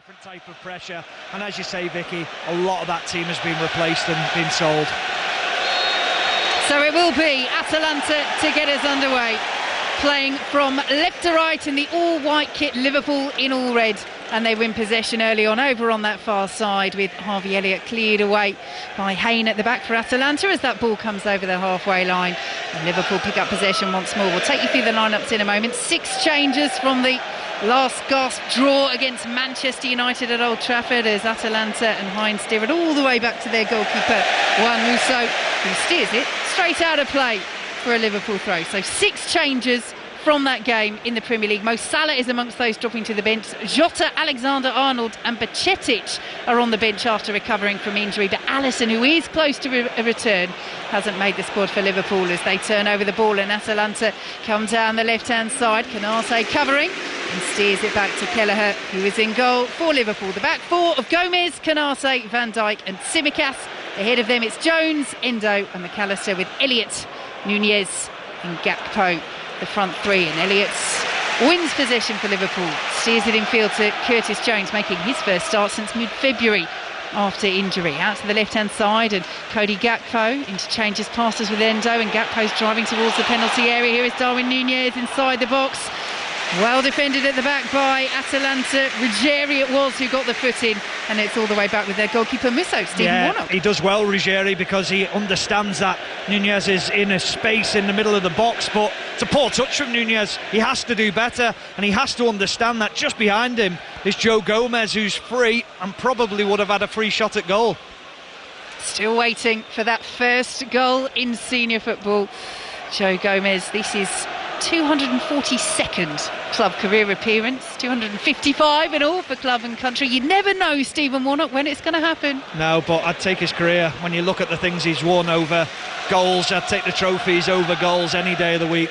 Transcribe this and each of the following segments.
different type of pressure, and as you say, Vicky, a lot of that team has been replaced and been sold. So it will be Atalanta to get us underway, playing from left to right in the all-white kit, Liverpool in all red, and they win possession early on over on that far side with Harvey Elliott cleared away by Hayne at the back for Atalanta as that ball comes over the halfway line, and Liverpool pick up possession once more. We'll take you through the lineups in a moment. 6 changes from the last gasp draw against Manchester United at Old Trafford as Atalanta and Hayne steer it all the way back to their goalkeeper Juan Musso, who steers it straight out of play for a Liverpool throw. So 6 changes from that game in the Premier League. Mo Salah is amongst those dropping to the bench. Jota, Alexander-Arnold and Bajcetic are on the bench after recovering from injury, but Alisson, who is close to a return, hasn't made the squad for Liverpool as they turn over the ball and Atalanta come down the left-hand side. Canate covering and steers it back to Kelleher, who is in goal for Liverpool. The back four of Gomez, Canate, Van Dijk and Tsimikas. Ahead of them it's Jones, Endo and McAllister, with Elliott, Nunez and Gakpo the front three, and Elliott wins possession for Liverpool, steers it in field to Curtis Jones, making his first start since mid-February after injury. Out to the left-hand side, and Cody Gakpo interchanges passes with Endo, and Gakpo's driving towards the penalty area. Here is Darwin Nunez inside the box. Well defended at the back by Atalanta. Ruggieri it was who got the foot in, and it's all the way back with their goalkeeper Musso, Stephen Warnock. He does well, Ruggieri, because he understands that Nunez is in a space in the middle of the box, but it's a poor touch from Nunez. He has to do better, and he has to understand that just behind him is Joe Gomez, who's free and probably would have had a free shot at goal. Still waiting for that first goal in senior football. Joe Gomez, this is 242nd club career appearance, 255 in all for club and country. You never know, Stephen Warnock, when it's going to happen. No, but I'd take his career. When you look at the things he's won over goals, I'd take the trophies over goals any day of the week.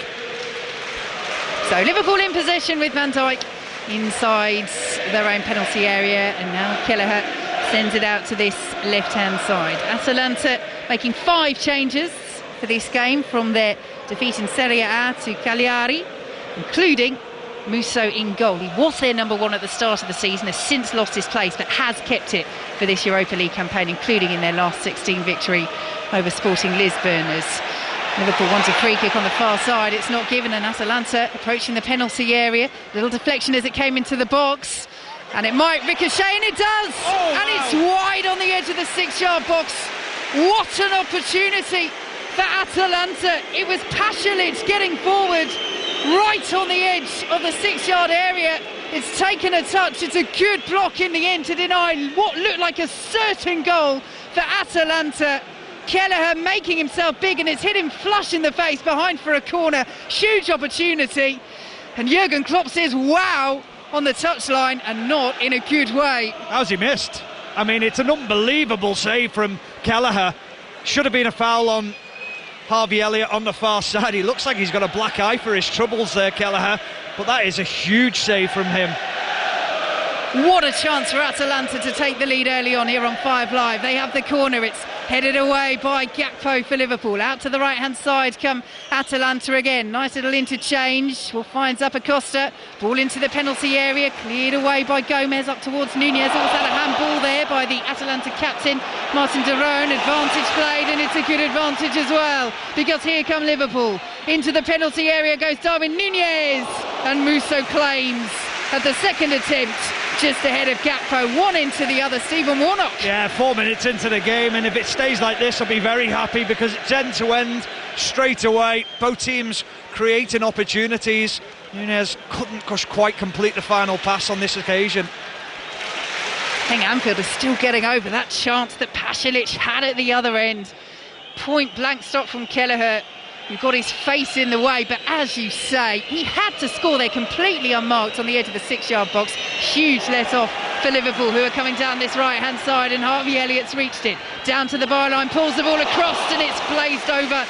So Liverpool in possession with Van Dijk inside their own penalty area, and now Kelleher sends it out to this left-hand side. Atalanta making 5 changes for this game from their defeat in Serie A to Cagliari, including Musso in goal. He was their number 1 at the start of the season, has since lost his place, but has kept it for this Europa League campaign, including in their last 16 victory over Sporting Lisbon. As Liverpool wants a free kick on the far side, it's not given, and Atalanta approaching the penalty area. Little deflection as it came into the box, and it might ricochet, and it does! And it's wide on the edge of the 6-yard box. What an opportunity for Atalanta. It was Pasalic getting forward right on the edge of the 6-yard area. It's taken a touch. It's a good block in the end to deny what looked like a certain goal for Atalanta. Kelleher making himself big, and it's hit him flush in the face behind for a corner. Huge opportunity, and Jurgen Klopp says wow on the touchline, and not in a good way. How's he missed? I mean, it's an unbelievable save from Kelleher. Should have been a foul on Harvey Elliott on the far side. He looks like he's got a black eye for his troubles there, Kelleher, but that is a huge save from him. What a chance for Atalanta to take the lead early on here on 5 Live. They have the corner. It's headed away by Gakpo for Liverpool. Out to the right-hand side come Atalanta again. Nice little interchange. Well, finds Costa. Ball into the penalty area. Cleared away by Gomez up towards Nunez. Also had a handball there by the Atalanta captain, Martin de Roon. Advantage played, and it's a good advantage as well, because here come Liverpool. Into the penalty area goes Darwin Nunez, and Musso claims at the second attempt, just ahead of Gakpo, one into the other. Stephen Warnock. Yeah, 4 minutes into the game, and if it stays like this, I'll be very happy, because it's end to end straight away. Both teams creating opportunities. Nunez couldn't quite complete the final pass on this occasion. I think Anfield is still getting over that chance that Pasalic had at the other end. Point blank stop from Kelleher, who got his face in the way, but as you say, he had to score there completely unmarked on the edge of the 6-yard box. Huge let off for Liverpool, who are coming down this right-hand side, and Harvey Elliott's reached it. Down to the byline, pulls the ball across, and it's blazed over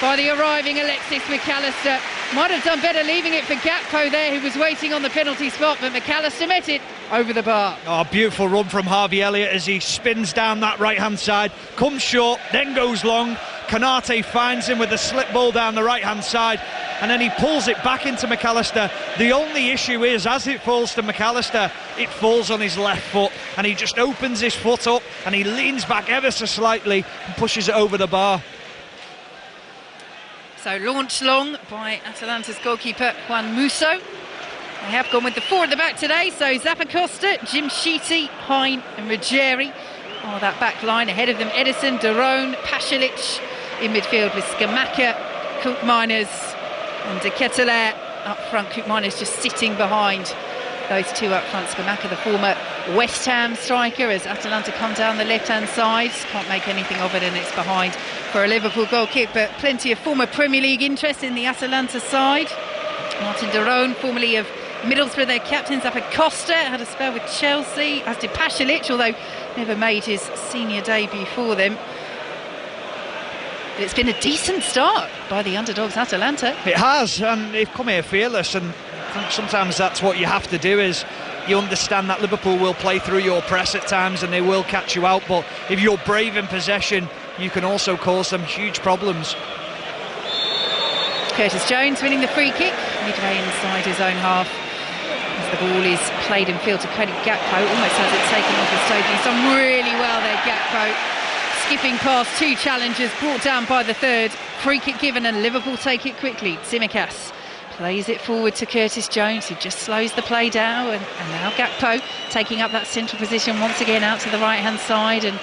by the arriving Alexis McAllister. Might have done better leaving it for Gakpo there, who was waiting on the penalty spot, but McAllister met it over the bar. Oh, beautiful run from Harvey Elliott as he spins down that right-hand side, comes short, then goes long. Canate finds him with a slip ball down the right-hand side, and then he pulls it back into McAllister. The only issue is, as it falls to McAllister, it falls on his left foot, and he just opens his foot up and he leans back ever so slightly and pushes it over the bar. So launched long by Atalanta's goalkeeper Juan Musso. They have gone with the 4 at the back today, so Zappacosta, Jim Sheety, Hine and Ruggieri are that back line. Ahead of them Edison, Daron, Pasalic. In midfield with Scamacca, Koopmeiners and De Ketelaere up front. Koopmeiners just sitting behind those two up front. Scamacca, the former West Ham striker, as Atalanta come down the left-hand side. Can't make anything of it, and it's behind for a Liverpool goal kick, but plenty of former Premier League interest in the Atalanta side. Martin Daron, formerly of Middlesbrough, their captain. Zappacosta had a spell with Chelsea, as did Pasalic, although never made his senior debut for them. But it's been a decent start by the underdogs Atalanta. It has, and they've come here fearless, and I think sometimes that's what you have to do. Is you understand that Liverpool will play through your press at times and they will catch you out, but if you're brave in possession, you can also cause them huge problems. Curtis Jones winning the free kick midway inside his own half, as the ball is played in field to Cody Gakpo. Almost has it taken off his toe. He's done really well there, Gakpo, skipping past 2 challengers, brought down by the 3rd. Free kick given and Liverpool take it quickly. Tsimikas plays it forward to Curtis Jones, who just slows the play down, and now Gakpo taking up that central position once again out to the right hand side, and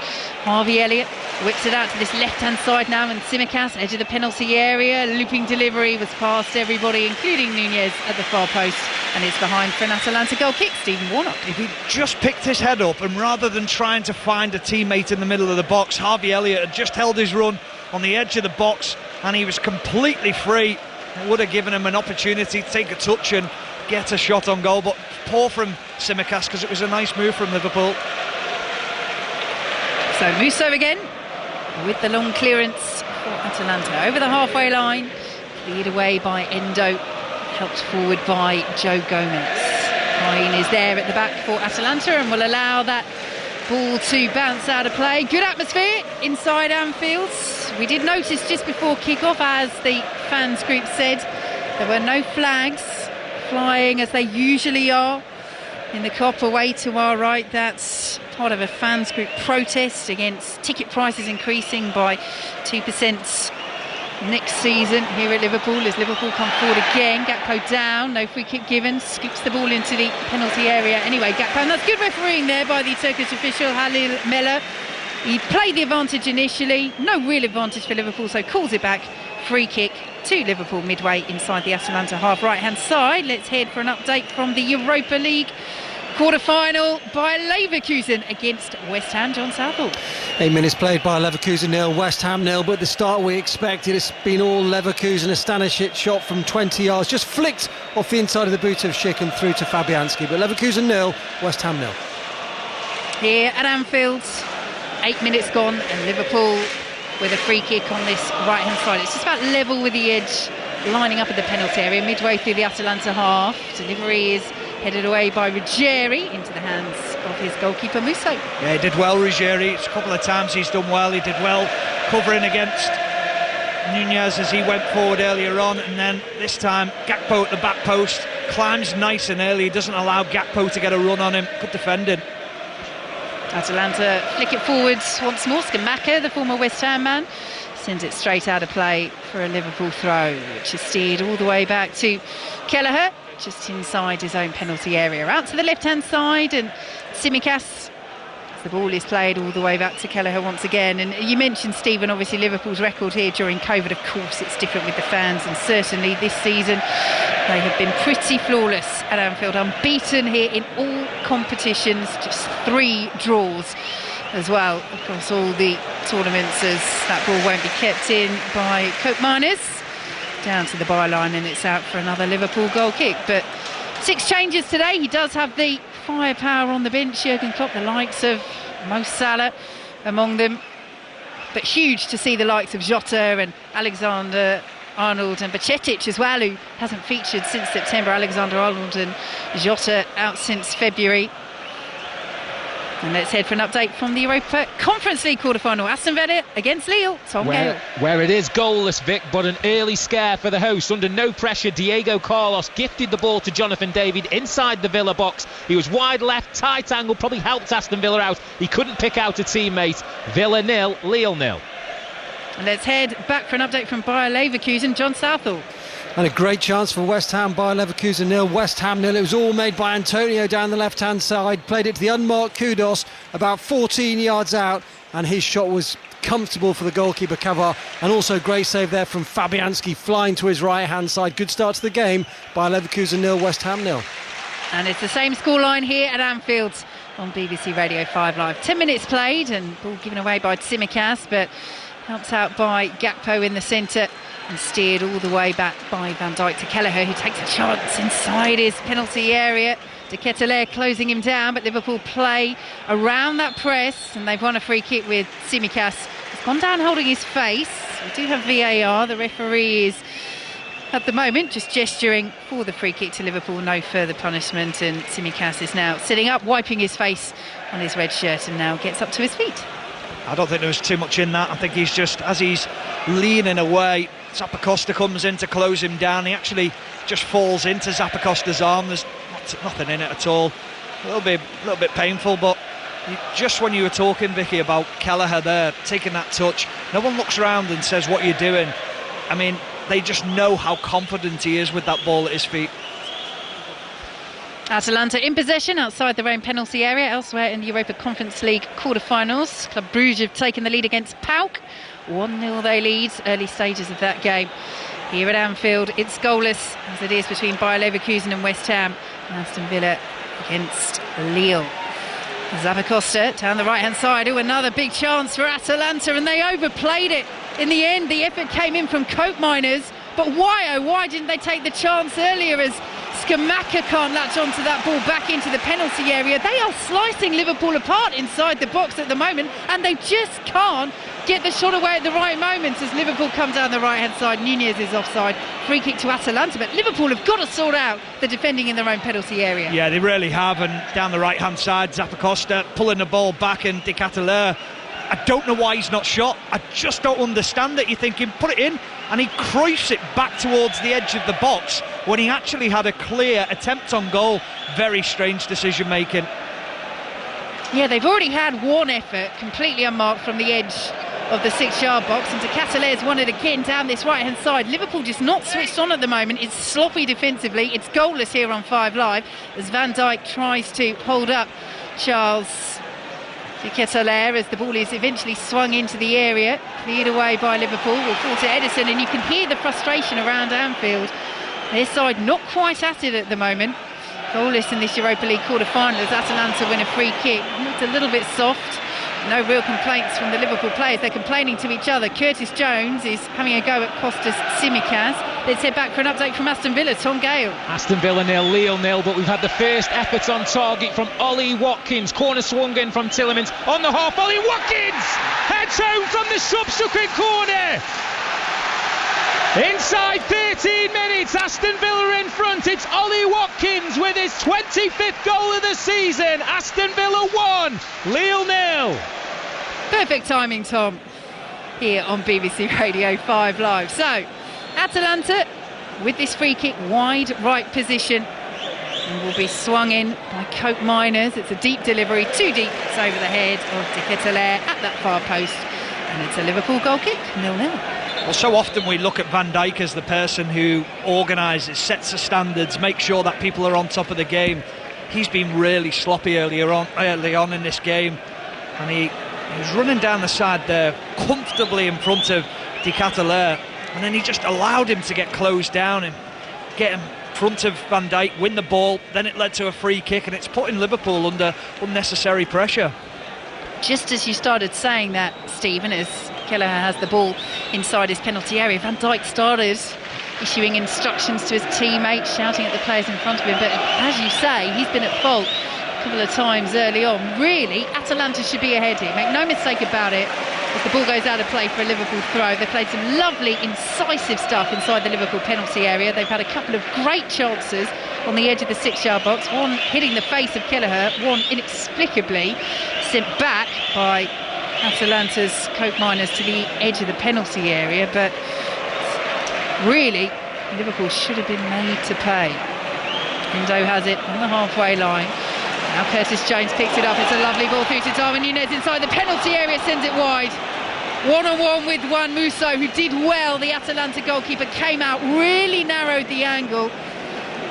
Harvey Elliott whips it out to this left hand side now, and Tsimikas edge of the penalty area. Looping delivery was past everybody, including Nunez at the far post, and it's behind for an Atalanta goal kick. Stephen Warnock. If he just picked his head up, and rather than trying to find a teammate in the middle of the box, Harvey Elliott had just held his run on the edge of the box and he was completely free. It would have given him an opportunity to take a touch and get a shot on goal, but poor from Tsimikas, because it was a nice move from Liverpool. So Musso again with the long clearance for Atalanta over the halfway line, cleared away by Endo, helped forward by Joe Gomez. Hine is there at the back for Atalanta and will allow that ball to bounce out of play. Good atmosphere inside Anfield. We did notice just before kick-off, as the fans group said, there were no flags flying as they usually are in the Kop away to our right. That's part of a fans group protest against ticket prices increasing by 2% next season here at Liverpool, as Liverpool come forward again. Gakpo down, no free kick given, scoops the ball into the penalty area anyway. Gakpo, and that's good refereeing there by the Turkish official Halil Mela. He played the advantage initially, no real advantage for Liverpool, so calls it back. Free kick to Liverpool midway inside the Atalanta half right hand side. Let's head for an update from the Europa League quarter-final by Leverkusen against West Ham. John Southall. 8 minutes played by Leverkusen 0, West Ham 0, but at the start we expected. It's been all Leverkusen. A Stanisic shot from 20 yards, just flicked off the inside of the boot of Schick and through to Fabianski. But Leverkusen 0, West Ham 0. Here at Anfield, 8 minutes gone, and Liverpool with a free kick on this right-hand side. It's just about level with the edge, lining up at the penalty area, midway through the Atalanta half. Delivery is headed away by Ruggieri into the hands of his goalkeeper Musso. Yeah, he did well, Ruggieri. It's a couple of times he's done well. He did well covering against Nunez as he went forward earlier on, and then this time Gakpo at the back post climbs nice and early. He doesn't allow Gakpo to get a run on him. Good defending. Atalanta flick it forwards once more. Scamacca, the former West Ham man, sends it straight out of play for a Liverpool throw, which is steered all the way back to Kelleher, just inside his own penalty area. Out to the left-hand side, and Tsimikas, the ball is played all the way back to Kelleher once again. And you mentioned, Stephen, obviously Liverpool's record here during COVID. Of course, it's different with the fans, and certainly this season they have been pretty flawless at Anfield, unbeaten here in all competitions, just 3 draws as well across all the tournaments, as that ball won't be kept in by Koopmeiners. Down to the byline, and it's out for another Liverpool goal kick. But 6 changes today. He does have the firepower on the bench, Jurgen Klopp, the likes of Mo Salah among them, but huge to see the likes of Jota and Alexander-Arnold and Bajcetic as well, who hasn't featured since September. Alexander-Arnold and Jota out since February. And let's head for an update from the Europa Conference League quarter-final. Aston Villa against Lille. Tom Gale. Where it is goalless, Vic, but an early scare for the hosts. Under no pressure, Diego Carlos gifted the ball to Jonathan David inside the Villa box. He was wide left, tight angle, probably helped Aston Villa out. He couldn't pick out a teammate. Villa 0, Lille 0. And let's head back for an update from Bayer Leverkusen. John Southall. And a great chance for West Ham. Bayer Leverkusen 0, West Ham 0. It was all made by Antonio down the left-hand side. Played it to the unmarked Kudos, about 14 yards out, and his shot was comfortable for the goalkeeper Cavar. And also great save there from Fabianski, flying to his right-hand side. Good start to the game. Bayer Leverkusen 0, West Ham 0. And it's the same scoreline here at Anfield on BBC Radio 5 Live. 10 minutes played, and ball given away by Tsimikas, but helped out by Gakpo in the centre and steered all the way back by Van Dijk to Kelleher, who takes a chance inside his penalty area. De Ketelaere closing him down, but Liverpool play around that press, and they've won a free kick with Tsimikas. He's gone down holding his face. We do have VAR. The referee is at the moment just gesturing for the free kick to Liverpool. No further punishment, and Tsimikas is now sitting up, wiping his face on his red shirt, and now gets up to his feet. I don't think there was too much in that. I think he's just, as he's leaning away, Zappacosta comes in to close him down. He actually just falls into Zappacosta's arm. There's nothing in it at all. A little bit painful, but just when you were talking, Vicky, about Kelleher there taking that touch, no one looks around and says, what are you doing? I mean, they just know how confident he is with that ball at his feet. Atalanta in possession outside their own penalty area. Elsewhere in the Europa Conference League quarter-finals, Club Brugge have taken the lead against PAOK. 1-0 they lead, early stages of that game. Here at Anfield, it's goalless, as it is between Bayer Leverkusen and West Ham. And Aston Villa against Lille. Zappacosta down the right-hand side. Oh, another big chance for Atalanta, and they overplayed it. In the end, the effort came in from Cope Miners. But why didn't they take the chance earlier, as Skamaka can't latch onto that ball back into the penalty area? They are slicing Liverpool apart inside the box at the moment, and they just can't get the shot away at the right moment as Liverpool come down the right-hand side. Nunez is offside. Free kick to Atalanta, but Liverpool have got to sort out the defending in their own penalty area. Yeah, they really have, and down the right-hand side, Zappacosta pulling the ball back, and De Ketelaere, I don't know why he's not shot. I just don't understand it. You're thinking, put it in, and he croifs it back towards the edge of the box when he actually had a clear attempt on goal. Very strange decision making. Yeah, they've already had one effort completely unmarked from the edge of the 6-yard box, and De Ketelaire's won it again down this right-hand side. Liverpool just not switched on at the moment. It's sloppy defensively. It's goalless here on 5 Live as Van Dijk tries to hold up Charles De Ketelaere as the ball is eventually swung into the area, cleared away by Liverpool. Will fall to Edison, and you can hear the frustration around Anfield. Their side not quite at it at the moment. Goalless in this Europa League quarter-final as Atalanta win a free kick. It's a little bit soft. No real complaints from the Liverpool players. They're complaining to each other. Curtis Jones is having a go at Kostas Tsimikas. Let's head back for an update from Aston Villa. Tom Gale. Aston Villa 0, Lille 0, but we've had the first effort on target from Ollie Watkins. Corner swung in from Tillemans on the half. Ollie Watkins heads home from the subsequent corner. Inside 13 minutes, Aston Villa in front. It's Ollie Watkins with his 25th goal of the season. Aston Villa 1, Lille 0. Perfect timing, Tom, here on BBC Radio 5 Live. So, Atalanta with this free kick, wide right position, and will be swung in by Cope Miners. It's a deep delivery, too deep. It's over the head of De Ketelaere at that far post, and it's a Liverpool goal kick, 0-0. Well, so often we look at Van Dijk as the person who organises, sets the standards, makes sure that people are on top of the game. He's been really sloppy early on in this game, and he was running down the side there comfortably in front of De Ketelaere, and then he just allowed him to get closed down and get him in front of Van Dijk, win the ball. Then it led to a free kick, and it's putting Liverpool under unnecessary pressure. Just as you started saying that, Stephen, as Kelleher has the ball inside his penalty area, Van Dijk started issuing instructions to his teammates, shouting at the players in front of him. But as you say, he's been at fault a couple of times early on. Really, Atalanta should be ahead here. Make no mistake about it. As the ball goes out of play for a Liverpool throw, they played some lovely, incisive stuff inside the Liverpool penalty area. They've had a couple of great chances, on the edge of the 6-yard box, one hitting the face of Kelleher, one inexplicably sent back by Atalanta's Coke Miners to the edge of the penalty area, but really Liverpool should have been made to pay. Endo has it on the halfway line. Now Curtis Jones picks it up. It's a lovely ball through to Darwin Núñez inside the penalty area, sends it wide. One-on-one with Juan Musso, who did well. The Atalanta goalkeeper came out, really narrowed the angle.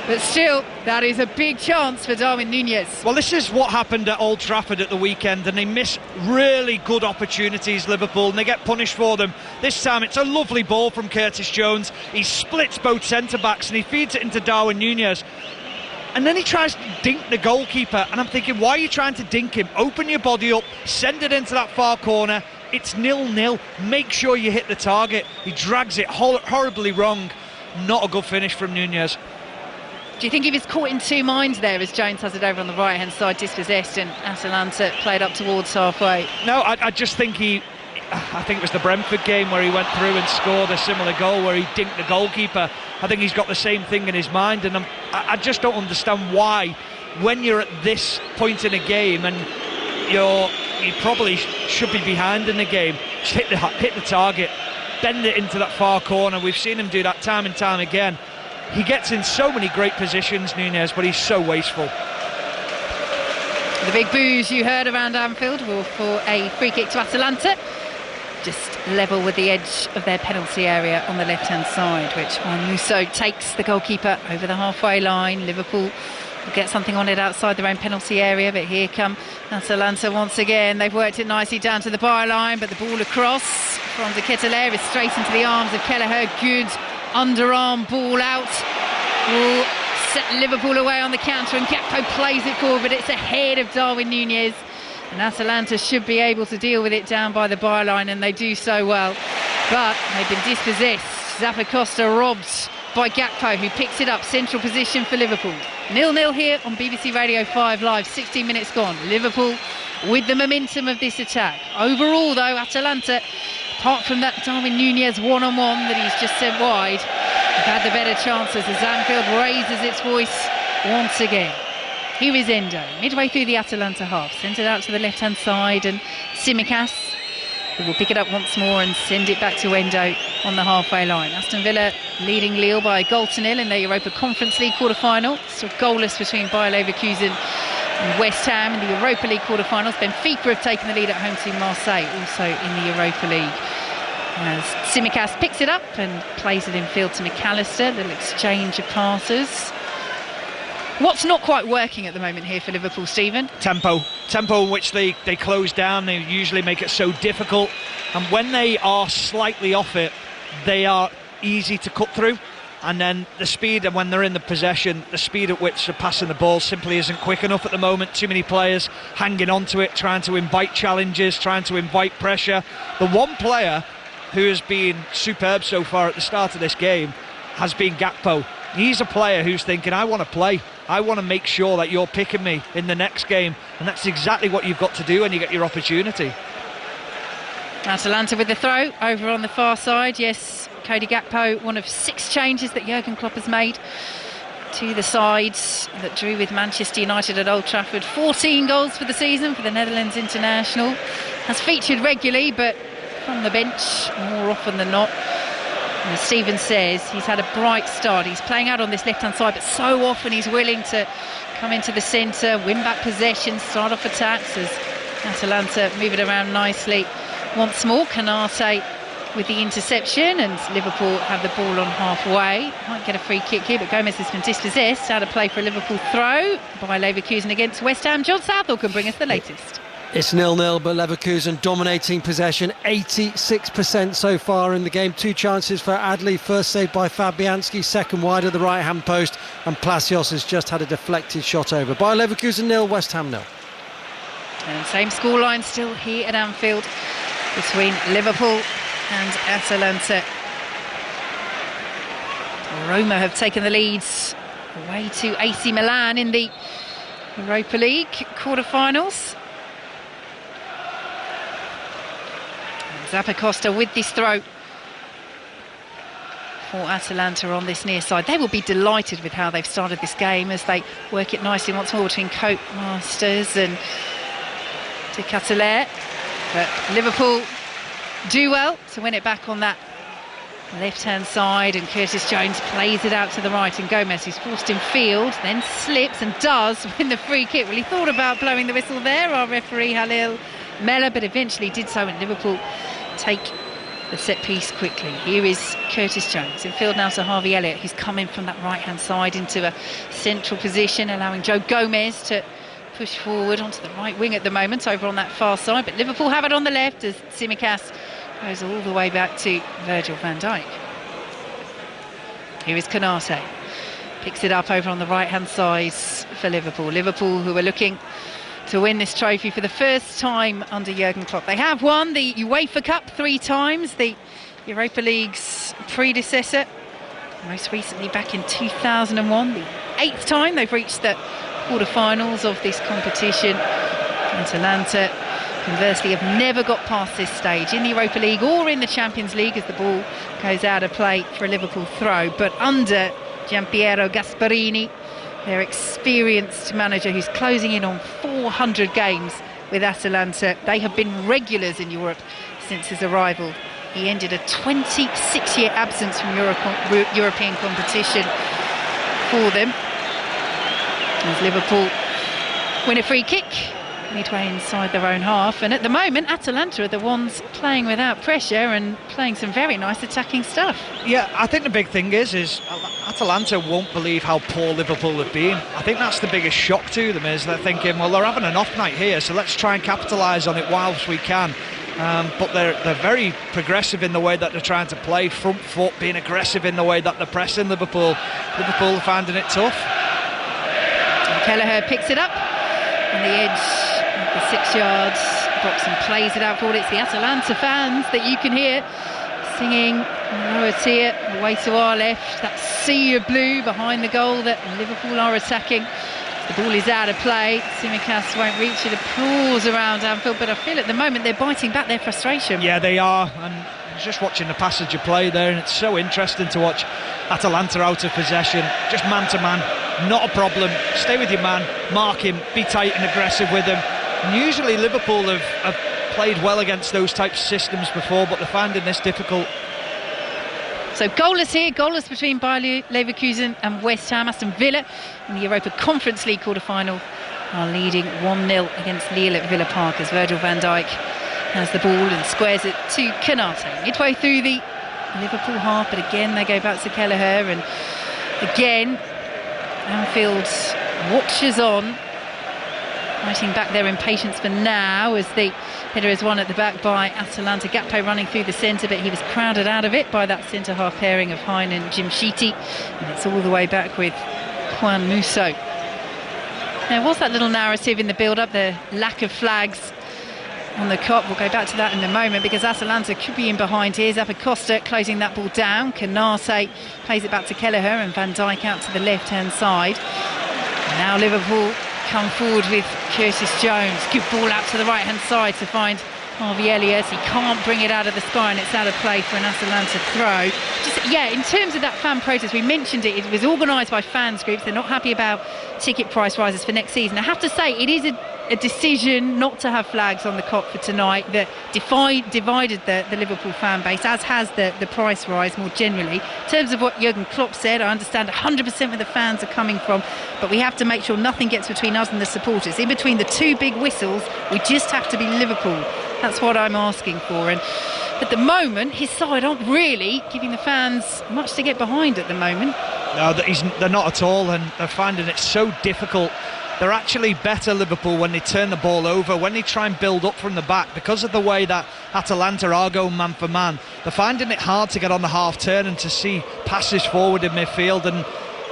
But still, that is a big chance for Darwin Núñez. Well, this is what happened at Old Trafford at the weekend, and they miss really good opportunities, Liverpool, and they get punished for them. This time it's a lovely ball from Curtis Jones. He splits both centre-backs and he feeds it into Darwin Núñez. And then he tries to dink the goalkeeper, and I'm thinking, why are you trying to dink him? Open your body up, send it into that far corner. It's 0-0. Make sure you hit the target. He drags it horribly wrong. Not a good finish from Núñez. Do you think he was caught in two minds there as Jones has it over on the right-hand side, dispossessed, and Atalanta played up towards halfway? No, I just think I think it was the Brentford game where he went through and scored a similar goal where he dinked the goalkeeper. I think he's got the same thing in his mind, and I just don't understand why, when you're at this point in a game and you probably should be behind in the game, just hit the target, bend it into that far corner. We've seen him do that time and time again. He gets in so many great positions, Núñez, but he's so wasteful. The big boos you heard around Anfield were for a free kick to Atalanta, just level with the edge of their penalty area on the left-hand side, which Juan Musso takes the goalkeeper over the halfway line. Liverpool will get something on it outside their own penalty area, but here come Atalanta once again. They've worked it nicely down to the byline, but the ball across from De Ketelaere is straight into the arms of Kelleher. Good underarm ball out. Will set Liverpool away on the counter, and Gakpo plays it forward, but it's ahead of Darwin Núñez. And Atalanta should be able to deal with it down by the byline, and they do so well. But they've been dispossessed. Zappacosta robbed by Gakpo, who picks it up, central position for Liverpool. 0-0 here on BBC Radio 5 Live, 16 minutes gone. Liverpool with the momentum of this attack. Overall, though, Atalanta, apart from that Darwin Núñez one-on-one that he's just sent wide, have had the better chances as Anfield raises its voice once again. Here is Endo, midway through the Atalanta half, sends it out to the left-hand side, and Tsimikas, who will pick it up once more and send it back to Endo on the halfway line. Aston Villa leading Lille by a goal to nil in their Europa Conference League quarter-final. Still goalless between Bayer Leverkusen and West Ham in the Europa League quarter-finals. Benfica have taken the lead at home to Marseille, also in the Europa League. As Tsimikas picks it up and plays it in field to McAllister, little exchange of passes. What's not quite working at the moment here for Liverpool, Stephen? Tempo in which they close down. They usually make it so difficult, and when they are slightly off it, they are easy to cut through. And then the speed, and when they're in the possession, the speed at which they're passing the ball simply isn't quick enough at the moment. Too many players hanging on to it, trying to invite challenges, trying to invite pressure. The one player who has been superb so far at the start of this game has been Gakpo. He's a player who's thinking, I want to play. I want to make sure that you're picking me in the next game. And that's exactly what you've got to do when you get your opportunity. Atalanta with the throw over on the far side. Yes, Cody Gakpo, one of 6 changes that Jurgen Klopp has made to the sides that drew with Manchester United at Old Trafford. 14 goals for the season for the Netherlands international. Has featured regularly, but from the bench more often than not. And as Stephen says, he's had a bright start. He's playing out on this left-hand side, but so often he's willing to come into the centre, win back possession, start off attacks as Atalanta move it around nicely. Once more, Canate with the interception, and Liverpool have the ball on halfway. Might get a free kick here, but Gomez has been dispossessed. Out of play for a Liverpool throw by Leverkusen against West Ham. John Southall can bring us the latest. It's 0-0, but Leverkusen dominating possession, 86% so far in the game. 2 chances for Adli, first saved by Fabianski, second wide of the right-hand post, and Palacios has just had a deflected shot over. Bayer Leverkusen 0, West Ham 0. And same scoreline still here at Anfield between Liverpool and Atalanta. Roma have taken the leads away to AC Milan in the Europa League quarter-finals. Zappacosta with this throw for Atalanta on this near side. They will be delighted with how they've started this game as they work it nicely once more between Cope, Masters and De Ketelaere. But Liverpool do well to win it back on that left-hand side, and Curtis Jones plays it out to the right, and Gomez, who's forced in field, then slips and does win the free kick. Well, he thought about blowing the whistle there, our referee Halil Mella, but eventually did so, and Liverpool take the set piece quickly. Here is Curtis Jones in field now to Harvey Elliott, who's come in from that right-hand side into a central position, allowing Joe Gomez to push forward onto the right wing at the moment, over on that far side. But Liverpool have it on the left as Tsimikas goes all the way back to Virgil van Dijk. Here is Konate, picks it up over on the right-hand side for Liverpool. Liverpool, who are looking to win this trophy for the first time under Jurgen Klopp. They have won the UEFA Cup 3 times, the Europa League's predecessor, most recently back in 2001, the 8th time they've reached the quarter-finals of this competition. Atalanta, conversely, have never got past this stage in the Europa League or in the Champions League as the ball goes out of play for a Liverpool throw. But under Gianpiero Gasperini, their experienced manager, who's closing in on 400 games with Atalanta, they have been regulars in Europe since his arrival. He ended a 26-year absence from European competition for them, as Liverpool win a free kick midway inside their own half. And at the moment, Atalanta are the ones playing without pressure and playing some very nice attacking stuff. Yeah, I think the big thing is Atalanta won't believe how poor Liverpool have been. I think that's the biggest shock to them, is they're thinking, well, they're having an off night here, so let's try and capitalise on it whilst we can. But they're very progressive in the way that they're trying to play, front foot, being aggressive in the way that they're pressing Liverpool. Liverpool are finding it tough. And Kelleher picks it up on the edge of the 6 yards box and plays it out forward. It's the Atalanta fans that you can hear singing lower tier away to our left, that sea of blue behind the goal that Liverpool are attacking. The ball is out of play. Tsimikas won't reach it. Applause around Anfield, but I feel at the moment they're biting back their frustration. Yeah, they are. And I was just watching the passage of play there, and it's so interesting to watch Atalanta out of possession, just man to man, not a problem. Stay with your man, mark him, be tight and aggressive with him. And usually Liverpool have played well against those types of systems before, but they're finding this difficult. So goalless here, goalless between Bayer Leverkusen and West Ham. Aston Villa in the Europa Conference League quarter-final are leading 1-0 against Lille at Villa Park as Virgil van Dijk has the ball and squares it to Konate. Midway through the Liverpool half, but again they go back to Kelleher, and again Anfield watches on, fighting back their impatience for now as the header is won at the back by Atalanta. Gakpo running through the centre, but he was crowded out of it by that centre-half pairing of Hein and Jim Sheety, and it's all the way back with Juan Musso. There was that little narrative in the build-up, the lack of flags on the Kop. We'll go back to that in a moment, because Atalanta could be in behind here. Zappacosta closing that ball down. Konate plays it back to Kelleher, and Van Dijk out to the left-hand side. And now Liverpool come forward with Curtis Jones. Good ball out to the right-hand side to find Harvey Elliott. He can't bring it out of the sky, and it's out of play for an Atalanta throw. In terms of that fan protest, we mentioned it. It was organised by fans groups. They're not happy about ticket price rises for next season. I have to say, it is a decision not to have flags on the Kop for tonight that divided the Liverpool fan base, as has the price rise more generally. In terms of what Jurgen Klopp said, I understand 100% where the fans are coming from, but we have to make sure nothing gets between us and the supporters. In between the two big whistles, we just have to be Liverpool. That's what I'm asking for. And at the moment, his side aren't really giving the fans much to get behind at the moment. No, they're not at all, and they're finding it so difficult. They're actually better, Liverpool, when they turn the ball over, when they try and build up from the back, because of the way that Atalanta are going man for man. They're finding it hard to get on the half turn and to see passes forward in midfield, and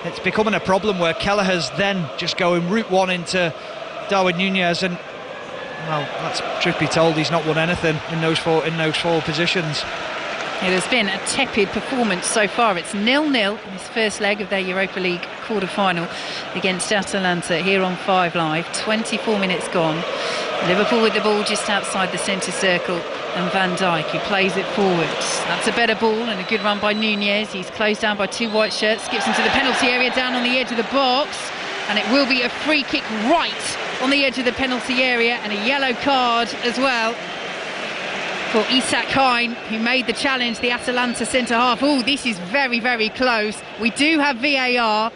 it's becoming a problem where Kelleher's then just going route one into Darwin Núñez, and well, that's, truth be told, he's not won anything in those four positions. It has been a tepid performance so far. It's 0-0 in this first leg of their Europa League quarter-final against Atalanta here on 5 Live. 24 minutes gone. Liverpool with the ball just outside the centre circle and Van Dijk, who plays it forwards. That's a better ball and a good run by Nunez. He's closed down by two white shirts, skips into the penalty area down on the edge of the box, and it will be a free kick right on the edge of the penalty area, and a yellow card as well for Isak Hine, who made the challenge, the Atalanta centre-half. Oh, this is very, very close. We do have VAR.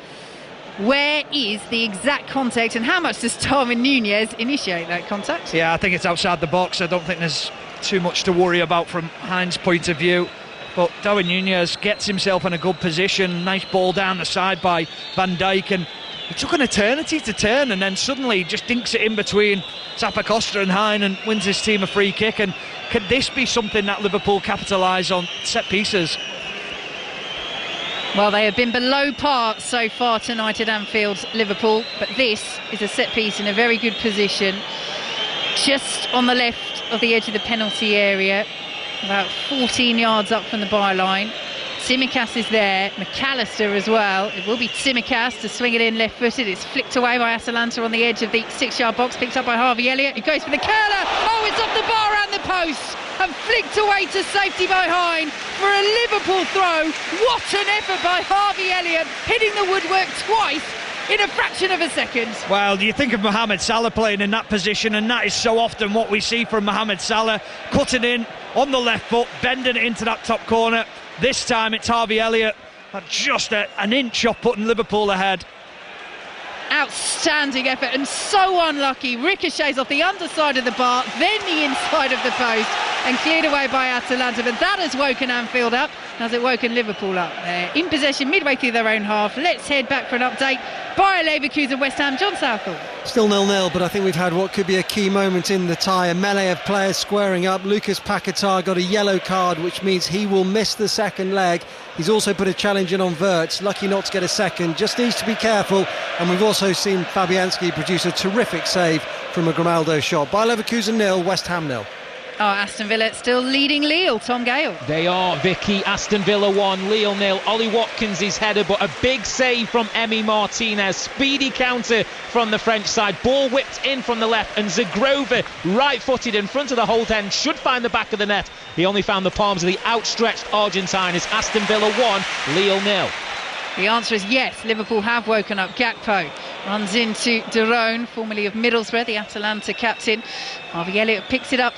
Where is the exact contact, and how much does Darwin Nunez initiate that contact? Yeah, I think it's outside the box. I don't think there's too much to worry about from Hine's point of view. But Darwin Nunez gets himself in a good position. Nice ball down the side by Van Dijk, and it took an eternity to turn, and then suddenly just dinks it in between Zappacosta and Hine and wins his team a free kick. And could this be something that Liverpool capitalise on set pieces? Well, they have been below par so far tonight at Anfield, Liverpool, but this is a set piece in a very good position, just on the left of the edge of the penalty area, about 14 yards up from the byline. Tsimikas is there, McAllister as well. It will be Tsimikas to swing it in left-footed. It's flicked away by Atalanta on the edge of the 6-yard box, picked up by Harvey Elliott, who goes for the curler. Oh, it's off the bar and the post, and flicked away to safety by Hine for a Liverpool throw. What an effort by Harvey Elliott, hitting the woodwork twice in a fraction of a second. Well, you think of Mohamed Salah playing in that position, and that is so often what we see from Mohamed Salah, cutting in on the left foot, bending it into that top corner. This time it's Harvey Elliott, just an inch off putting Liverpool ahead. Outstanding effort, and so unlucky. Ricochets off the underside of the bar, then the inside of the post, and cleared away by Atalanta. But that has woken Anfield up. Has it woken Liverpool up? They're in possession midway through their own half. Let's head back for an update. Bayer Leverkusen, West Ham, John Southall. Still 0-0, but I think we've had what could be a key moment in the tie. A melee of players squaring up. Lucas Paquetá got a yellow card, which means he will miss the second leg. He's also put a challenge in on Wirtz, lucky not to get a second, just needs to be careful. And we've also seen Fabianski produce a terrific save from a Grimaldo shot. Bayer Leverkusen 0, West Ham 0. Oh, Aston Villa still leading Lille. Tom Gale. They are, Vicki. Aston Villa 1, Lille 0. Ollie Watkins' header, but a big save from Emi Martinez. Speedy counter from the French side. Ball whipped in from the left, and Zagrova, right-footed in front of the Holt end, should find the back of the net. He only found the palms of the outstretched Argentine. It's Aston Villa 1, Lille 0. The answer is yes, Liverpool have woken up. Gakpo runs into De Roon, formerly of Middlesbrough, the Atalanta captain. Harvey Elliott picks it up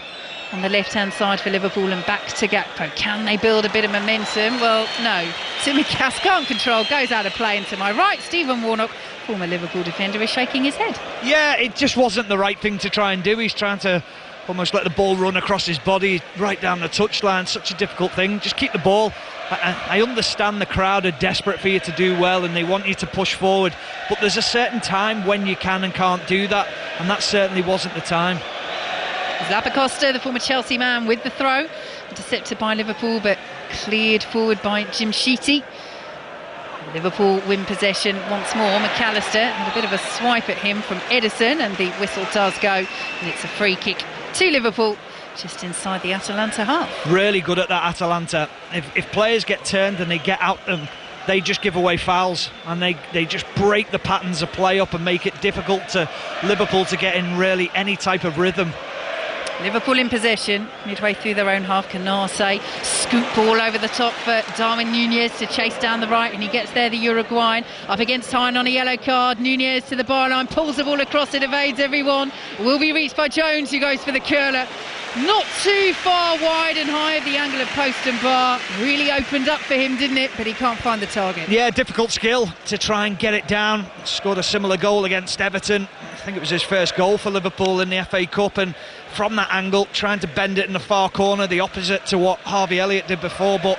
on the left-hand side for Liverpool and back to Gakpo. Can they build a bit of momentum? Well, no. Tsimikas can't control, goes out of play, and to my right, Stephen Warnock, former Liverpool defender, is shaking his head. Yeah, it just wasn't the right thing to try and do. He's trying to almost let the ball run across his body right down the touchline. Such a difficult thing. Just keep the ball. I understand the crowd are desperate for you to do well and they want you to push forward, but there's a certain time when you can and can't do that, and that certainly wasn't the time. Zappacosta, the former Chelsea man, with the throw, intercepted by Liverpool but cleared forward by Jim Sheety. Liverpool win possession once more. McAllister had a bit of a swipe at him from Edison, and the whistle does go, and it's a free kick to Liverpool just inside the Atalanta half. Really good at that, Atalanta. If players get turned and they get out them, they just give away fouls, and they just break the patterns of play up and make it difficult to Liverpool to get in really any type of rhythm. Liverpool in possession, midway through their own half. Canarse, scoop ball over the top for Darwin Nunez to chase down the right, and he gets there, the Uruguayan. Up against Hine on a yellow card. Nunez to the byline, pulls the ball across, it evades everyone. Will be reached by Jones, who goes for the curler. Not too far wide and high of the angle of post and bar. Really opened up for him, didn't it? But he can't find the target. Yeah, difficult skill to try and get it down. Scored a similar goal against Everton. I think it was his first goal for Liverpool in the FA Cup, and from that angle, trying to bend it in the far corner, the opposite to what Harvey Elliott did before, but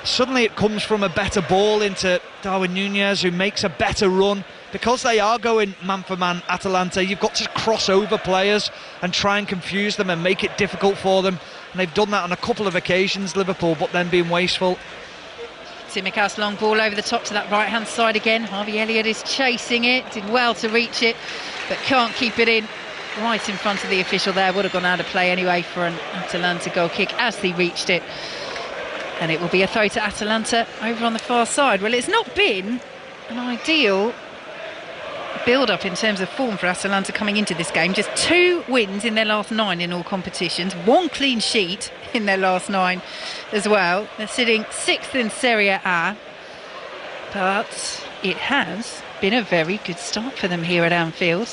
suddenly it comes from a better ball into Darwin Nunez, who makes a better run. Because they are going man for man, Atalanta, you've got to cross over players and try and confuse them and make it difficult for them, and they've done that on a couple of occasions, Liverpool, but then being wasteful. Tsimikas, long ball over the top to that right hand side again. Harvey Elliott is chasing it, did well to reach it, but can't keep it in. Right in front of the official there, would have gone out of play anyway for an Atalanta goal kick as he reached it. And it will be a throw to Atalanta over on the far side. Well, it's not been an ideal build-up in terms of form for Atalanta coming into this game. Just 2 wins in their last 9 in all competitions, 1 clean sheet in their last 9 as well. They're sitting 6th in Serie A, but it has been a very good start for them here at Anfield.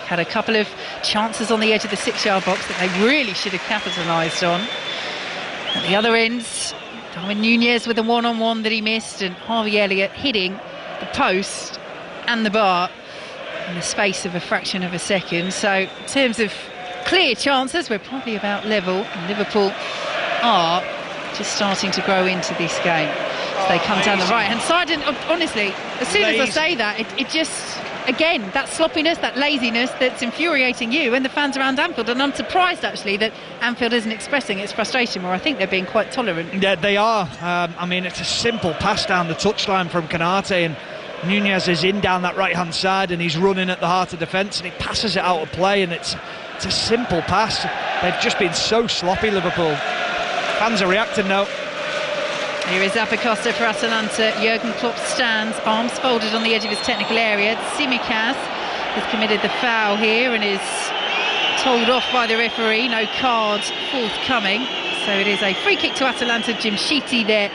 Had a couple of chances on the edge of the 6-yard box that they really should have capitalised on. At the other end, Darwin Núñez with a one-on-one that he missed, and Harvey Elliott hitting the post and the bar in the space of a fraction of a second. So in terms of clear chances, we're probably about level, and Liverpool are just starting to grow into this game. So they come down the right-hand side, and honestly, as soon as I say that, it just, again, that sloppiness, that laziness that's infuriating you and the fans around Anfield. And I'm surprised, actually, that Anfield isn't expressing its frustration more. I think they're being quite tolerant. Yeah, they are. I mean, it's a simple pass down the touchline from Konate, and Núñez is in down that right-hand side, and he's running at the heart of defence, and he passes it out of play, and it's a simple pass. They've just been so sloppy, Liverpool. Fans are reacting now. Here is Apicosta for Atalanta. Jurgen Klopp stands, arms folded on the edge of his technical area. Tsimikas has committed the foul here and is told off by the referee. No card forthcoming. So it is a free kick to Atalanta. Jimshiti there,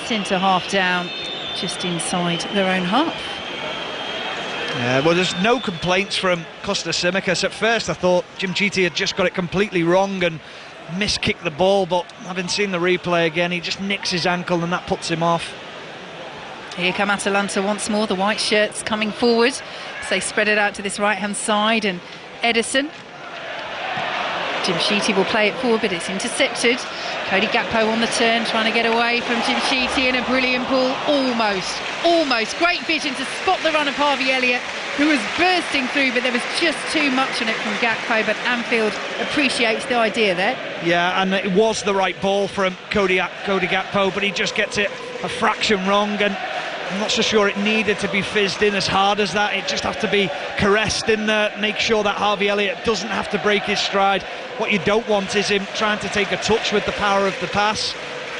centre half down, just inside their own half. Well, there's no complaints from Costa Tsimikas. At first I thought Jimshiti had just got it completely wrong and miskicked the ball, but having seen the replay again, he just nicks his ankle and that puts him off. Here come Atalanta once more, the white shirts coming forward as they spread it out to this right hand side, and Ederson, Jimshiti will play it forward, but it's intercepted. Cody Gakpo on the turn, trying to get away from Jimshiti, and a brilliant ball, almost great vision to spot the run of Harvey Elliott, who was bursting through, but there was just too much on it from Gakpo. But Anfield appreciates the idea there. Yeah, and it was the right ball from Cody Gakpo, but he just gets it a fraction wrong, and I'm not so sure it needed to be fizzed in as hard as that. It just had to be caressed in there, make sure that Harvey Elliott doesn't have to break his stride. What you don't want is him trying to take a touch with the power of the pass.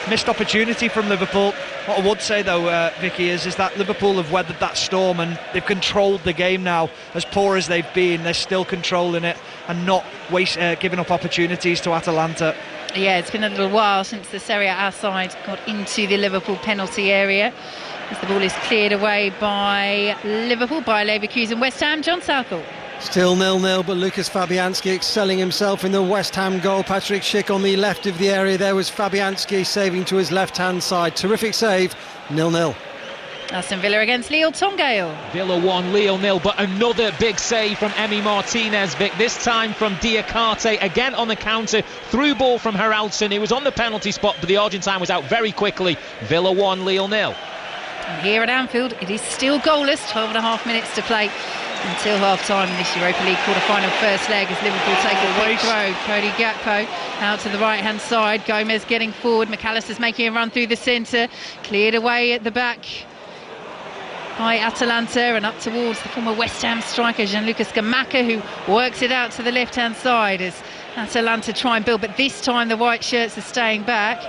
Missed opportunity from Liverpool. What I would say though, Vicki, is that Liverpool have weathered that storm and they've controlled the game now. As poor as they've been, they're still controlling it and not giving up opportunities to Atalanta. Yeah, it's been a little while since the Serie A side got into the Liverpool penalty area, as the ball is cleared away by Liverpool, by Leverkusen. West Ham, John Southall. Still 0-0, but Lucas Fabianski excelling himself in the West Ham goal. Patrick Schick on the left of the area. There was Fabianski saving to his left-hand side. Terrific save, 0-0. Aston Villa against Lille, Tom Gale. Villa 1, Lille 0, but another big save from Emi Martinez, Vic, this time from Diakate, again on the counter, through ball from Haraldsson, who was on the penalty spot, but the Argentine was out very quickly. Villa 1, Lille 0. And here at Anfield, it is still goalless, 12.5 minutes to play until half-time in this Europa League quarter-final first leg, as Liverpool take a quick throw. Cody Gakpo out to the right-hand side, Gomez getting forward, McAllister's making a run through the centre, cleared away at the back by Atalanta and up towards the former West Ham striker Gianluca Scamacca, who works it out to the left-hand side as Atalanta try and build, but this time the white shirts are staying back.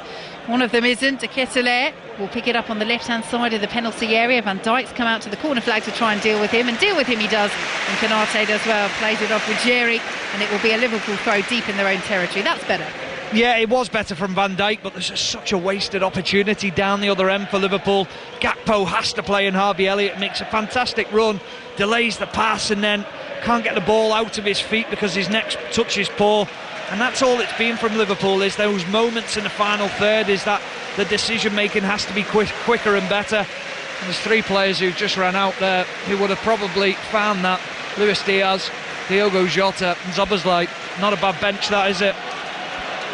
One of them isn't. De Ketelaere will pick it up on the left-hand side of the penalty area. Van Dijk's come out to the corner flag to try and deal with him, and deal with him he does, and Konate does well, plays it off with Jerry, and it will be a Liverpool throw deep in their own territory. That's better. Yeah, it was better from Van Dijk, but there's just such a wasted opportunity down the other end for Liverpool. Gakpo has to play, and Harvey Elliott makes a fantastic run, delays the pass, and then can't get the ball out of his feet because his next touch is poor. And that's all it's been from Liverpool, is those moments in the final third, is that the decision making has to be quicker and better. And there's 3 players who just ran out there who would have probably found that. Luis Diaz, Diogo Jota and Szoboszlai. Not a bad bench, that, is it?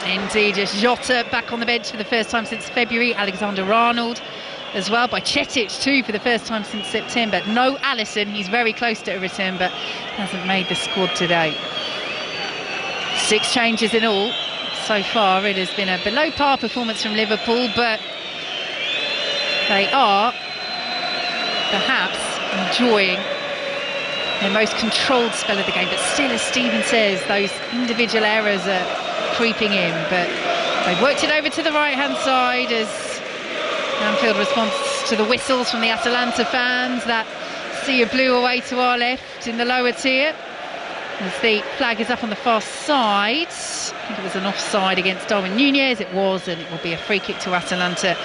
Indeed, yes. Jota back on the bench for the first time since February. Alexander-Arnold as well, by Cetic too, for the first time since September. No Alisson, he's very close to a return, but hasn't made the squad today. 6 changes in all so far. It has been a below par performance from Liverpool, but they are perhaps enjoying their most controlled spell of the game. But still, as Stephen says, those individual errors are creeping in. But they've worked it over to the right-hand side as Anfield responds to the whistles from the Atalanta fans. That sea of blue away to our left in the lower tier. As the flag is up on the far side. I think it was an offside against Darwin Núñez. It was, and it will be a free kick to Atalanta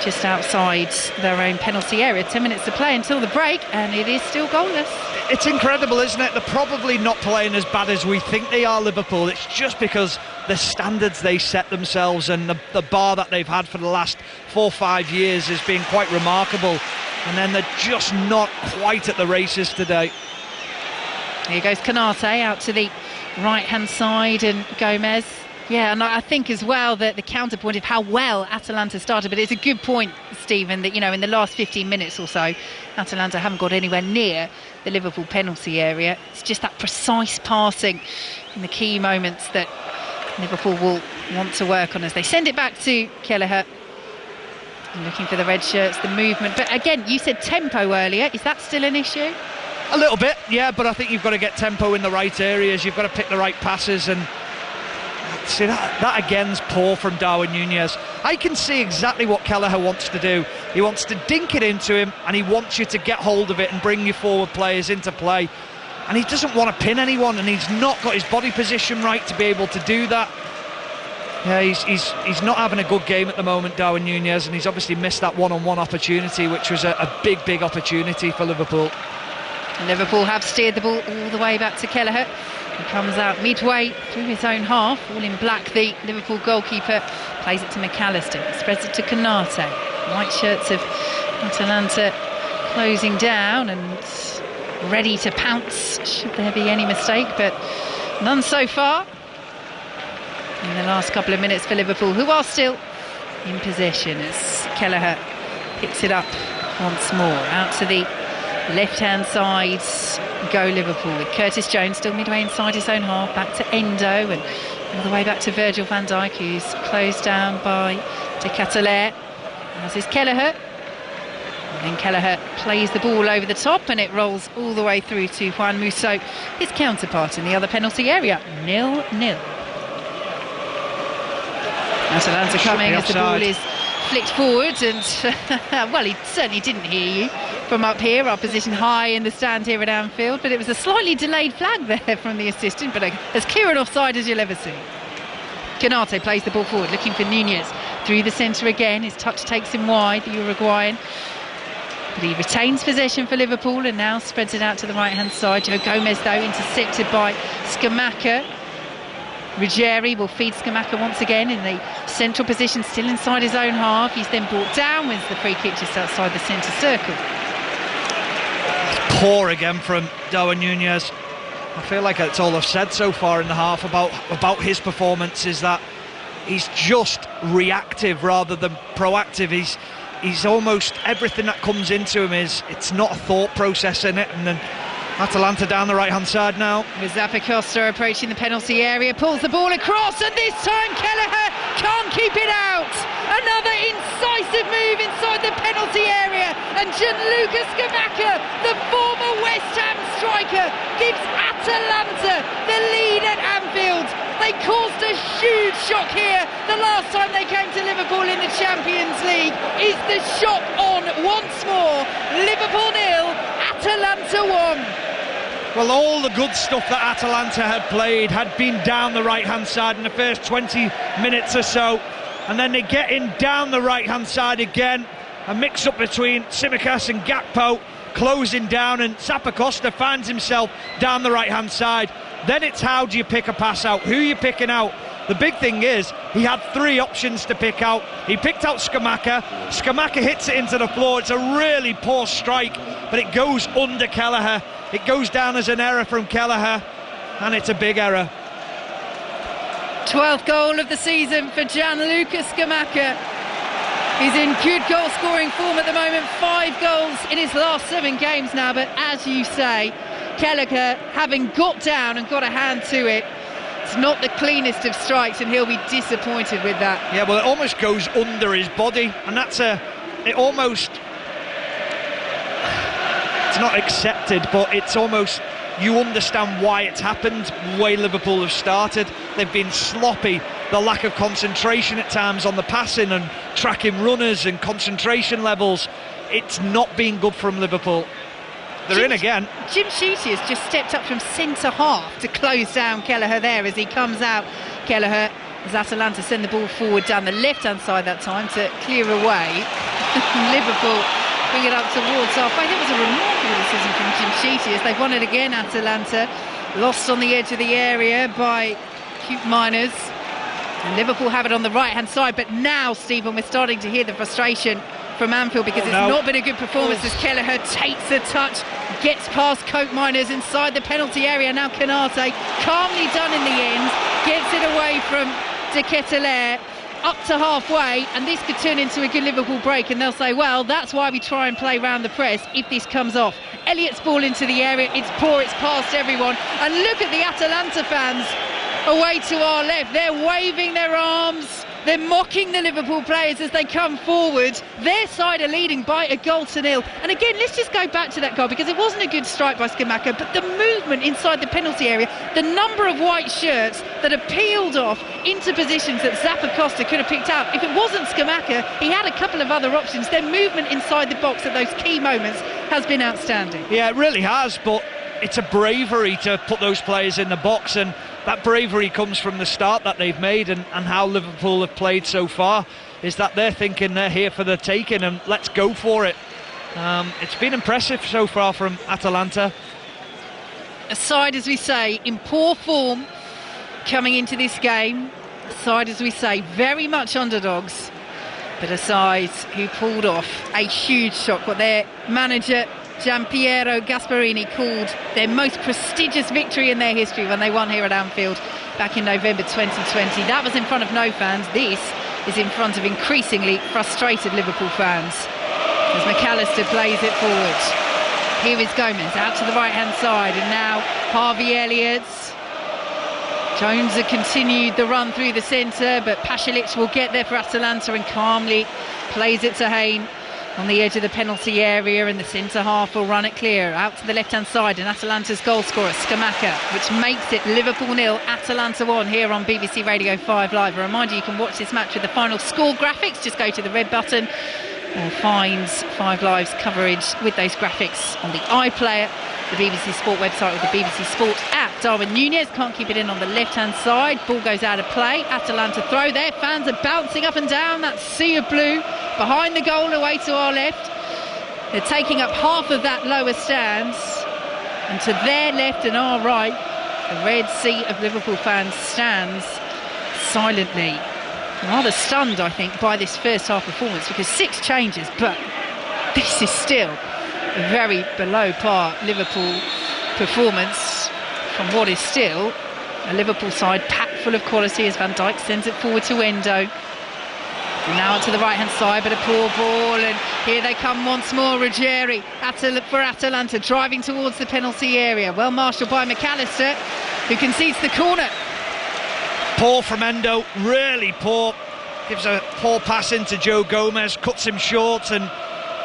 just outside their own penalty area. 10 minutes to play until the break, and it is still goalless. It's incredible, isn't it? They're probably not playing as bad as we think they are, Liverpool. It's just because the standards they set themselves and the bar that they've had for the last 4 or 5 years has been quite remarkable. And then they're just not quite at the races today. Here goes Konate out to the right-hand side, and Gomez. Yeah, and I think as well that the counterpoint of how well Atalanta started, but it's a good point, Stephen, that, you know, in the last 15 minutes or so, Atalanta haven't got anywhere near the Liverpool penalty area. It's just that precise passing in the key moments that Liverpool will want to work on as they send it back to Kelleher. Looking for the red shirts, the movement. But again, you said tempo earlier. Is that still an issue? A little bit, yeah, but I think you've got to get tempo in the right areas. You've got to pick the right passes, and see that again's poor from Darwin Núñez. I can see exactly what Kelleher wants to do. He wants to dink it into him, and he wants you to get hold of it and bring your forward players into play. And he doesn't want to pin anyone, and he's not got his body position right to be able to do that. Yeah, he's not having a good game at the moment, Darwin Núñez, and he's obviously missed that one-on-one opportunity, which was a big opportunity for Liverpool. Liverpool have steered the ball all the way back to Kelleher. He comes out midway through his own half, all in black. The Liverpool goalkeeper plays it to McAllister, spreads it to Konate. White shirts of Atalanta closing down and ready to pounce should there be any mistake, but none so far in the last couple of minutes for Liverpool, who are still in possession as Kelleher picks it up once more. Out to the left-hand side go Liverpool, with Curtis Jones still midway inside his own half, back to Endo, and all the way back to Virgil van Dijk, who's closed down by De Ketelaere, as is Kelleher. And then Kelleher plays the ball over the top, and it rolls all the way through to Juan Musso, his counterpart in the other penalty area. 0-0. Atalanta coming as the ball is flicked forward, and well, he certainly didn't hear you from up here, our position high in the stand here at Anfield, but it was a slightly delayed flag there from the assistant, but as clear an offside as you'll ever see. Konate plays the ball forward, looking for Núñez through the centre again. His touch takes him wide, the Uruguayan, but he retains possession for Liverpool and now spreads it out to the right-hand side. Joe Gomez, though, intercepted by Scamacca. Ruggieri will feed Scamacca once again in the central position, still inside his own half. He's then brought down, wins the free kick just outside the centre circle. Poor again from Darwin Núñez. I feel like that's all I've said so far in the half about his performance, is that he's just reactive rather than proactive. He's almost, everything that comes into him it's not a thought process in it. And then Atalanta down the right-hand side now. With Zappacosta approaching the penalty area, pulls the ball across, and this time Kelleher can't keep it out. Another incisive move inside the penalty area, and Gianluca Scamacca, the former West Ham striker, gives Atalanta the lead at Anfield. They caused a huge shock here. The last time they came to Liverpool in the Champions League. Is the shock on once more? Liverpool 0, Atalanta 1. Well, all the good stuff that Atalanta had played had been down the right-hand side in the first 20 minutes or so, and then they get in down the right-hand side again. A mix-up between Tsimikas and Gakpo, closing down, and Zappacosta finds himself down the right-hand side. Then it's how do you pick a pass out? Who are you picking out? The big thing is he had 3 options to pick out. He picked out Scamacca. Scamacca hits it into the floor. It's a really poor strike, but it goes under Kelleher. It goes down as an error from Kelleher, and it's a big error. 12th goal of the season for Gianluca Scamacca. He's in good goal scoring form at the moment, 5 goals in his last 7 games now, but as you say, Kelleher, having got down and got a hand to it, it's not the cleanest of strikes, and he'll be disappointed with that. Yeah, well, it almost goes under his body, and it's not accepted, but it's almost, you understand why it's happened, the way Liverpool have started. They've been sloppy, the lack of concentration at times on the passing and tracking runners and concentration levels. It's not been good from Liverpool. they're in again. Jim Sheety has just stepped up from centre half to close down Kelleher there as he comes out. Kelleher, as Atalanta send the ball forward down the left-hand side that time to clear away. Liverpool bring it up towards halfway. That was a remarkable decision from Jim Sheety as they've won it again. Atalanta lost on the edge of the area by Cute Miners. And Liverpool have it on the right-hand side, but now, Stephen, we're starting to hear the frustration from Anfield because it's not been a good performance as Kelleher takes a touch, gets past Coke Miners inside the penalty area. Now Canate, calmly done in the end, gets it away from De Ketelaere up to halfway, and this could turn into a good Liverpool break, and they'll say, well, that's why we try and play round the press if this comes off. Elliott's ball into the area, it's poor, it's past everyone, and look at the Atalanta fans away to our left. They're waving their arms, they're mocking the Liverpool players as they come forward. Their side are leading by a goal to nil. And again, let's just go back to that goal because it wasn't a good strike by Scamacca, but the movement inside the penalty area, the number of white shirts that are peeled off into positions that Zappacosta could have picked out. If it wasn't Scamacca, he had a couple of other options. Their movement inside the box at those key moments has been outstanding. Yeah, it really has, but it's a bravery to put those players in the box, and that bravery comes from the start that they've made and how Liverpool have played so far, is that they're thinking they're here for the taking and let's go for it. It's been impressive so far from Atalanta. A side, as we say, in poor form coming into this game. A side, as we say, very much underdogs, but a side who pulled off a huge shock, what their manager Gianpiero Gasparini called their most prestigious victory in their history when they won here at Anfield back in November 2020. That was in front of no fans. This is in front of increasingly frustrated Liverpool fans as McAllister plays it forward. Here is Gomez out to the right hand side, and now Harvey Elliott. Jones had continued the run through the centre, but Pasalic will get there for Atalanta and calmly plays it to Hayne on the edge of the penalty area, and the centre half will run it clear out to the left hand side, and Atalanta's goal scorer Scamacca, which makes it Liverpool 0, Atalanta 1 here on BBC Radio 5 Live. A reminder, you can watch this match with the final score graphics. Just go to the red button or find 5 Live's coverage with those graphics on the iPlayer, the BBC Sport website, or the BBC Sport app. Darwin Núñez can't keep it in on the left hand side, ball goes out of play. Atalanta throw, their fans are bouncing up and down that sea of blue behind the goal away to our left. They're taking up half of that lower stands, and to their left and our right, the red sea of Liverpool fans stands silently, rather stunned, I think, by this first half performance, because 6 changes, but this is still a very below par Liverpool performance from what is still a Liverpool side packed full of quality as Van Dijk sends it forward to Endo. Now to the right hand side, but a poor ball, and here they come once more. Ruggieri for Atalanta, driving towards the penalty area, well marshalled by McAllister, who concedes the corner. Poor from Endo, really poor. Gives a poor pass into Joe Gomez, cuts him short, and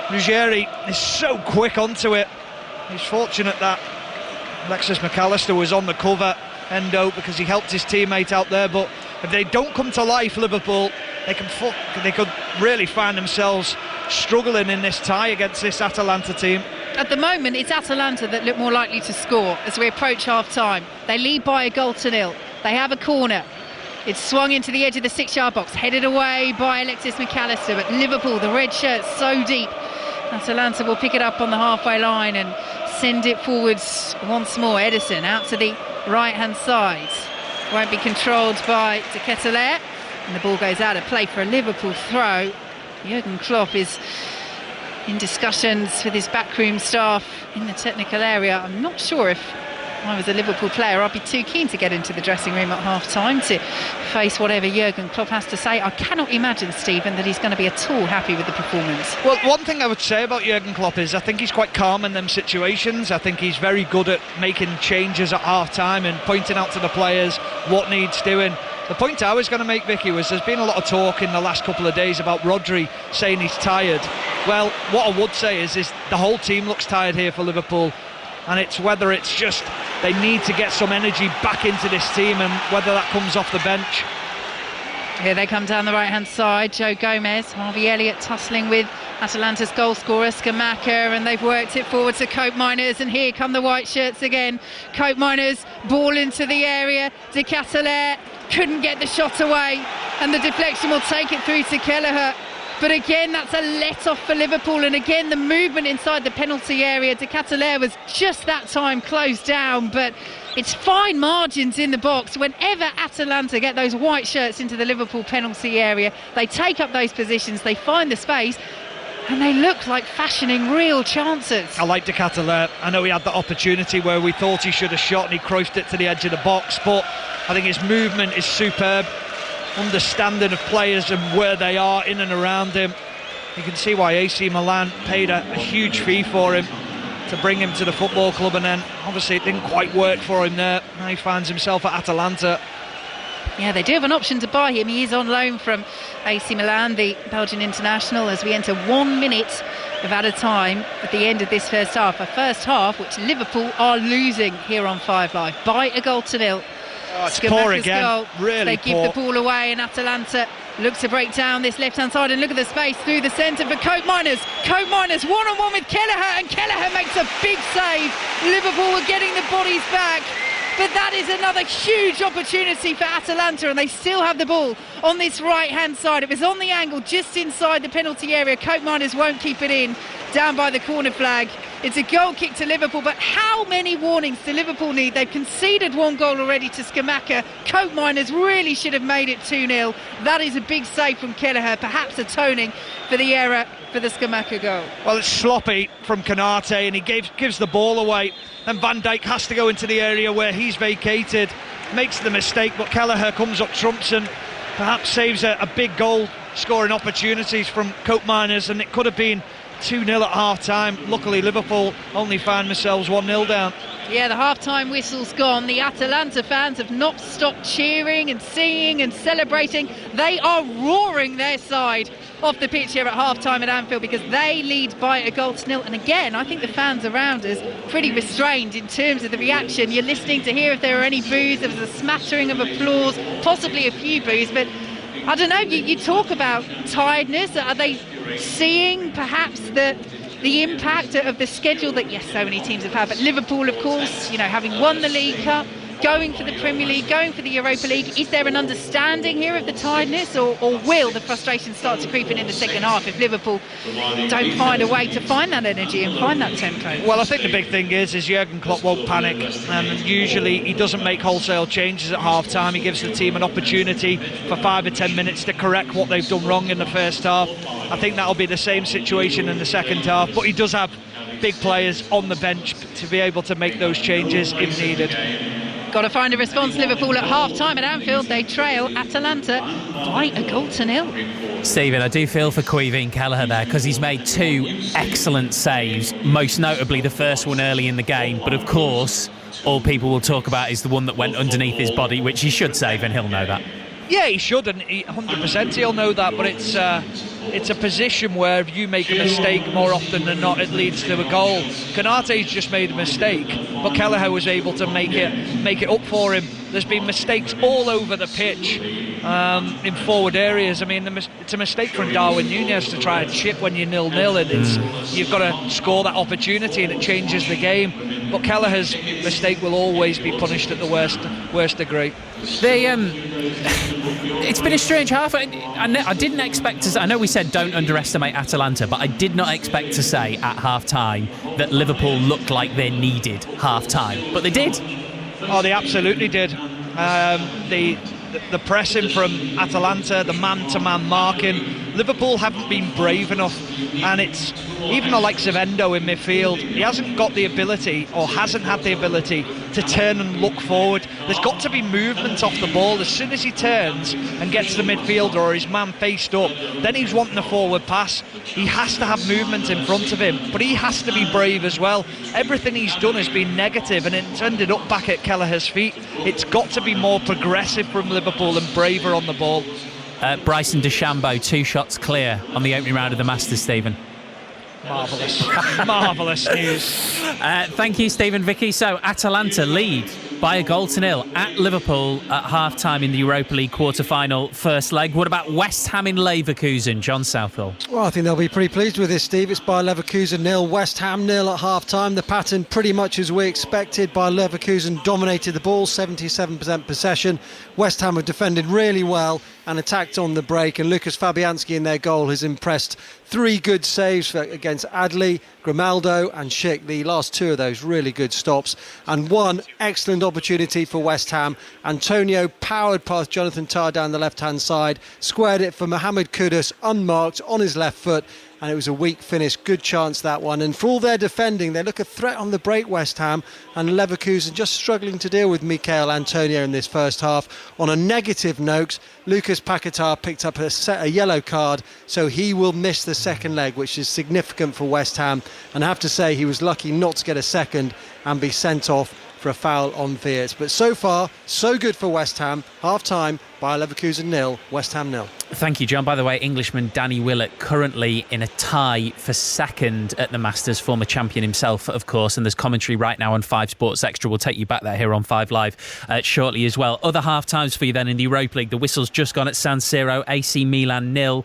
Ruggieri is so quick onto it. He's fortunate that Alexis McAllister was on the cover, Endo, because he helped his teammate out there. But if they don't come to life, Liverpool, they could really find themselves struggling in this tie against this Atalanta team. At the moment, it's Atalanta that look more likely to score as we approach half-time. They lead by a goal to nil. They have a corner. It's swung into the edge of the 6-yard box, headed away by Alexis McAllister, but Liverpool, the red shirts, so deep. Atalanta will pick it up on the halfway line and send it forwards once more. Ederson out to the right-hand side. Won't be controlled by De Ketelaere, and the ball goes out of play for a Liverpool throw. Jurgen Klopp is in discussions with his backroom staff in the technical area. I'm not sure if I was a Liverpool player, I'd be too keen to get into the dressing room at half-time to face whatever Jurgen Klopp has to say. I cannot imagine, Stephen, that he's going to be at all happy with the performance. Well, one thing I would say about Jurgen Klopp is I think he's quite calm in them situations. I think he's very good at making changes at half-time and pointing out to the players what needs doing. The point I was going to make, Vicky, was there's been a lot of talk in the last couple of days about Rodri saying he's tired. Well, what I would say is the whole team looks tired here for Liverpool, and it's whether it's just they need to get some energy back into this team and whether that comes off the bench. Here they come down the right-hand side. Joe Gomez, Harvey Elliott tussling with Atalanta's goal scorer, Scamacca, and they've worked it forward to Cope Miners, and here come the white shirts again. Cope Miners, ball into the area. De Ketelaere couldn't get the shot away, and the deflection will take it through to Kelleher. But again, that's a let-off for Liverpool, and again, the movement inside the penalty area. De Ketelaere was just that time closed down, but it's fine margins in the box. Whenever Atalanta get those white shirts into the Liverpool penalty area, they take up those positions, they find the space, and they look like fashioning real chances. I like De Ketelaere. I know he had that opportunity where we thought he should have shot and he crossed it to the edge of the box, but I think his movement is superb. Understanding of players and where they are in and around him. You can see why AC Milan paid a huge fee for him to bring him to the football club, and then obviously it didn't quite work for him there. Now he finds himself at Atalanta. Yeah, they do have an option to buy him. He is on loan from AC Milan, the Belgian international, as we enter 1 minute of added time at the end of this first half. A first half which Liverpool are losing here on 5 Live by a goal to nil. Oh, it's poor again, goal. really They poor. give the ball away, and Atalanta look to break down this left-hand side, and look at the space through the centre for Cope Miners. Cope Miners one-on-one with Kelleher, and Kelleher makes a big save. Liverpool were getting the bodies back, but that is another huge opportunity for Atalanta, and they still have the ball on this right-hand side. It was on the angle just inside the penalty area. Cope Miners won't keep it in, down by the corner flag. It's a goal kick to Liverpool, but how many warnings do Liverpool need? They've conceded 1 goal already to Scamacca. Cope Miners really should have made it 2-0. That is a big save from Kelleher, perhaps atoning for the error for the Scamacca goal. Well, it's sloppy from Canate, and he gives the ball away. And Van Dijk has to go into the area where he's vacated, makes the mistake, but Kelleher comes up trumps and perhaps saves a big goal scoring opportunities from Cope Miners, and it could have been 2-0 at half-time. Luckily Liverpool only found themselves 1-0 down. Yeah, the half-time whistle's gone. The Atalanta fans have not stopped cheering and singing and celebrating. They are roaring their side off the pitch here at half-time at Anfield, because they lead by a goal to nil. And again, I think the fans around us pretty restrained in terms of the reaction. You're listening to hear if there are any boos. There was a smattering of applause, possibly a few boos, but I don't know, you talk about tiredness. Are they seeing perhaps the impact of the schedule that, yes, so many teams have had, but Liverpool, of course, you know, having won the League Cup, going for the Premier League, going for the Europa League, is there an understanding here of the tiredness, or will the frustration start to creep in the second half if Liverpool don't find a way to find that energy and find that tempo? Well, I think the big thing is Jurgen Klopp won't panic, and usually he doesn't make wholesale changes at half-time. He gives the team an opportunity for 5 or 10 minutes to correct what they've done wrong in the first half. I think that'll be the same situation in the second half, but he does have big players on the bench to be able to make those changes if needed. Got to find a response. Liverpool at half-time at Anfield, they trail Atalanta by a goal to nil. Stephen, I do feel for Caoimhín Kelleher there, because he's made 2 excellent saves, most notably the first one early in the game, but of course all people will talk about is the one that went underneath his body, which he should save, and he'll know that. Yeah, he should, and 100% he'll know that, but it's a position where if you make a mistake more often than not, it leads to a goal. Konate's just made a mistake, but Kelleher was able to make it up for him. There's been mistakes all over the pitch in forward areas. I mean, it's a mistake from Darwin Núñez to try and chip when you're 0-0, and you've got to score that opportunity, and it changes the game. But Kelleher's mistake will always be punished at the worst degree. It's been a strange half. I didn't expect to say, I know we said don't underestimate Atalanta, but I did not expect to say at half-time that Liverpool looked like they needed half-time, but they did. Oh, they absolutely did. The pressing from Atalanta, the man-to-man marking, Liverpool haven't been brave enough, and it's even the likes of Endo in midfield, he hasn't got the ability, or hasn't had the ability, to turn and look forward. There's got to be movement off the ball. As soon as he turns and gets the midfielder or his man faced up, then he's wanting a forward pass. He has to have movement in front of him, but he has to be brave as well. Everything he's done has been negative, and it's ended up back at Kelleher's feet. It's got to be more progressive from Liverpool and braver on the ball. Bryson DeChambeau, 2 shots clear on the opening round of the Masters, Stephen. Marvellous. Marvellous news. Thank you, Stephen. Vicki. So Atalanta lead by 1-0 at Liverpool at half-time in the Europa League quarter-final first leg. What about West Ham in Leverkusen, John Southall? Well, I think they'll be pretty pleased with this, Steve. It's Bayer Leverkusen 0, West Ham 0 at half-time. The pattern pretty much as we expected. Bayer Leverkusen dominated the ball, 77% possession. West Ham have defended really well and attacked on the break, and Lucas Fabianski in their goal has impressed. 3 good saves against Adli, Grimaldo and Schick. The last 2 of those really good stops, and 1 excellent opportunity for West Ham. Antonio powered past Jonathan Tah down the left-hand side, squared it for Mohamed Kudus unmarked on his left foot, and it was a weak finish. Good chance, that one. And for all their defending, they look a threat on the break, West Ham, and Leverkusen just struggling to deal with Mikel Antonio in this first half. On a negative note, Lucas Paquetá picked up a yellow card, so he will miss the second leg, which is significant for West Ham. And I have to say, he was lucky not to get a second and be sent off for a foul on Viert. But so far, so good for West Ham. Half-time, Bayer Leverkusen 0, West Ham 0. Thank you, John. By the way, Englishman Danny Willett currently in a tie for second at the Masters, former champion himself, of course, and there's commentary right now on 5 Sports Extra. We'll take you back there here on 5 Live shortly as well. Other half-times for you then in the Europa League. The whistle's just gone at San Siro. AC Milan 0,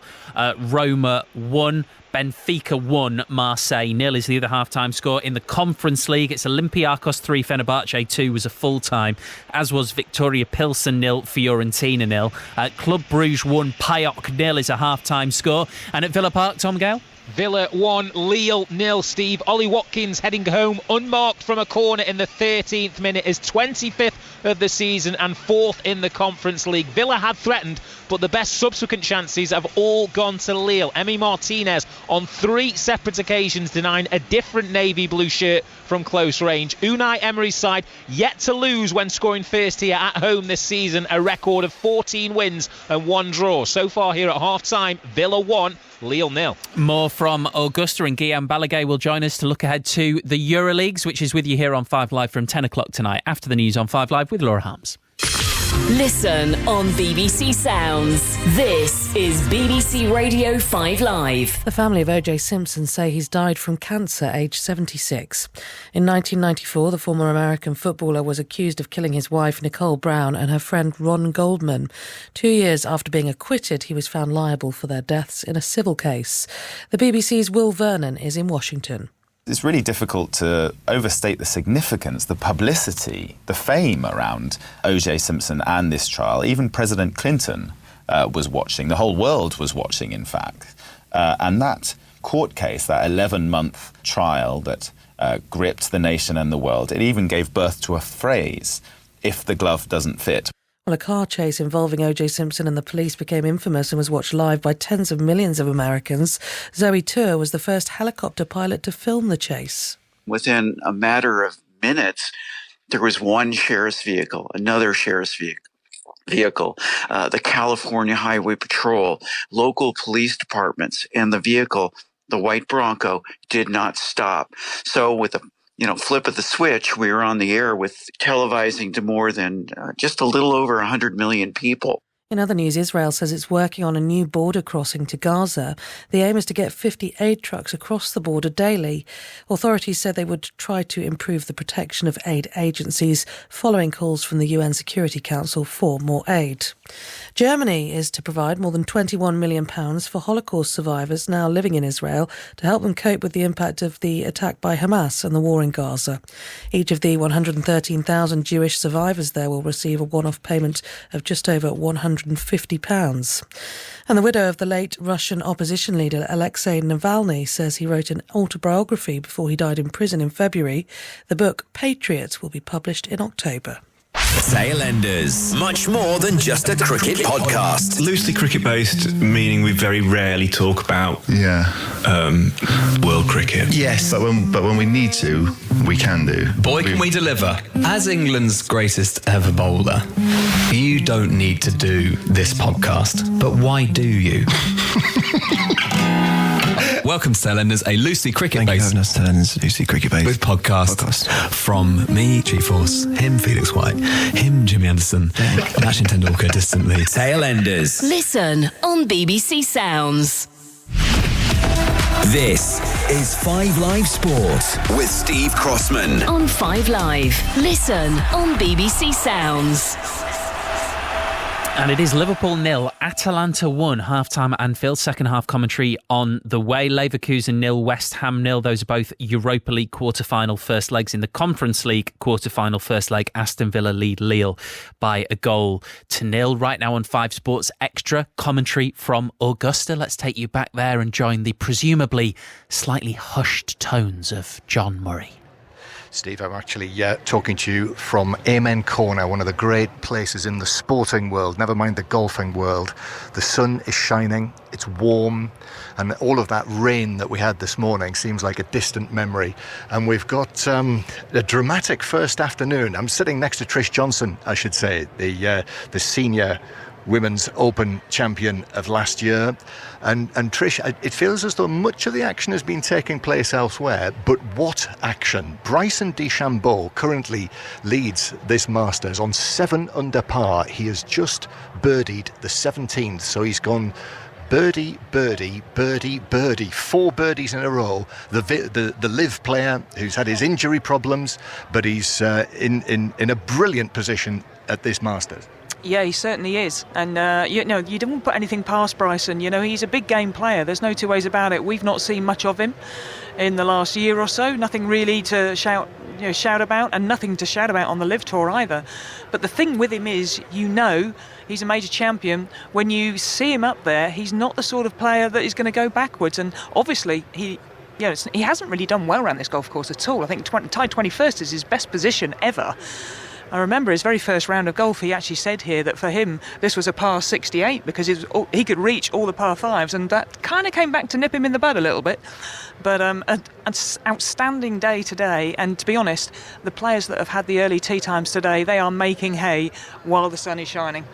Roma 1. Benfica 1, Marseille 0 is the other half-time score. In the Conference League, it's Olympiacos 3, Fenerbahce 2 was a full-time, as was Victoria Pilsen 0, Fiorentina 0. Club Brugge 1, PAOK 0 is a half-time score. And at Villa Park, Tom Gale? Villa 1, Lille 0, Steve. Ollie Watkins heading home unmarked from a corner in the 13th minute, is 25th of the season and 4th in the Conference League. Villa had threatened, but the best subsequent chances have all gone to Lille. Emi Martinez on 3 separate occasions denying a different navy blue shirt from close range. Unai Emery's side yet to lose when scoring first here at home this season, a record of 14 wins and 1 draw. So far here at half-time, Villa 1, Lille 0. More from Augusta, and Guillaume Balaguer will join us to look ahead to the Euroleagues, which is with you here on 5 Live from 10 o'clock tonight, after the news on 5 Live with Laura Harms. Listen on BBC Sounds. This is BBC Radio 5 Live. The family of O.J. Simpson say he's died from cancer, aged 76. In 1994, the former American footballer was accused of killing his wife, Nicole Brown, and her friend Ron Goldman. 2 years after being acquitted, he was found liable for their deaths in a civil case. The BBC's Will Vernon is in Washington. It's really difficult to overstate the significance, the publicity, the fame around O.J. Simpson and this trial. Even President Clinton was watching. The whole world was watching, in fact. And that court case, that 11-month trial that gripped the nation and the world, it even gave birth to a phrase, "if the glove doesn't fit." Well, a car chase involving O.J. Simpson and the police became infamous and was watched live by tens of millions of Americans. Zoe Tur was the first helicopter pilot to film the chase. Within a matter of minutes, there was one sheriff's vehicle, another sheriff's vehicle, the California Highway Patrol, local police departments, and the vehicle, the white Bronco, did not stop. So with a flip of the switch, we were on the air with televising to more than just a little over 100 million people. In other news, Israel says it's working on a new border crossing to Gaza. The aim is to get 50 aid trucks across the border daily. Authorities said they would try to improve the protection of aid agencies following calls from the UN Security Council for more aid. Germany is to provide more than £21 million for Holocaust survivors now living in Israel to help them cope with the impact of the attack by Hamas and the war in Gaza. Each of the 113,000 Jewish survivors there will receive a one-off payment of just over £150. And the widow of the late Russian opposition leader Alexei Navalny says he wrote an autobiography before he died in prison in February. The book Patriot will be published in October. Tailenders. Much more than just a cricket podcast. Loosely cricket-based, meaning we very rarely talk about world cricket. Yes, but when we need to, we can do. Boy, can we deliver. As England's greatest ever bowler, you don't need to do this podcast, but why do you? Welcome to Tailenders, a loosely cricket-based... Thank you for having us, Tailenders, loosely cricket-based... with podcast from me, Chief Force, him, Felix White, him, Jimmy Anderson, Sachin Tendulkar distantly. Tailenders. Listen on BBC Sounds. This is 5 Live Sport with Steve Crossman. On 5 Live. Listen on BBC Sounds. And it is Liverpool 0, Atalanta 1, half-time at Anfield. Second half commentary on the way. Leverkusen 0, West Ham 0. Those are both Europa League quarter-final first legs. In the Conference League quarter-final first leg, Aston Villa lead Lille by a goal to 0. Right now on 5 Sports Extra, commentary from Augusta. Let's take you back there and join the presumably slightly hushed tones of John Murray. Steve, I'm actually talking to you from Amen Corner, one of the great places in the sporting world, never mind the golfing world. The sun is shining, it's warm, and all of that rain that we had this morning seems like a distant memory. And we've got a dramatic first afternoon. I'm sitting next to Trish Johnson, I should say, the senior Women's Open champion of last year. And Trish, it feels as though much of the action has been taking place elsewhere, but what action? Bryson DeChambeau currently leads this Masters on 7 under par. He has just birdied the 17th, so he's gone birdie, birdie, birdie, birdie. 4 birdies in a row. The Liv player who's had his injury problems, but he's in a brilliant position at this Masters. Yeah, he certainly is. And, you don't put anything past Bryson. You know, he's a big game player. There's no two ways about it. We've not seen much of him in the last year or so. Nothing really to shout about, and nothing to shout about on the Live Tour either. But the thing with him is, he's a major champion. When you see him up there, he's not the sort of player that is going to go backwards. And obviously, he hasn't really done well around this golf course at all. I think tied 21st is his best position ever. I remember his very first round of golf, he actually said here that for him this was a par 68 because he could reach all the par 5s, and that kind of came back to nip him in the bud a little bit. But an outstanding day today, and to be honest, the players that have had the early tee times today, they are making hay while the sun is shining.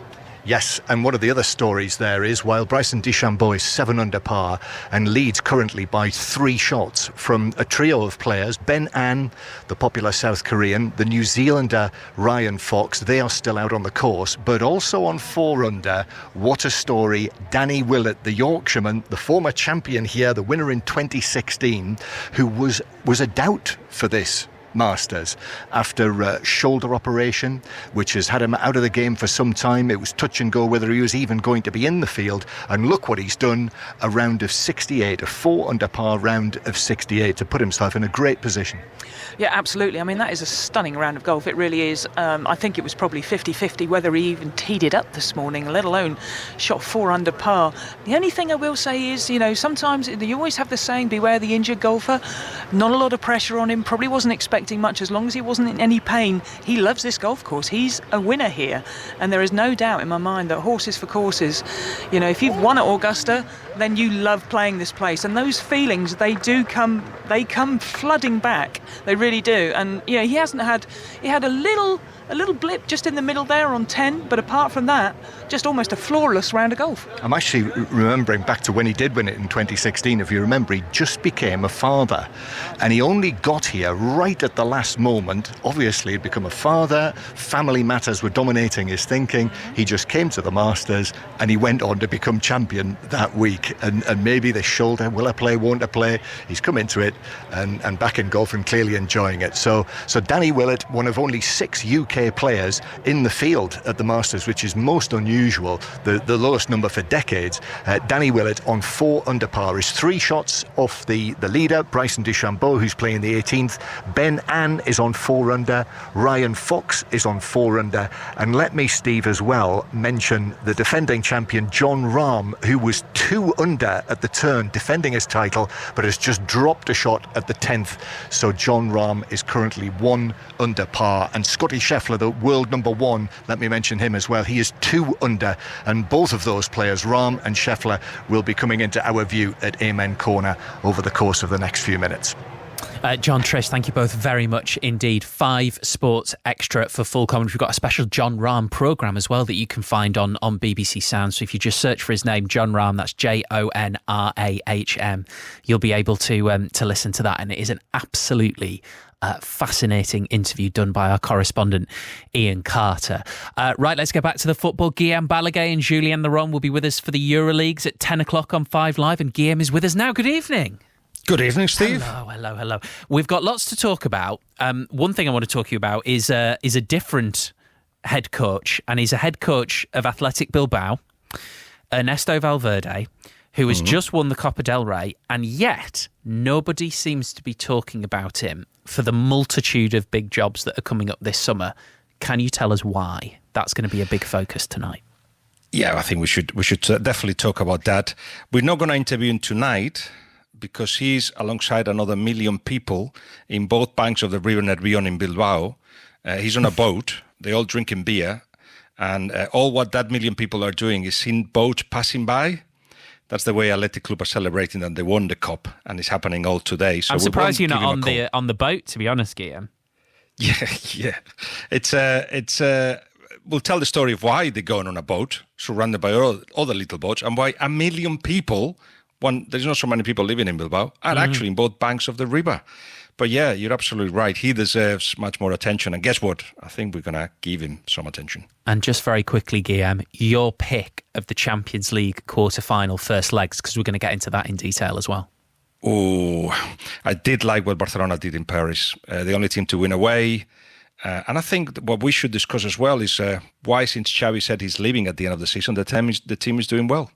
Yes, and one of the other stories there is, while Bryson DeChambeau is 7 under par and leads currently by 3 shots from a trio of players, Ben An, the popular South Korean, the New Zealander Ryan Fox, they are still out on the course, but also on 4 under, what a story, Danny Willett, the Yorkshireman, the former champion here, the winner in 2016, who was a doubt for this Masters after shoulder operation, which has had him out of the game for some time. It was touch and go whether he was even going to be in the field, and look what he's done, a round of 68, a 4 under par round of 68 to put himself in a great position. Yeah, absolutely. I mean, that is a stunning round of golf. It really is. I think it was probably 50-50 whether he even teed it up this morning, let alone shot 4 under par. The only thing I will say is, sometimes you always have the saying, beware the injured golfer. Not a lot of pressure on him. Probably wasn't expecting much as long as he wasn't in any pain. He loves this golf course. He's a winner here. And there is no doubt in my mind that horses for courses, if you've won at Augusta, then you love playing this place. And those feelings, they come flooding back. They really do. And he had a little blip just in the middle there on 10, but apart from that, just almost a flawless round of golf. I'm actually remembering back to when he did win it in 2016. If you remember, he just became a father, and he only got here right at the last moment. Obviously, he'd become a father, family matters were dominating his thinking. He just came to the Masters and he went on to become champion that week. And maybe this shoulder, will I play, won't I play? He's come into it and back in golf and clearly enjoying it. So Danny Willett, one of only 6 UK players in the field at the Masters, which is most unusual, the lowest number for decades. Danny Willett on 4 under par is 3 shots off the leader, Bryson DeChambeau, who's playing the 18th. Ben An is on 4 under. Ryan Fox is on 4 under. And let me, Steve, as well mention the defending champion Jon Rahm, who was 2 under at the turn, defending his title, but has just dropped a shot at the 10th. So Jon Rahm is currently 1 under par. And Scotty Scheffler, the world number 1, let me mention him as well. He is 2 under. And both of those players, Rahm and Scheffler, will be coming into our view at Amen Corner over the course of the next few minutes. John, Trish, thank you both very much indeed. 5 Sports Extra for full commentary. We've got a special Jon Rahm programme as well that you can find on BBC Sounds. So if you just search for his name, Jon Rahm, that's JONRAHM, you'll be able to listen to that. And it is an absolutely fascinating interview done by our correspondent Ian Carter. Right, let's go back to the football. Guillaume Balaguer and Julien Laurent will be with us for the Euroleagues at 10 o'clock on 5 Live, and Guillaume is with us now. Good evening. Good evening, Steve. Hello. We've got lots to talk about. One thing I want to talk to you about is a different head coach, and he's a head coach of Athletic Bilbao, Ernesto Valverde, who has just won the Copa del Rey, and yet nobody seems to be talking about him for the multitude of big jobs that are coming up this summer. Can you tell us why? That's going to be a big focus tonight. Yeah, I think we should definitely talk about that. We're not going to interview him tonight because he's alongside another million people in both banks of the River Nervión in Bilbao. He's on a boat. They're all drinking beer. And all what that million people are doing is seeing boats passing by. That's the way Athletic Club are celebrating that they won the Cup, and it's happening all today. So I'm surprised you're not on the boat, to be honest, Guillaume. Yeah. It's we'll tell the story of why they're going on a boat surrounded by other little boats, and why a million people, there's not so many people living in Bilbao, are actually in both banks of the river. But yeah, you're absolutely right. He deserves much more attention. And guess what? I think we're going to give him some attention. And just very quickly, Guillaume, your pick of the Champions League quarter-final first legs, because we're going to get into that in detail as well. Oh, I did like what Barcelona did in Paris. The only team to win away. And I think what we should discuss as well is why, since Xavi said he's leaving at the end of the season, the team is doing well.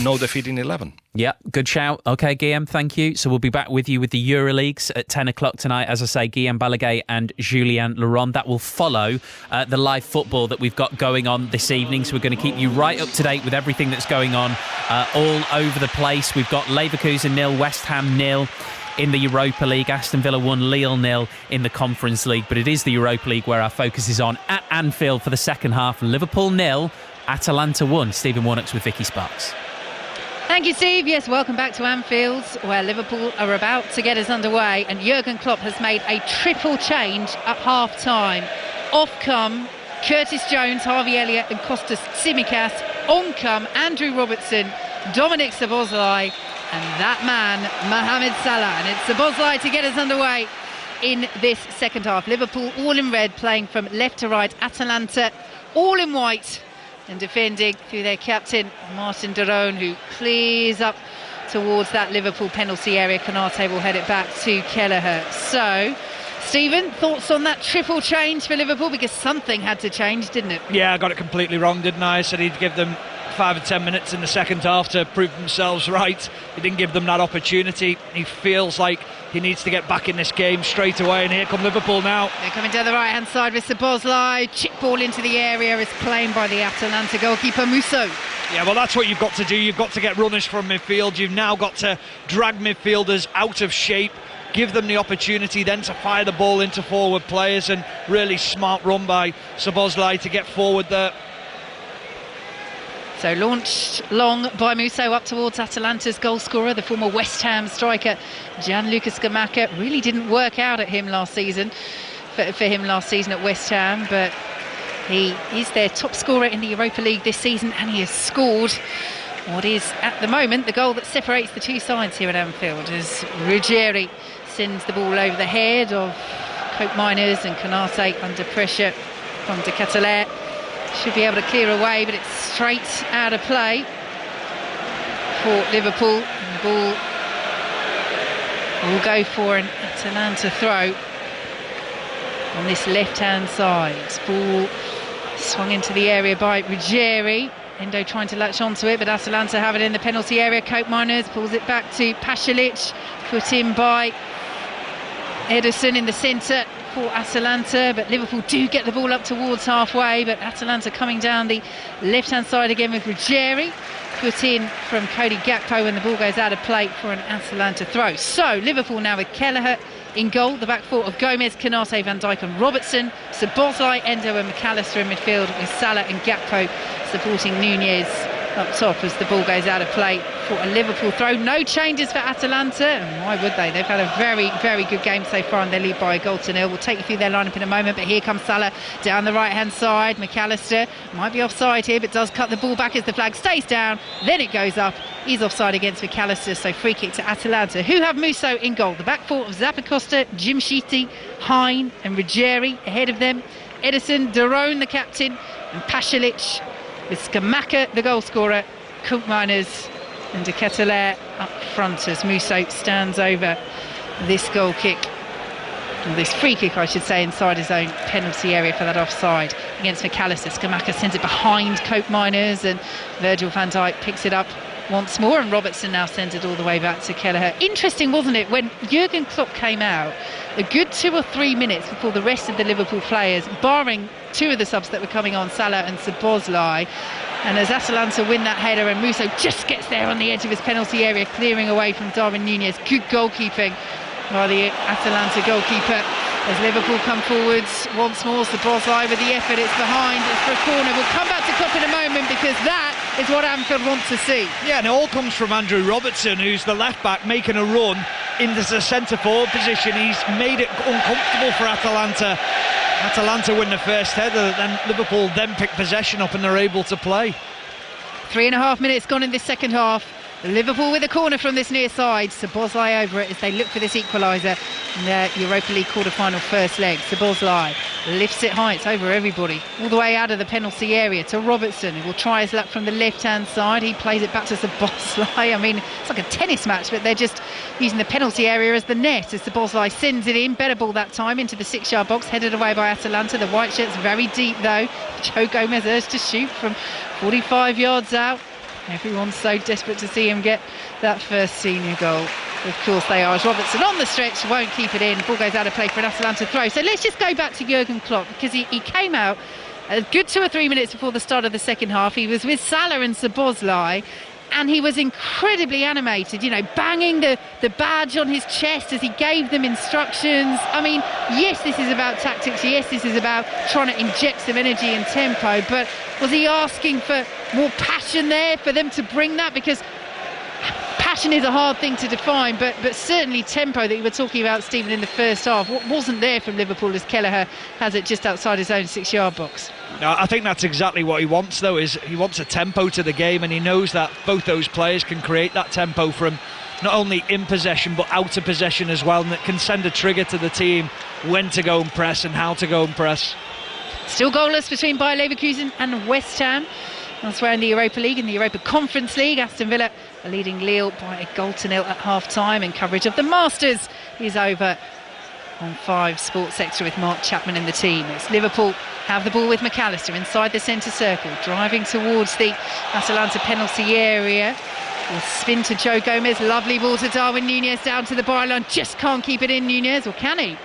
No defeat in 11. Yeah, good shout. Okay, Guillaume, thank you. So we'll be back with you with the Euroleagues at 10 o'clock tonight. As I say, Guillaume Balaguet and Julien Laurent. That will follow the live football that we've got going on this evening. So we're going to keep you right up to date with everything that's going on all over the place. We've got Leverkusen 0, West Ham 0. In the Europa League, Aston Villa 1, Lille 0 in the Conference League. But it is the Europa League where our focus is on at Anfield for the second half. Liverpool 0, Atalanta 1. Stephen Warnock's with Vicki Sparks. Thank you, Steve. Yes, welcome back to Anfield, where Liverpool are about to get us underway. And Jurgen Klopp has made a triple change at half-time. Off come Curtis Jones, Harvey Elliott and Kostas Tsimikas. On come Andrew Robertson, Dominic Szoboszlai, and that man, Mohamed Salah. And it's Szoboszlai to get us underway in this second half. Liverpool all in red, playing from left to right. Atalanta all in white and defending through their captain, Martin de Roon, who clears up towards that Liverpool penalty area. Konate will head it back to Kelleher. So, Stephen, thoughts on that triple change for Liverpool? Because something had to change, didn't it? Yeah, I got it completely wrong, didn't I? I said he'd give them 5 or 10 minutes in the second half to prove themselves right. He didn't give them that opportunity. He feels like he needs to get back in this game straight away, and here come Liverpool now. They're coming down the right hand side with Szoboszlai. Chip ball into the area is claimed by the Atalanta goalkeeper Musso. Yeah, well, that's what you've got to do. You've got to get runners from midfield. You've now got to drag midfielders out of shape, give them the opportunity then to fire the ball into forward players, and really smart run by Szoboszlai to get forward there. So launched long by Musso up towards Atalanta's goal scorer, the former West Ham striker Gianluca Scamacca. Really didn't work out at him last season, for him last season at West Ham, but he is their top scorer in the Europa League this season, and he has scored what is at the moment the goal that separates the two sides here at Anfield, as Ruggieri sends the ball over the head of Cope Miners, and Konate under pressure from De Ketelaere should be able to clear away, but it's straight out of play for Liverpool. The ball will go for an Atalanta throw on this left-hand side. Ball swung into the area by Ruggieri. Endo trying to latch onto it, but Atalanta have it in the penalty area. Cope Miners pulls it back to Pasalic, put in by Ederson in the centre for Atalanta, but Liverpool do get the ball up towards halfway, but Atalanta coming down the left-hand side again with Ruggieri, put in from Cody Gakpo, and the ball goes out of play for an Atalanta throw. So Liverpool now with Kelleher in goal, the back four of Gomez, Konate, Van Dijk and Robertson, Szoboszlai, Endo and McAllister in midfield, with Salah and Gakpo supporting Nunez up top as the ball goes out of play for a Liverpool throw. No changes for Atalanta, and why would they? They've had a very, very good game so far, and they lead by a goal to nil. We'll take you through their lineup in a moment, but here comes Salah down the right-hand side. McAllister might be offside here, but does cut the ball back as the flag stays down. Then it goes up. He's offside against McAllister, so free kick to Atalanta, who have Musso in goal. The back four of Zappacosta, Jimshiti, Hine and Ruggieri ahead of them. Ederson, de Roon the captain, and Pasalic with Scamacca the goal scorer, Coop Miners And De Ketelaere up front as Musso stands over this goal kick. Or this free kick, I should say, inside his own penalty area for that offside against McAllister. Scamacca sends it behind Cope Miners, and Virgil van Dijk picks it up once more, and Robertson now sends it all the way back to Kelleher. Interesting, wasn't it, when Jurgen Klopp came out a good 2 or 3 minutes before the rest of the Liverpool players, barring 2 of the subs that were coming on, Salah and Szoboszlai, and as Atalanta win that header and Musso just gets there on the edge of his penalty area, clearing away from Darwin Núñez. Good goalkeeping by the Atalanta goalkeeper as Liverpool come forwards once more. Szoboszlai with the effort, it's behind, it's for a corner. We'll come back to Klopp in a moment because that is what Anfield wants to see. Yeah, and it all comes from Andrew Robertson, who's the left back, making a run into the centre forward position. He's made it uncomfortable for Atalanta. Atalanta win the first header, then Liverpool then pick possession up and they're able to play. 3.5 minutes gone in this second half. Liverpool with a corner from this near side. Szoboszlai over it as they look for this equaliser in their Europa League quarter-final first leg. Szoboszlai lifts it high, it's over everybody, all the way out of the penalty area to Robertson, who will try his luck from the left-hand side. He plays it back to Szoboszlai. I mean, it's like a tennis match, but they're just using the penalty area as the net as Szoboszlai sends it in. Better ball that time into the 6-yard box, headed away by Atalanta. The white shirt's very deep though. Joe Gomez urged to shoot from 45 yards out. Everyone's so desperate to see him get that first senior goal. Of course they are, as Robertson on the stretch won't keep it in. Ball goes out of play for an Atalanta throw. So let's just go back to Jurgen Klopp, because he came out a good 2 or 3 minutes before the start of the second half. He was with Salah and Szoboszlai, and he was incredibly animated, you know, banging the badge on his chest as he gave them instructions. I mean, yes, this is about tactics, yes, this is about trying to inject some energy and tempo, but was he asking for more passion there, for them to bring that? Because passion is a hard thing to define, but certainly tempo that you were talking about, Stephen, in the first half, what wasn't there from Liverpool as Kelleher has it just outside his own 6-yard box. No, I think that's exactly what he wants, though, is he wants a tempo to the game, and he knows that both those players can create that tempo from not only in possession but out of possession as well, and that can send a trigger to the team when to go and press and how to go and press. Still goalless between Bayer Leverkusen and West Ham. Elsewhere in the Europa League, in the Europa Conference League, Aston Villa are leading Lille by 1-0 at half-time, and coverage of the Masters is over on 5 Sports Extra with Mark Chapman in the team. It's Liverpool have the ball with McAllister inside the centre circle, driving towards the Atalanta penalty area. Will spin to Joe Gomez, lovely ball to Darwin Núñez down to the byline, just can't keep it in, Núñez, or can he?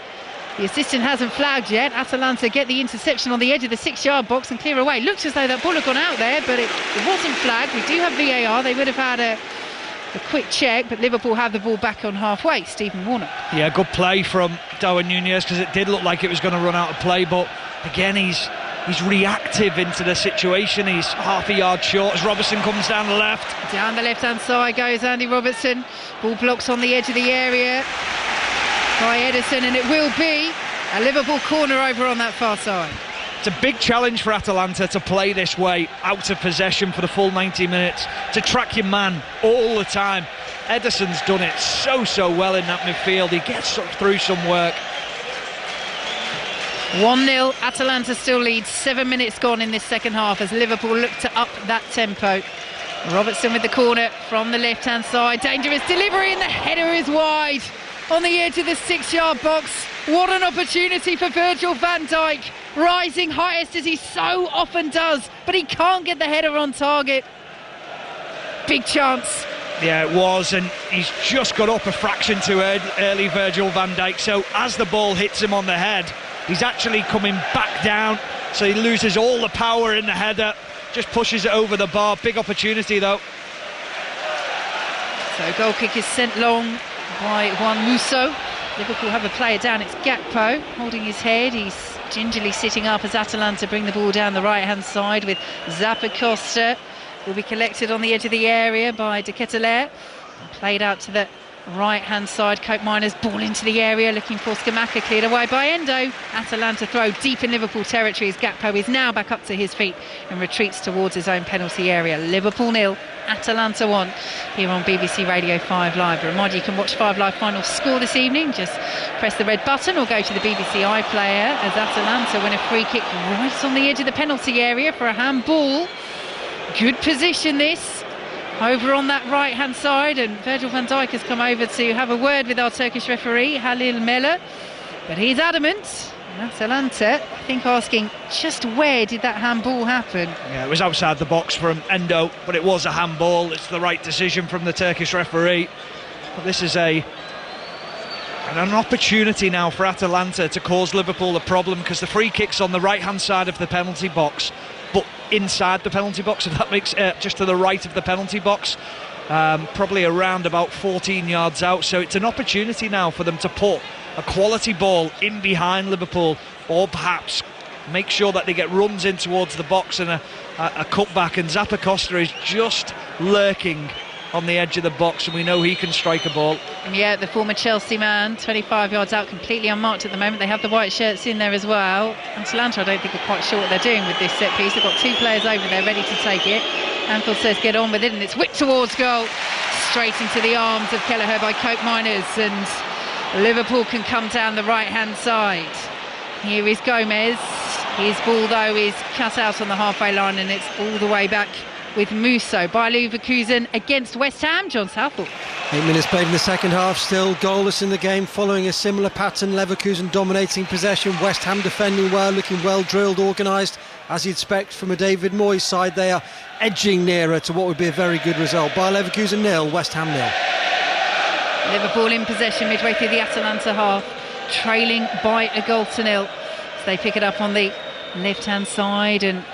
The assistant hasn't flagged yet. Atalanta get the interception on the edge of the 6-yard box and clear away. Looks as though that ball had gone out there, but it wasn't flagged. We do have VAR. They would have had a quick check, but Liverpool have the ball back on halfway. Stephen Warnock. Yeah, good play from Darwin Núñez, because it did look like it was going to run out of play, but again he's reactive into the situation. He's half a yard short as Robertson comes down the left. Down the left-hand side goes Andy Robertson. Ball blocks on the edge of the area by Ederson, and it will be a Liverpool corner over on that far side. It's a big challenge for Atalanta to play this way, out of possession for the full 90 minutes, to track your man all the time. Ederson's done it so well in that midfield. He gets through some work. 1-0, Atalanta still leads, 7 minutes gone in this second half as Liverpool look to up that tempo. Robertson with the corner from the left-hand side, dangerous delivery, and the header is wide on the edge of the 6-yard box. What an opportunity for Virgil van Dijk, rising highest as he so often does, but he can't get the header on target. Big chance. Yeah, it was, and he's just got up a fraction too early, Virgil van Dijk, so as the ball hits him on the head, he's actually coming back down, so he loses all the power in the header, just pushes it over the bar. Big opportunity though. So goal kick is sent long by Juan Musso. Liverpool have a player down, it's Gakpo holding his head. He's gingerly sitting up as Atalanta bring the ball down the right hand side with Zappacosta. Will be collected on the edge of the area by De Ketelaere. Played out to the right hand side. Cope Miners ball into the area looking for Scamacca, cleared away by Endo. Atalanta throw deep in Liverpool territory as Gakpo is now back up to his feet and retreats towards his own penalty area. Liverpool 0, Atalanta 1 here on BBC Radio 5 Live. A reminder, you can watch 5 Live final score this evening. Just press the red button or go to the BBC iPlayer as Atalanta win a free kick right on the edge of the penalty area for a handball. Good position this. over on that right-hand side, and Virgil van Dijk has come over to have a word with our Turkish referee, Halil Miller, but he's adamant. Atalanta, I think, asking just where did that handball happen? Yeah, it was outside the box from Endo, but it was a handball. It's the right decision from the Turkish referee. But this is an opportunity now for Atalanta to cause Liverpool a problem, because the free kick's on the right-hand side of the penalty box, but inside the penalty box, if that makes just to the right of the penalty box, probably around about 14 yards out. So it's an opportunity now for them to put a quality ball in behind Liverpool, or perhaps make sure that they get runs in towards the box and a cutback. And Zappacosta is just lurking on the edge of the box, and we know he can strike a ball. Yeah, the former Chelsea man, 25 yards out, completely unmarked at the moment. They have the white shirts in there as well. Atalanta, I don't think, are quite sure what they're doing with this set piece. They've got two players over there ready to take it. Anfield says get on with it, and it's whipped towards goal, straight into the arms of Kelleher by Cope Miners, and Liverpool can come down the right-hand side. Here is Gomez. His ball, though, is cut out on the halfway line, and it's all the way back with Musso. Bayer Leverkusen against West Ham, John Southall. 8 minutes played in the second half, still goalless in the game, following a similar pattern. Leverkusen dominating possession, West Ham defending well, looking well drilled, organised, as you'd expect from a David Moyes side. They are edging nearer to what would be a very good result. Bayer Leverkusen 0, West Ham 0. Liverpool in possession midway through the Atalanta half, trailing by 1-0. So they pick it up on the left-hand side, and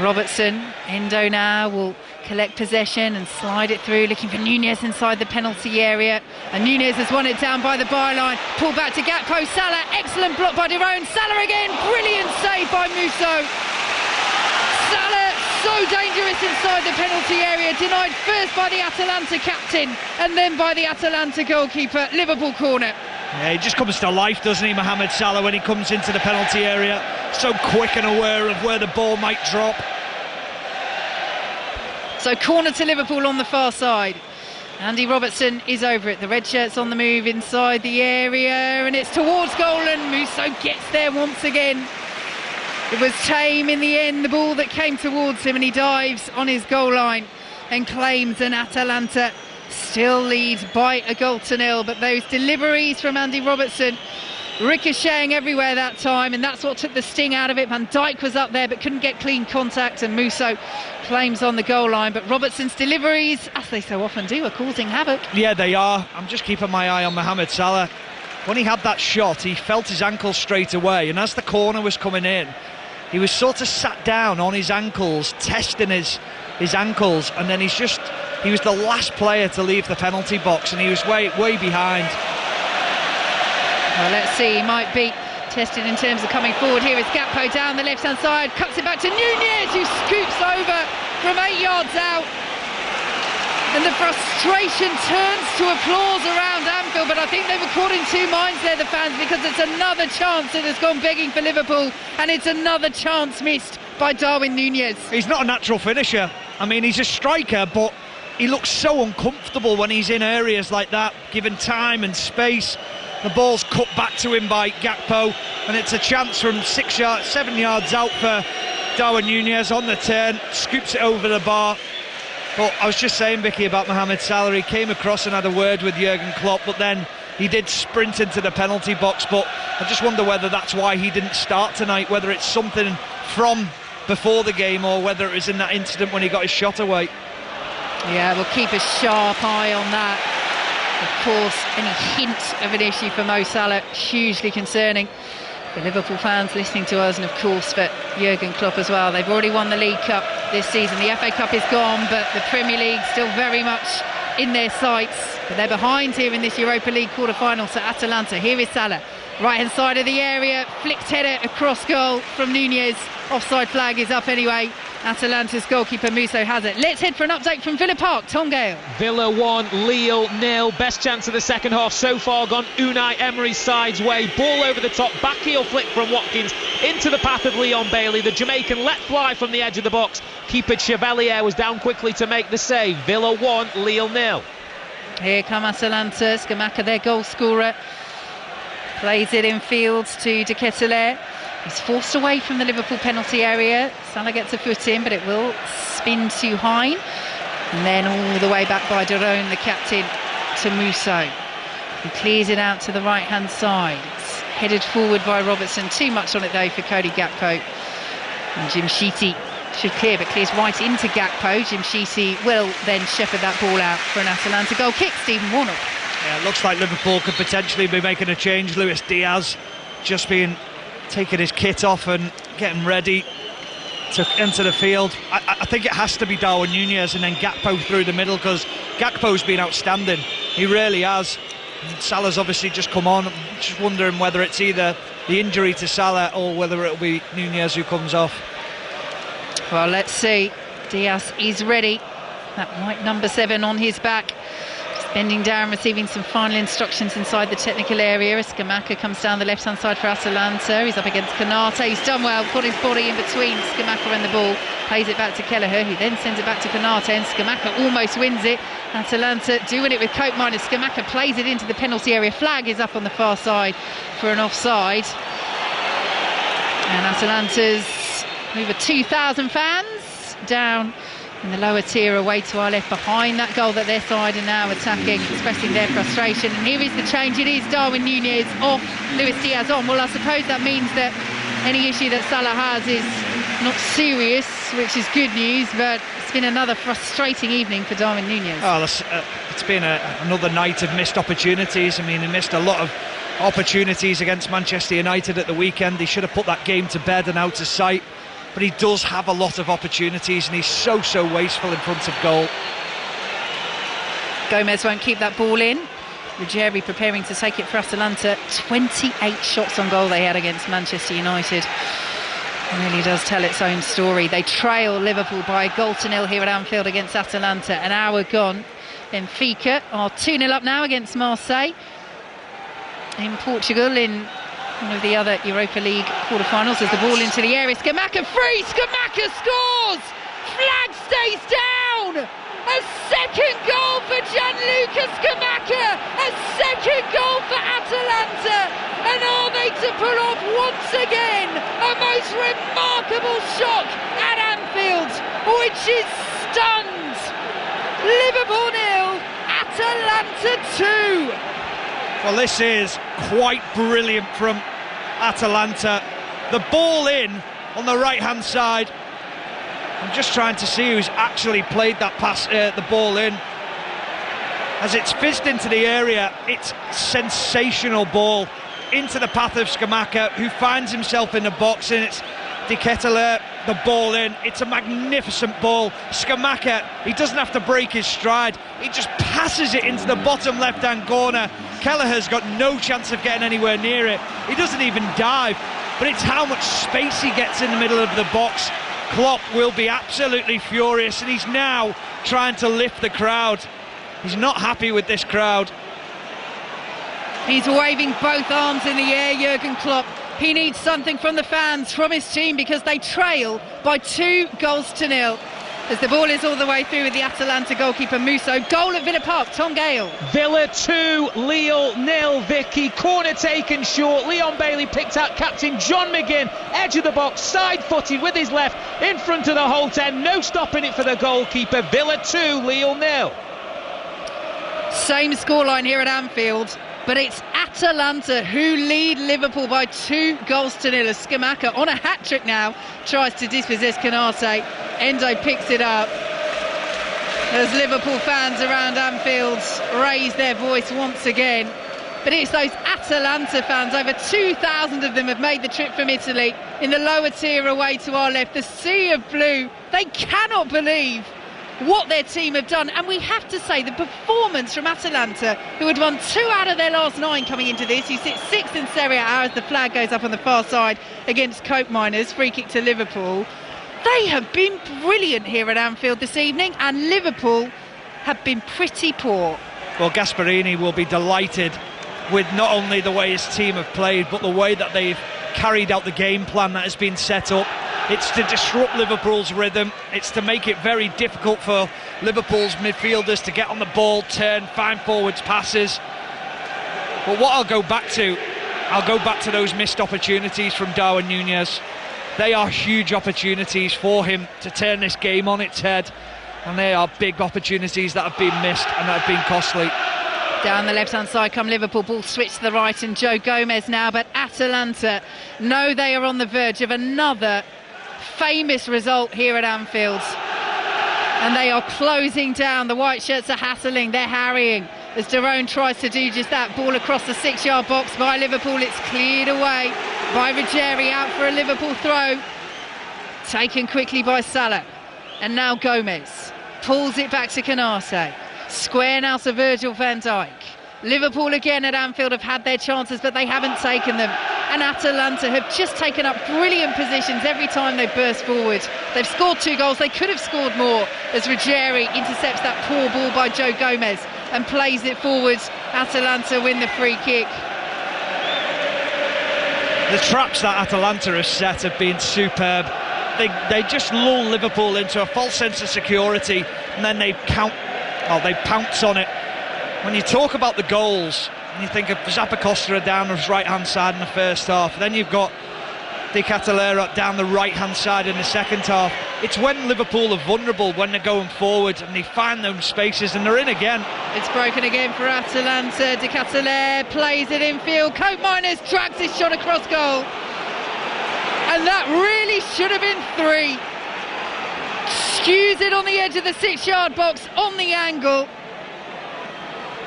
Robertson, Endo now will collect possession and slide it through, looking for Nunez inside the penalty area, and Nunez has won it down by the byline. Pull back to Gakpo. Salah, excellent block by De Roon. Salah again, brilliant save by Musso. Salah, so dangerous inside the penalty area, denied first by the Atalanta captain and then by the Atalanta goalkeeper. Liverpool corner. Yeah, he just comes to life, doesn't he, Mohamed Salah, when he comes into the penalty area. So quick and aware of where the ball might drop. So corner to Liverpool on the far side. Andy Robertson is over it. The red shirt's on the move inside the area, and it's towards goal, and Musso gets there once again. It was tame in the end, the ball that came towards him, and he dives on his goal line and claims an Atalanta still lead by 1-0. But those deliveries from Andy Robertson ricocheting everywhere that time, and that's what took the sting out of it. Van Dijk was up there but couldn't get clean contact, and Musso claims on the goal line. But Robertson's deliveries, as they so often do, are causing havoc. Yeah, they are. I'm just keeping my eye on Mohamed Salah. When he had that shot, he felt his ankle straight away, and as the corner was coming in, he was sort of sat down on his ankles, testing his ankles, and then he was the last player to leave the penalty box, and he was way behind. Well, let's see, he might be tested in terms of coming forward. Here is Gakpo down the left-hand side, cuts it back to Nunez, who scoops over from 8 yards out. And the frustration turns to applause around Anfield, but I think they were caught in two minds there, the fans, because it's another chance that has gone begging for Liverpool, and it's another chance missed by Darwin Nunez. He's not a natural finisher. I mean, he's a striker, but he looks so uncomfortable when he's in areas like that, given time and space. The ball's cut back to him by Gakpo, and it's a chance from 7 yards out for Darwin Nunez on the turn, scoops it over the bar. But I was just saying, Vicki, about Mohamed Salah. He came across and had a word with Jurgen Klopp, but then he did sprint into the penalty box. But I just wonder whether that's why he didn't start tonight, whether it's something from before the game or whether it was in that incident when he got his shot away. Yeah, we'll keep a sharp eye on that. Of course, any hint of an issue for Mo Salah, hugely concerning for Liverpool fans listening to us, and of course for Jurgen Klopp as well. They've already won the League Cup this season. The FA Cup is gone, but the Premier League still very much in their sights. But they're behind here in this Europa League quarter-final to Atalanta. Here is Salah, right-hand side of the area, flicked header across goal from Nunez. Offside flag is up anyway. Atalanta's goalkeeper Musso has it. Let's head for an update from Villa Park. Tom Gale. Villa 1, Lille 0. Best chance of the second half so far gone Unai Emery's side's way. Ball over the top, back heel flick from Watkins into the path of Leon Bailey. The Jamaican let fly from the edge of the box. Keeper Chevalier was down quickly to make the save. Villa 1, Lille 0. Here come Atalanta. Scamacca, their goal scorer, plays it in field to De Ketelaere. He's forced away from the Liverpool penalty area. Salah gets a foot in, but it will spin to Hine. And then all the way back by Daron, the captain, to Musso, who clears it out to the right-hand side. It's headed forward by Robertson. Too much on it, though, for Cody Gakpo. And Jim Sheety should clear, but clears right into Gakpo. Jim Sheety will then shepherd that ball out for an Atalanta goal kick. Stephen Warnock. Yeah, it looks like Liverpool could potentially be making a change. Luis Diaz just taking his kit off and getting ready to enter the field. I think it has to be Darwin Núñez and then Gakpo through the middle, because Gakpo's been outstanding. He really has. Salah's obviously just come on. I'm just wondering whether it's either the injury to Salah or whether it'll be Núñez who comes off. Well, let's see. Diaz is ready. That white number 7 on his back. Just bending down, receiving some final instructions inside the technical area. Scamacca comes down the left-hand side for Atalanta. He's up against Konate. He's done well, put his body in between Scamacca and the ball. Plays it back to Kelleher, who then sends it back to Konate, and Scamacca almost wins it. Atalanta doing it with Cope minus. Scamacca plays it into the penalty area. Flag is up on the far side for an offside. And Atalanta's over 2,000 fans down in the lower tier away to our left, behind that goal that their side are now attacking, expressing their frustration. And here is the change. It is Darwin Núñez off, Luis Diaz on. Well, I suppose that means that any issue that Salah has is not serious, which is good news, but it's been another frustrating evening for Darwin Núñez. Oh, it's been another night of missed opportunities. I mean, he missed a lot of opportunities against Manchester United at the weekend. He should have put that game to bed and out of sight. But he does have a lot of opportunities, and he's so wasteful in front of goal. Gomez won't keep that ball in. Ruggieri preparing to take it for Atalanta. 28 shots on goal they had against Manchester United. It really does tell its own story. They trail Liverpool by 1-0 here at Anfield against Atalanta. An hour gone. Benfica are 2-0 up now against Marseille in Portugal in one of the other Europa League quarter-finals. As the ball into the area, Scamacca free, Scamacca scores! Flag stays down! A second goal for Gianluca Scamacca! A second goal for Atalanta! And are they to pull off once again a most remarkable shock at Anfield, which is stunned? Liverpool 0, Atalanta 2. Well, this is quite brilliant from Atalanta. The ball in on the right-hand side. I'm just trying to see who's actually played that pass, the ball in. As it's fizzed into the area, it's sensational ball into the path of Scamacca, who finds himself in the box, and it's De Ketelaere, the ball in. It's a magnificent ball. Scamacca, he doesn't have to break his stride. He just passes it into the bottom left-hand corner. Kelleher's got no chance of getting anywhere near it. He doesn't even dive, but it's how much space he gets in the middle of the box. Klopp will be absolutely furious, and he's now trying to lift the crowd. He's not happy with this crowd. He's waving both arms in the air, Jurgen Klopp. He needs something from the fans, from his team, because they trail by 2-0. As the ball is all the way through with the Atalanta goalkeeper Musso. Goal at Villa Park, Tom Gale. Villa 2, Lille 0, Vicki. Corner taken short. Leon Bailey picked out captain John McGinn. Edge of the box, side-footed with his left, in front of the whole 10. No stopping it for the goalkeeper. Villa 2, Lille 0. Same scoreline here at Anfield, but it's Atalanta who lead Liverpool by 2-0. As Scamacca, on a hat-trick now, tries to dispossess Konate. Endo picks it up. As Liverpool fans around Anfield raise their voice once again. But it's those Atalanta fans, over 2,000 of them have made the trip from Italy, in the lower tier away to our left. The sea of blue, they cannot believe what their team have done. And we have to say, the performance from Atalanta, who had won 2 out of their last 9 coming into this, who sits 6th in Serie A as the flag goes up on the far side against Cope Miners, free kick to Liverpool. They have been brilliant here at Anfield this evening, and Liverpool have been pretty poor. Well, Gasperini will be delighted with not only the way his team have played, but the way that they've carried out the game plan that has been set up. It's to disrupt Liverpool's rhythm. It's to make it very difficult for Liverpool's midfielders to get on the ball, turn, find forwards passes. But what I'll go back to those missed opportunities from Darwin Núñez. They are huge opportunities for him to turn this game on its head. And they are big opportunities that have been missed and that have been costly. Down the left-hand side come Liverpool, ball switched to the right and Joe Gomez now, but Atalanta know they are on the verge of another famous result here at Anfield. And they are closing down. The white shirts are hassling, they're harrying as Daron tries to do just that. Ball across the 6-yard box by Liverpool, it's cleared away by Ruggieri, out for a Liverpool throw. Taken quickly by Salah. And now Gomez pulls it back to Canate. Square now to Virgil van Dijk. Liverpool again at Anfield have had their chances, but they haven't taken them. And Atalanta have just taken up brilliant positions every time they burst forward. They've scored 2 goals, they could have scored more as Ruggieri intercepts that poor ball by Joe Gomez and plays it forward. Atalanta win the free kick. The traps that Atalanta have set have been superb. They just lull Liverpool into a false sense of security, and then they pounce on it. When you talk about the goals, and you think of Zappacosta down his right-hand side in the first half, then you've got De Ketelaere down the right-hand side in the second half. It's when Liverpool are vulnerable, when they're going forward, and they find those spaces, and they're in again. It's broken again for Atalanta. De Ketelaere plays it infield. Cope Miners drags his shot across goal. And that really should have been 3. Skews it on the edge of the 6-yard box, on the angle.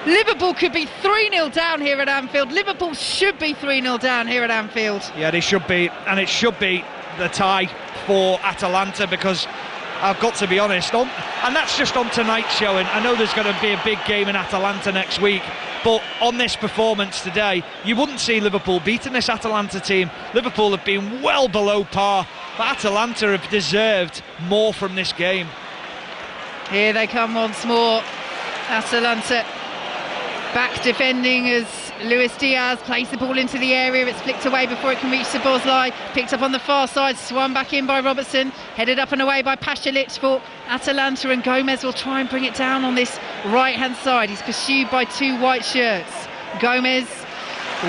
Liverpool could be 3-0 down here at Anfield. Liverpool should be 3-0 down here at Anfield. Yeah, they should be, and it should be the tie for Atalanta, because I've got to be honest, and that's just on tonight's showing. I know there's going to be a big game in Atalanta next week, but on this performance today, you wouldn't see Liverpool beating this Atalanta team. Liverpool have been well below par, but Atalanta have deserved more from this game. Here they come once more. Atalanta back defending as Luis Diaz plays the ball into the area. It's flicked away before it can reach Szoboszlai. Picked up on the far side, swung back in by Robertson. Headed up and away by Pasalic for Atalanta, and Gomez will try and bring it down on this right-hand side. He's pursued by 2 white shirts. Gomez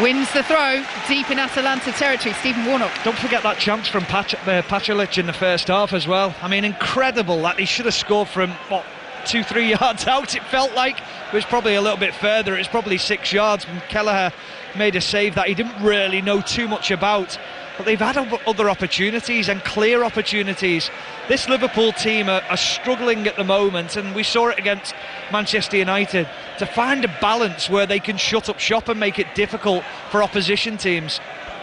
wins the throw deep in Atalanta territory. Stephen Warnock. Don't forget that chance from Pasalic in the first half as well. I mean, incredible that he should have scored from, 2-3 yards out. It felt like it was probably a little bit further. It was probably 6 yards. And Kelleher made a save that he didn't really know too much about, but they've had other opportunities, and clear opportunities. This Liverpool team are struggling at the moment, and we saw it against Manchester United, to find a balance where they can shut up shop and make it difficult for opposition teams.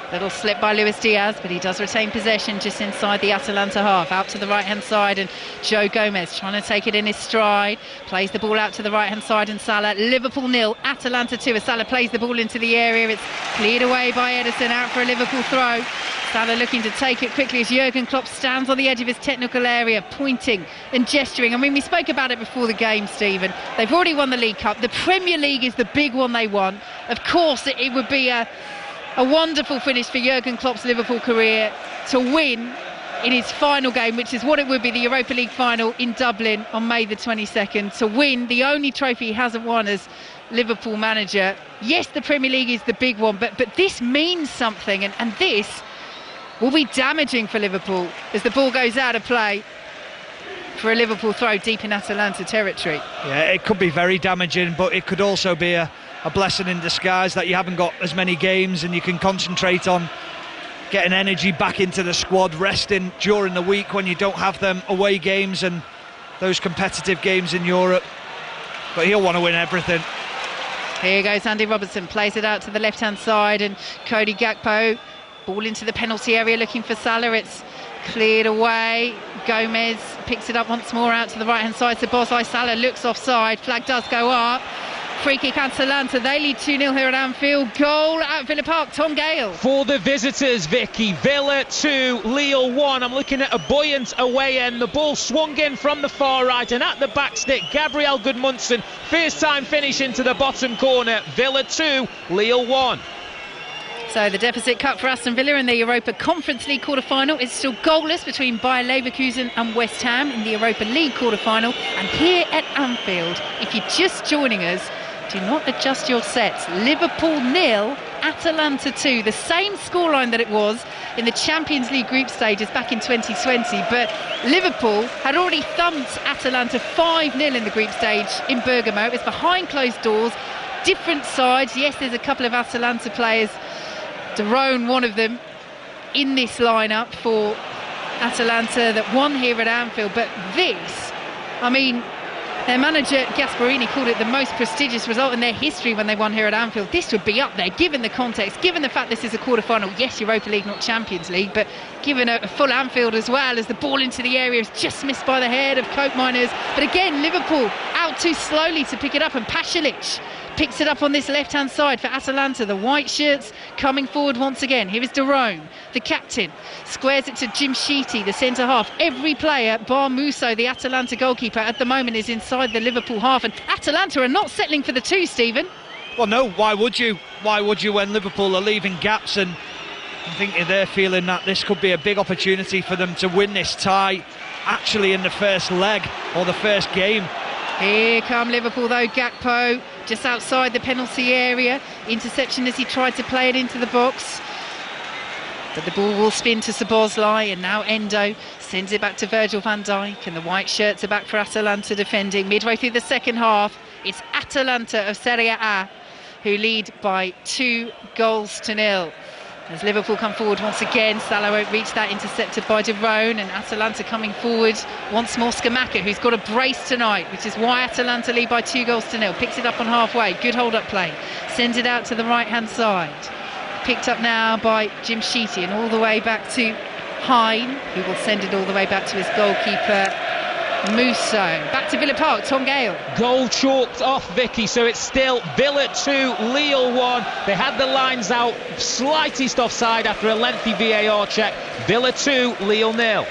Little slip by Luis Diaz, but he does retain possession just inside the Atalanta half. Out to the right-hand side, and Joe Gomez trying to take it in his stride. Plays the ball out to the right-hand side, and Salah. Liverpool 0, Atalanta 2. As Salah plays the ball into the area, it's cleared away by Ederson, out for a Liverpool throw. Salah looking to take it quickly as Jurgen Klopp stands on the edge of his technical area, pointing and gesturing. I mean, we spoke about it before the game, Stephen. They've already won the League Cup. The Premier League is the big one they won. Of course, it would be a wonderful finish for Jurgen Klopp's Liverpool career to win in his final game, which is what it would be, the Europa League final in Dublin on May the 22nd, to win the only trophy he hasn't won as Liverpool manager. Yes, the Premier League is the big one, but this means something, and this will be damaging for Liverpool as the ball goes out of play for a Liverpool throw deep in Atalanta territory. Yeah, it could be very damaging, but it could also be a blessing in disguise that you haven't got as many games and you can concentrate on getting energy back into the squad, resting during the week when you don't have them away games and those competitive games in Europe. But he'll want to win everything. Here goes Andy Robertson, plays it out to the left-hand side, and Cody Gakpo, ball into the penalty area looking for Salah. It's cleared away. Gomez picks it up once more out to the right-hand side. Szoboszlai. Salah looks offside. Flag does go up. Free kick Atalanta. They lead 2-0 here at Anfield. Goal at Villa Park. Tom Gale. For the visitors, Vicki. Villa 2, Lille 1. I'm looking at a buoyant away end. The ball swung in from the far right, and at the back stick, Gabriel Gudmundsson. First time finish into the bottom corner. Villa 2, Lille 1. So the deficit cut for Aston Villa in the Europa Conference League quarter-final. It's still goalless between Bayer Leverkusen and West Ham in the Europa League quarter-final. And here at Anfield, if you're just joining us, do not adjust your sets. Liverpool 0, Atalanta 2, the same scoreline that it was in the Champions League group stages back in 2020, but Liverpool had already thumped Atalanta 5-0 in the group stage in Bergamo. It was behind closed doors, different sides. Yes, there's a couple of Atalanta players, De Roon one of them, in this lineup for Atalanta that won here at Anfield. But this, I mean, their manager Gasperini called it the most prestigious result in their history when they won here at Anfield. This would be up there, given the context, given the fact this is a quarter-final. Yes, Europa League, not Champions League, but given a full Anfield as well, as the ball into the area is just missed by the head of Coke Miners. But again, Liverpool out too slowly to pick it up, and Pasalic picks it up on this left-hand side for Atalanta. The white shirts coming forward once again. Here is De Roon, the captain, squares it to Jim Sheety, the centre-half. Every player, bar Musso, the Atalanta goalkeeper, at the moment is inside the Liverpool half, and Atalanta are not settling for the two, Stephen. Well, no, why would you? Why would you when Liverpool are leaving gaps? And I think they're feeling that this could be a big opportunity for them to win this tie, actually in the first leg, or the first game. Here come Liverpool though. Gakpo just outside the penalty area. Interception as he tried to play it into the box. But the ball will spin to Szoboszlai, and now Endo sends it back to Virgil van Dijk, and the white shirts are back for Atalanta defending. Midway through the second half, it's Atalanta of Serie A who lead by 2-0. As Liverpool come forward once again, Salah won't reach that, intercepted by De Roon, and Atalanta coming forward once more. Scamacca, who's got a brace tonight, which is why Atalanta lead by 2-0. Picks it up on halfway, good hold-up play, sends it out to the right-hand side. Picked up now by Jim Sheety, and all the way back to Hine, who will send it all the way back to his goalkeeper, Musso. Back to Villa Park, Tom Gale. Goal chalked off, Vicki, so it's still Villa 2, Lille 1. They had the lines out, slightest offside after a lengthy VAR check. Villa 2, Lille 0.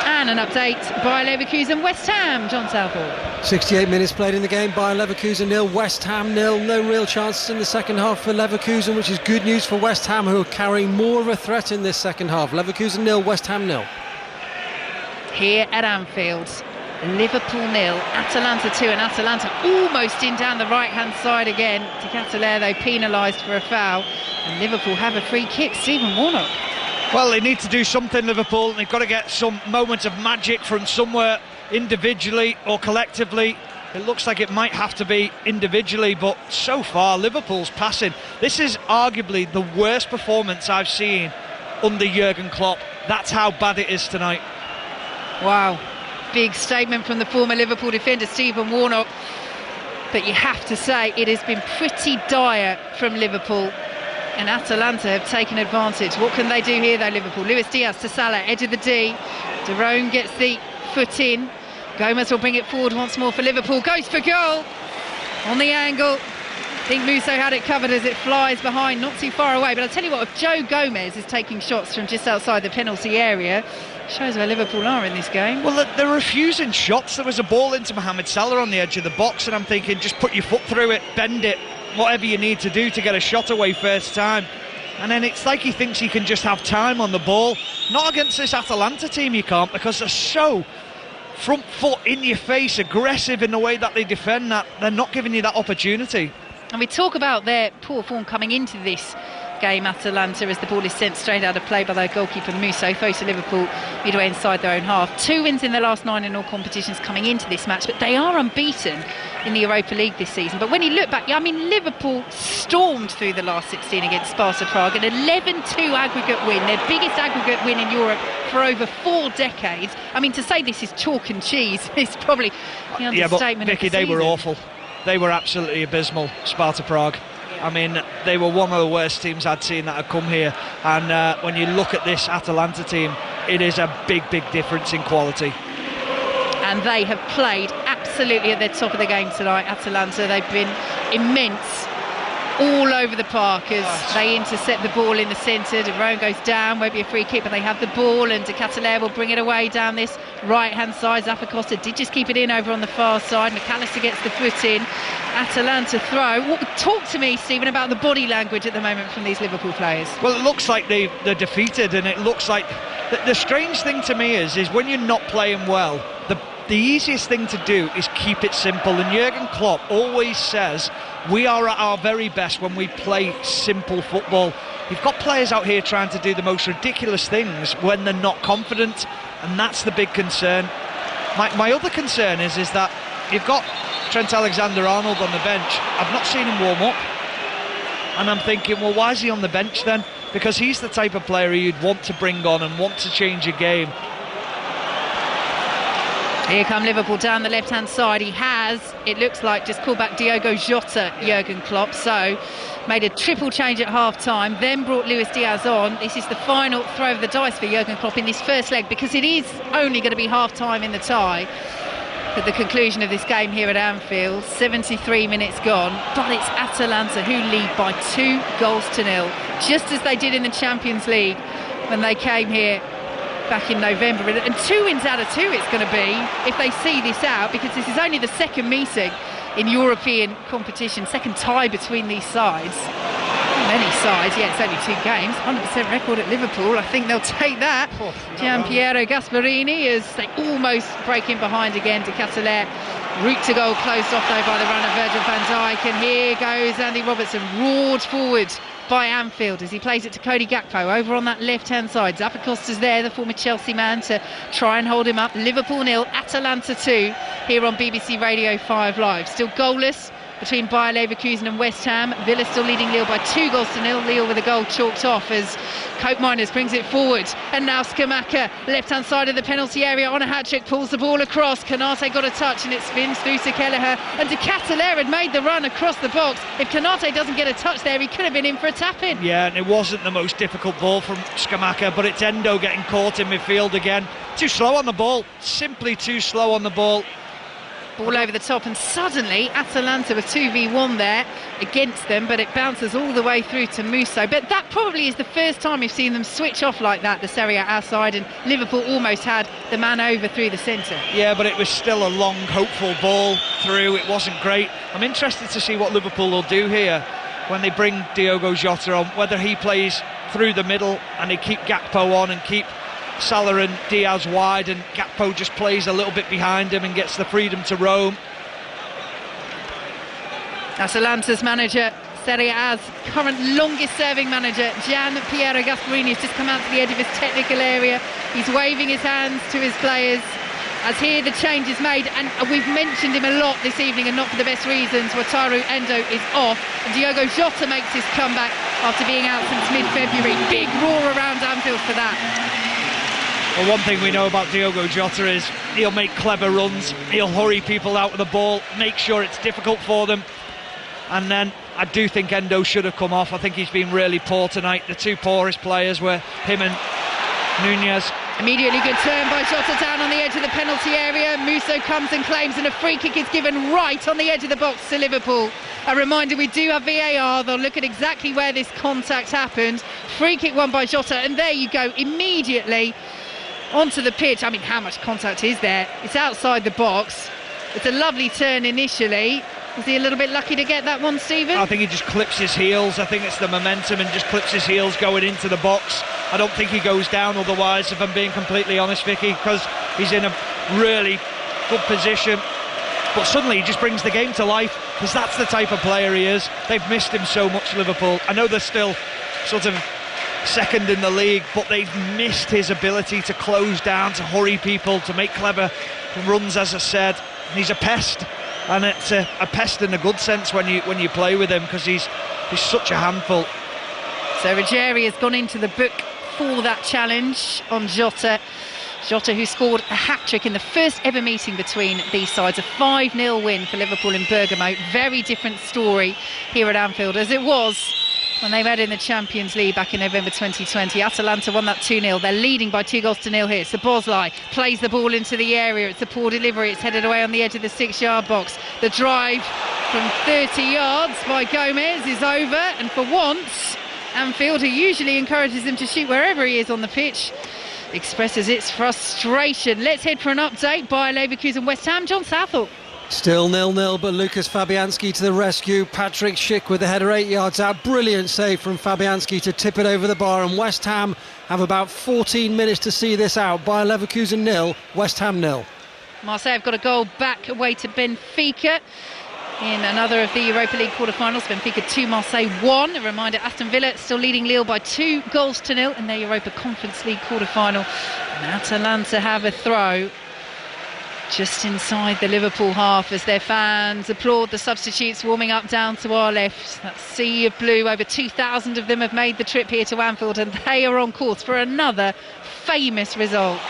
And an update by Leverkusen West Ham, John Southall. 68 minutes played in the game. Bayern Leverkusen 0, West Ham 0. No real chances in the second half for Leverkusen, which is good news for West Ham, who are carrying more of a threat in this second half. Leverkusen 0, West Ham 0. Here at Anfield, Liverpool 0, Atalanta 2, and Atalanta almost in down the right-hand side again. De Ketelaere, though, penalised for a foul, and Liverpool have a free kick. Stephen Warnock. Well, they need to do something, Liverpool, and they've got to get some moments of magic from somewhere, individually or collectively. It looks like it might have to be individually, but so far Liverpool's passing. This is arguably the worst performance I've seen under Jurgen Klopp. That's how bad it is tonight. Wow, big statement from the former Liverpool defender Stephen Warnock, but you have to say it has been pretty dire from Liverpool, and Atalanta have taken advantage. What can they do here though, Liverpool? Luis Diaz to Salah, edge of the D. De Roon gets the foot in. Gomez will bring it forward once more for Liverpool, goes for goal on the angle. I think Musso had it covered as it flies behind, not too far away. But I'll tell you what, if Joe Gomez is taking shots from just outside the penalty area, shows where Liverpool are in this game. Well, they're refusing shots. There was a ball into Mohamed Salah on the edge of the box, and I'm thinking, just put your foot through it, bend it, whatever you need to do to get a shot away first time. And then it's like he thinks he can just have time on the ball. Not against this Atalanta team you can't, because they're so front foot in your face, aggressive in the way that they defend, that they're not giving you that opportunity. And we talk about their poor form coming into this game, Atalanta, as the ball is sent straight out of play by their goalkeeper Musso, throws to Liverpool midway inside their own half. 2 wins in their last 9 in all competitions coming into this match, but they are unbeaten in the Europa League this season. But when you look back, I mean, Liverpool stormed through the last 16 against Sparta Prague, an 11-2 aggregate win, their biggest aggregate win in Europe for over 4 decades. I mean, to say this is chalk and cheese is probably the understatement. Yeah, but Vicky, of the season. they were awful. They were absolutely abysmal, Sparta Prague. I mean, they were one of the worst teams I'd seen that had come here. And when you look at this Atalanta team, it is a big, big difference in quality. And they have played absolutely at the top of the game tonight, Atalanta. They've been immense all over the park as they intercept the ball in the centre. De Roon goes down, won't be a free kick, but they have the ball, and De Ketelaere will bring it away down this right-hand side. Zappacosta did just keep it in over on the far side. McAllister gets the foot in. Atalanta throw. Talk to me, Stephen, about the body language at the moment from these Liverpool players. Well, it looks like they're defeated, and it looks like the strange thing to me is when you're not playing well, the easiest thing to do is keep it simple. And Jurgen Klopp always says We are at our very best when we play simple football. You've got players out here trying to do the most ridiculous things when they're not confident, and that's the big concern. My other concern is that you've got Trent Alexander-Arnold on the bench. I've not seen him warm up, and I'm thinking, well, why is he on the bench then? Because he's the type of player you'd want to bring on and want to change a game. Here come Liverpool down the left-hand side. He has, it looks like, just called back Diogo Jota, Jurgen Klopp. So, made a triple change at half-time, then brought Luis Diaz on. This is the final throw of the dice for Jurgen Klopp in this first leg, because it is only going to be half-time in the tie at the conclusion of this game here at Anfield. 73 minutes gone, but it's Atalanta who lead by 2-0, just as they did in the Champions League when they came here back in November. And 2 wins out of 2 it's going to be if they see this out, because this is only the second meeting in European competition, second tie between these sides. Many sides, yeah, it's only 2 games, 100% record at Liverpool. I think they'll take that. Gianpiero Gasperini, as they almost break in behind again to Catalet. Route to goal closed off though by the runner Virgil van Dijk, and here goes Andy Robertson, roared forward by Anfield as he plays it to Cody Gakpo over on that left-hand side. Zappacosta's there, the former Chelsea man, to try and hold him up. Liverpool 0, Atalanta 2 here on BBC Radio 5 Live. Still goalless between Bayer Leverkusen and West Ham. Villa still leading Lille by 2-0. Lille with a goal chalked off as Cope Miners brings it forward. And now Scamacca, left-hand side of the penalty area on a hat-trick, pulls the ball across. Konate got a touch and it spins through to Kelleher. And De Ketelaere had made the run across the box. If Konate doesn't get a touch there, he could have been in for a tap-in. Yeah, and it wasn't the most difficult ball from Scamacca, but it's Endo getting caught in midfield again. Too slow on the ball, simply too slow on the ball. Ball over the top, and suddenly Atalanta with 2v1 there against them, but it bounces all the way through to Musso. But that probably is the first time we've seen them switch off like that, the Serie A side, and Liverpool almost had the man over through the centre. Yeah, but it was still a long, hopeful ball through. It wasn't great. I'm interested to see what Liverpool will do here when they bring Diogo Jota on, whether he plays through the middle and they keep Gakpo on and keep Salah and Diaz wide, and Gakpo just plays a little bit behind him and gets the freedom to roam. Atalanta's manager, Serie A's current longest serving manager, Gianpiero Gasperini, has just come out to the edge of his technical area. He's waving his hands to his players as here the change is made, and we've mentioned him a lot this evening, and not for the best reasons. Wataru Endo is off, and Diogo Jota makes his comeback after being out since mid-February. Big roar around Anfield for that. Well, one thing we know about Diogo Jota is he'll make clever runs, he'll hurry people out of the ball, make sure it's difficult for them, and then I do think Endo should have come off. I think he's been really poor tonight. The 2 poorest players were him and Nunez. Immediately good turn by Jota down on the edge of the penalty area. Musso comes and claims, and a free kick is given right on the edge of the box to Liverpool. A reminder, we do have VAR. They'll look at exactly where this contact happened. Free kick won by Jota, and there you go, immediately onto the pitch. I mean, how much contact is there? It's outside the box. It's a lovely turn initially. Was he a little bit lucky to get that one, Stephen? I think he just clips his heels. I think it's the momentum, and just clips his heels going into the box. I don't think he goes down otherwise, if I'm being completely honest, Vicky, because he's in a really good position. But suddenly he just brings the game to life, because that's the type of player he is. They've missed him so much, Liverpool. I know they're still sort of second in the league, but they've missed his ability to close down, to hurry people, to make clever runs, as I said. He's a pest, and it's a pest in a good sense when you play with him, because he's such a handful. So Ruggieri has gone into the book for that challenge on Jota. Jota, who scored a hat-trick in the first ever meeting between these sides, a 5-0 win for Liverpool in Bergamo. Very different story here at Anfield, as it was when they met in the Champions League back in November 2020. Atalanta won that 2-0. They're leading by 2-0 here. Szoboszlai plays the ball into the area. It's a poor delivery. It's headed away on the edge of the 6-yard box. The drive from 30 yards by Gomez is over, and for once, Anfield, who usually encourages him to shoot wherever he is on the pitch, expresses its frustration. Let's head for an update by Leverkusen West Ham. John Southall. Still 0-0, but Lucas Fabianski to the rescue. Patrick Schick with the header 8 yards out. Brilliant save from Fabianski to tip it over the bar, and West Ham have about 14 minutes to see this out. Bayer Leverkusen 0, West Ham 0. Marseille have got a goal back away to Benfica. in another of the Europa League quarter-finals. Benfica 2, Marseille 1. A reminder, Aston Villa still leading Lille by 2-0 in their Europa Conference League quarter-final. And Atalanta have a throw just inside the Liverpool half as their fans applaud the substitutes warming up down to our left. That sea of blue, over 2,000 of them have made the trip here to Anfield, and they are on course for another famous result.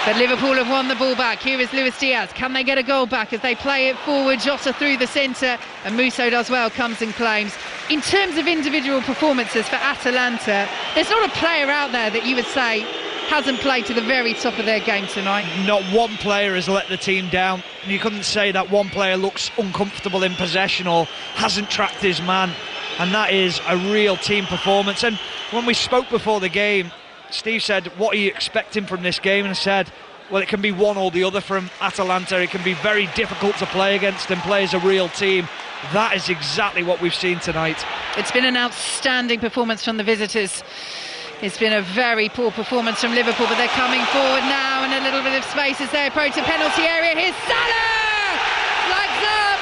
But Liverpool have won the ball back. Here is Luis Diaz. Can they get a goal back as they play it forward? Jota through the centre, and Musso does well, comes and claims. In terms of individual performances for Atalanta, there's not a player out there that you would say hasn't played to the very top of their game tonight. Not one player has let the team down. You couldn't say that one player looks uncomfortable in possession or hasn't tracked his man, and that is a real team performance. And when we spoke before the game, Steve said, what are you expecting from this game? And I said, well, it can be one or the other from Atalanta. It can be very difficult to play against and play as a real team. That is exactly what we've seen tonight. It's been an outstanding performance from the visitors. It's been a very poor performance from Liverpool, but they're coming forward now, and a little bit of space as they approach the penalty area. Here's Salah! Flags up!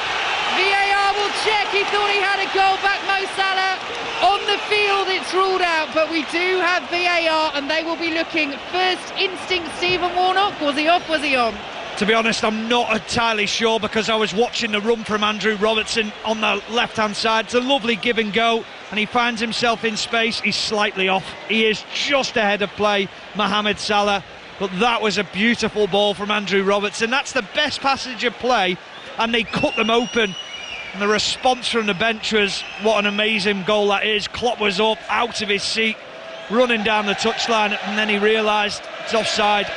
VAR will check. He thought he had a goal back, Mo Salah. On the field, it's ruled out, but we do have VAR, and they will be looking. First instinct, Stephen Warnock. Was he off? Was he on? To be honest, I'm not entirely sure, because I was watching the run from Andrew Robertson on the left-hand side. It's a lovely give and go, and he finds himself in space. He's slightly off. He is just ahead of play, Mohamed Salah. But that was a beautiful ball from Andrew Robertson. That's the best passage of play, and they cut them open. And the response from the bench was, what an amazing goal that is. Klopp was up, out of his seat, running down the touchline, and then he realised it's offside.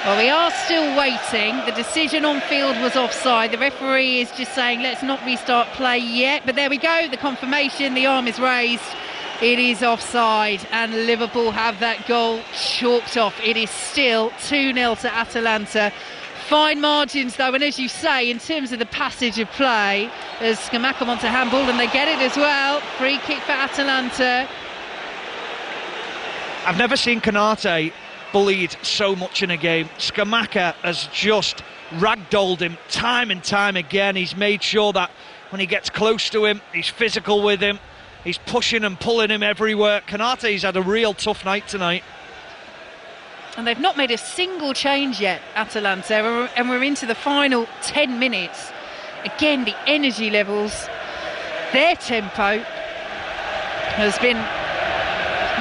Well, we are still waiting. The decision on field was offside. The referee is just saying, let's not restart play yet. But there we go, the confirmation, the arm is raised. It is offside, and Liverpool have that goal chalked off. It is still 2-0 to Atalanta. Fine margins though, and as you say, in terms of the passage of play, as Scamacca wants a handball, and they get it as well. Free kick for Atalanta. I've never seen Konate bullied so much in a game. Scamacca has just ragdolled him time and time again. He's made sure that when he gets close to him, he's physical with him. He's pushing and pulling him everywhere. Konate's had a real tough night tonight. And they've not made a single change yet, Atalanta, and we're into the final 10 minutes. Again, the energy levels, their tempo has been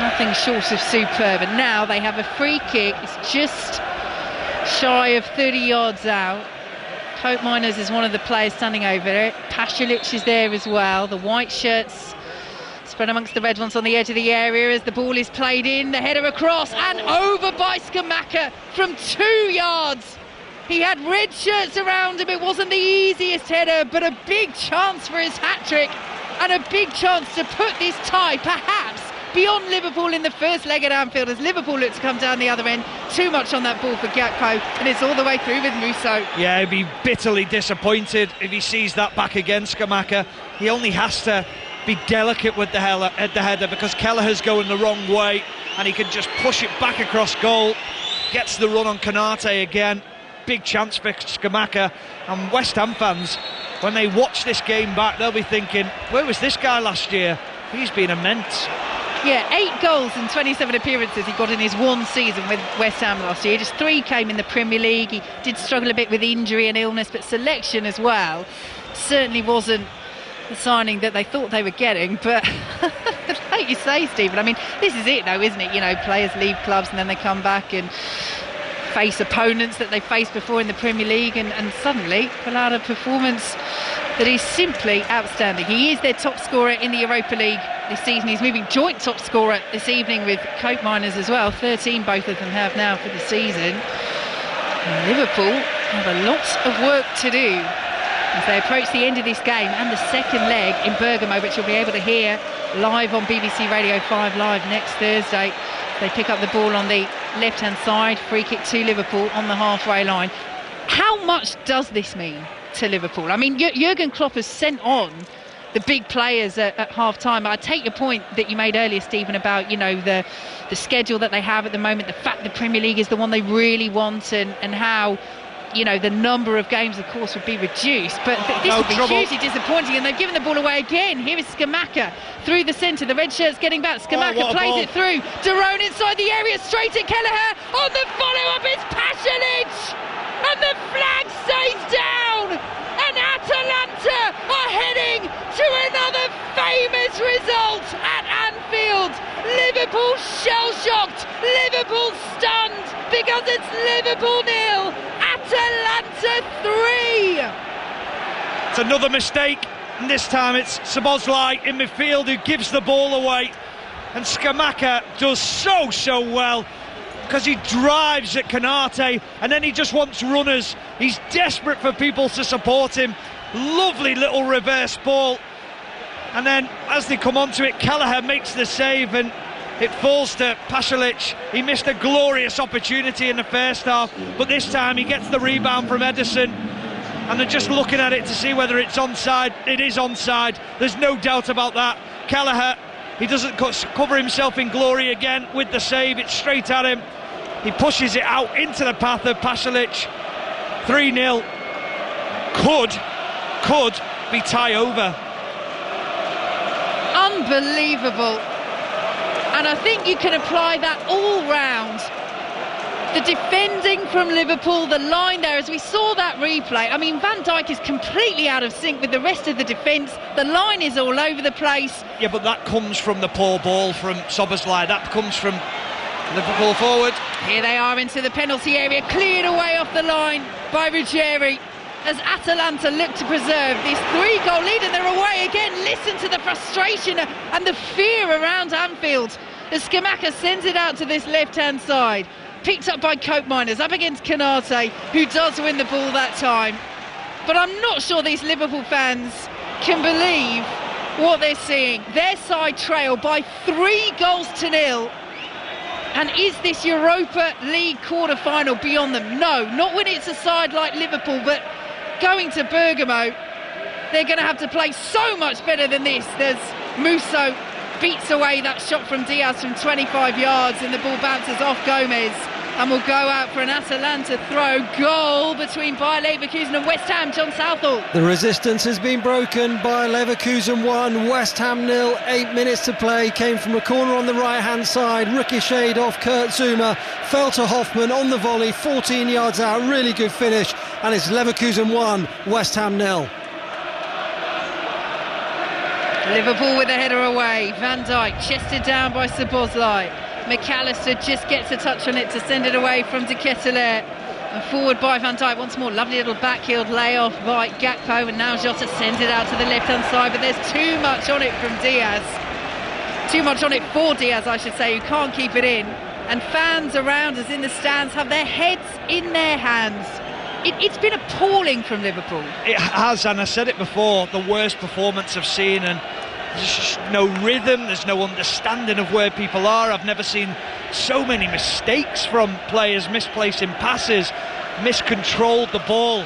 nothing short of superb. And now they have a free kick. It's just shy of 30 yards out. Cope Miners is one of the players standing over it. Pasalic is there as well. The white shirts spread amongst the red ones on the edge of the area as the ball is played in, the header across and over by Scamacca from 2 yards. He had red shirts around him. It wasn't the easiest header, but a big chance for his hat-trick and a big chance to put this tie perhaps beyond Liverpool in the first leg at Anfield, as Liverpool look to come down the other end. Too much on that ball for Gakpo, and it's all the way through with Musso. Yeah, he'd be bitterly disappointed if he sees that back again, Scamacca. He only has to be delicate with the header, because Kelleher's going the wrong way, and he can just push it back across goal. Gets the run on Konate again. Big chance for Scamacca. And West Ham fans, when they watch this game back, they'll be thinking, where was this guy last year? He's been immense. Yeah, 8 goals and 27 appearances he got in his one season with West Ham last year. Just 3 came in the Premier League. He did struggle a bit with injury and illness, but selection as well certainly wasn't the signing that they thought they were getting. But like you say, Stephen, I mean, this is it though, isn't it? You know, players leave clubs and then they come back and face opponents that they faced before in the Premier League, and suddenly pull out a performance that is simply outstanding. He is their top scorer in the Europa League this season. He's moving joint top scorer this evening with Cope Miners as well. 13 both of them have now for the season. And Liverpool have a lot of work to do as they approach the end of this game and the second leg in Bergamo, which you'll be able to hear live on BBC Radio 5 Live next Thursday. They pick up the ball on the left-hand side, free kick to Liverpool on the halfway line. How much does this mean to Liverpool? I mean, Jurgen Klopp has sent on the big players at half-time. I take your point that you made earlier, Stephen, about, you know, the schedule that they have at the moment, the fact the Premier League is the one they really want, and how the number of games, of course, would be reduced, but this would be hugely disappointing, and they've given the ball away again. Here is Scamacca through the centre, the red shirt's getting back. Scamacca plays it through. Derone inside the area, straight at Kelleher. On the follow-up, it's Pasalic, and the flag stays down, and Atalanta are heading to another famous result at Anfield. Liverpool shell-shocked, Liverpool stunned, because it's Liverpool 0, Atalanta 3. It's another mistake, and this time it's Szoboszlai in midfield who gives the ball away, and Scamacca does so well, because he drives at Canate, and then he just wants runners. He's desperate for people to support him. Lovely little reverse ball, and then as they come onto it, Kelleher makes the save, and it falls to Pasalic. He missed a glorious opportunity in the first half, but this time he gets the rebound from Ederson, and they're just looking at it to see whether it's onside. It is onside, there's no doubt about that. Kelleher, he doesn't cover himself in glory again with the save. It's straight at him. He pushes it out into the path of Pasalic. 3-0. Could be tie over. Unbelievable. And I think you can apply that all round. The defending from Liverpool, the line there, as we saw that replay, I mean, Van Dijk is completely out of sync with the rest of the defence. The line is all over the place. Yeah, but that comes from the poor ball from Szoboszlai. That comes from Liverpool forward. Here they are into the penalty area, cleared away off the line by Ruggieri, as Atalanta look to preserve this 3-goal lead, and they're away again. Listen to the frustration and the fear around Anfield as Scamacca sends it out to this left-hand side. Picked up by Cope Miners, up against Canate, who does win the ball that time. But I'm not sure these Liverpool fans can believe what they're seeing. Their side trail by 3-0. And is this Europa League quarter-final beyond them? No, not when it's a side like Liverpool, but going to Bergamo, they're going to have to play so much better than this. There's Musso beats away that shot from Diaz from 25 yards, and the ball bounces off Gomez and will go out for an Atalanta throw. Goal between Bayer Leverkusen and West Ham. John Southall. The resistance has been broken. Bayer Leverkusen 1, West Ham 0. 8 minutes to play. Came from a corner on the right hand side, ricocheted off Kurt Zouma, fell to Hoffman on the volley, 14 yards out. Really good finish, and it's Leverkusen 1, West Ham 0. Liverpool with a header away. Van Dijk chested down by Szoboszlai. McAllister just gets a touch on it to send it away from De Ketelaere. And forward by Van Dijk once more. Lovely little backheel layoff by Gakpo, and now Jota sends it out to the left-hand side, but there's too much on it from Diaz. Too much on it for Diaz, I should say, who can't keep it in. And fans around us in the stands have their heads in their hands. It's been appalling from Liverpool. It has, and I said it before, the worst performance I've seen, and there's just no rhythm, there's no understanding of where people are. I've never seen so many mistakes from players, misplacing passes, miscontrolled the ball.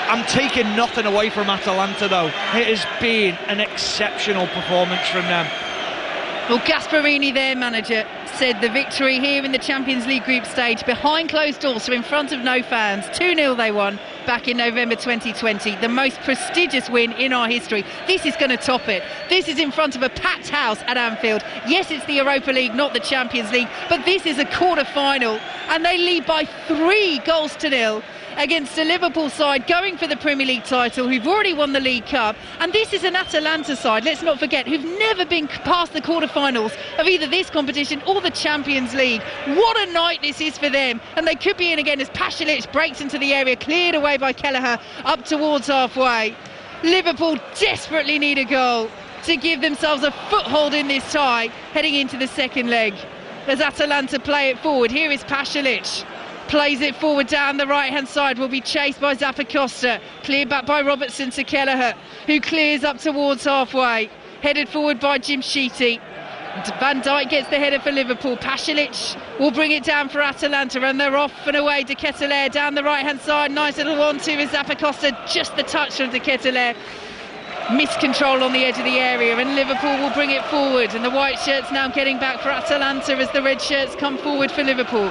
I'm taking nothing away from Atalanta though. It has been an exceptional performance from them. Well, Gasperini, their manager, said the victory here in the Champions League group stage, behind closed doors, so in front of no fans, 2-0 they won back in November 2020, the most prestigious win in our history. This is going to top it. This is in front of a packed house at Anfield. Yes, it's the Europa League, not the Champions League, but this is a quarter-final, and they lead by 3-0 against a Liverpool side going for the Premier League title, who've already won the League Cup. And this is an Atalanta side, let's not forget, who've never been past the quarter-finals of either this competition or the Champions League. What a night this is for them, and they could be in again as Pasalic breaks into the area, cleared away by Kelleher up towards halfway. Liverpool desperately need a goal to give themselves a foothold in this tie heading into the second leg. As Atalanta play it forward, here is Pasalic. Plays it forward down the right-hand side, will be chased by Zappacosta. Cleared back by Robertson to Kelleher, who clears up towards halfway. Headed forward by Jim Sheety. Van Dijk gets the header for Liverpool. Pasalic will bring it down for Atalanta, and they're off and away. De Ketelaere down the right-hand side. Nice little 1-2 with Zappacosta. Just the touch from De Ketelaere. Miscontrol on the edge of the area, and Liverpool will bring it forward. And the white shirts now getting back for Atalanta as the red shirts come forward for Liverpool.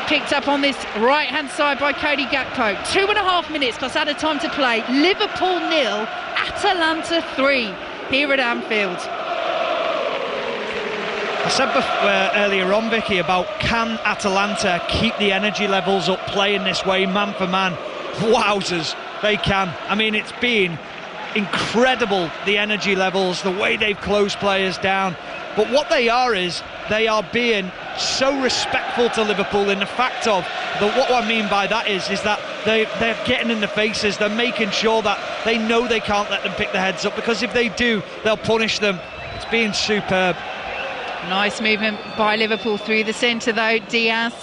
Picked up on this right-hand side by Cody Gakpo. 2.5 minutes plus added time to play. Liverpool 0, Atalanta 3 here at Anfield. I said earlier on, Vicky, about can Atalanta keep the energy levels up playing this way, man for man? Wowzers, they can. I mean, it's been incredible, the energy levels, the way they've closed players down. But what they are is, they are being so respectful to Liverpool in the fact of, what I mean by that is that they're getting in the faces, they're making sure that they know they can't let them pick their heads up, because if they do, they'll punish them. It's been superb. Nice movement by Liverpool through the centre though. Diaz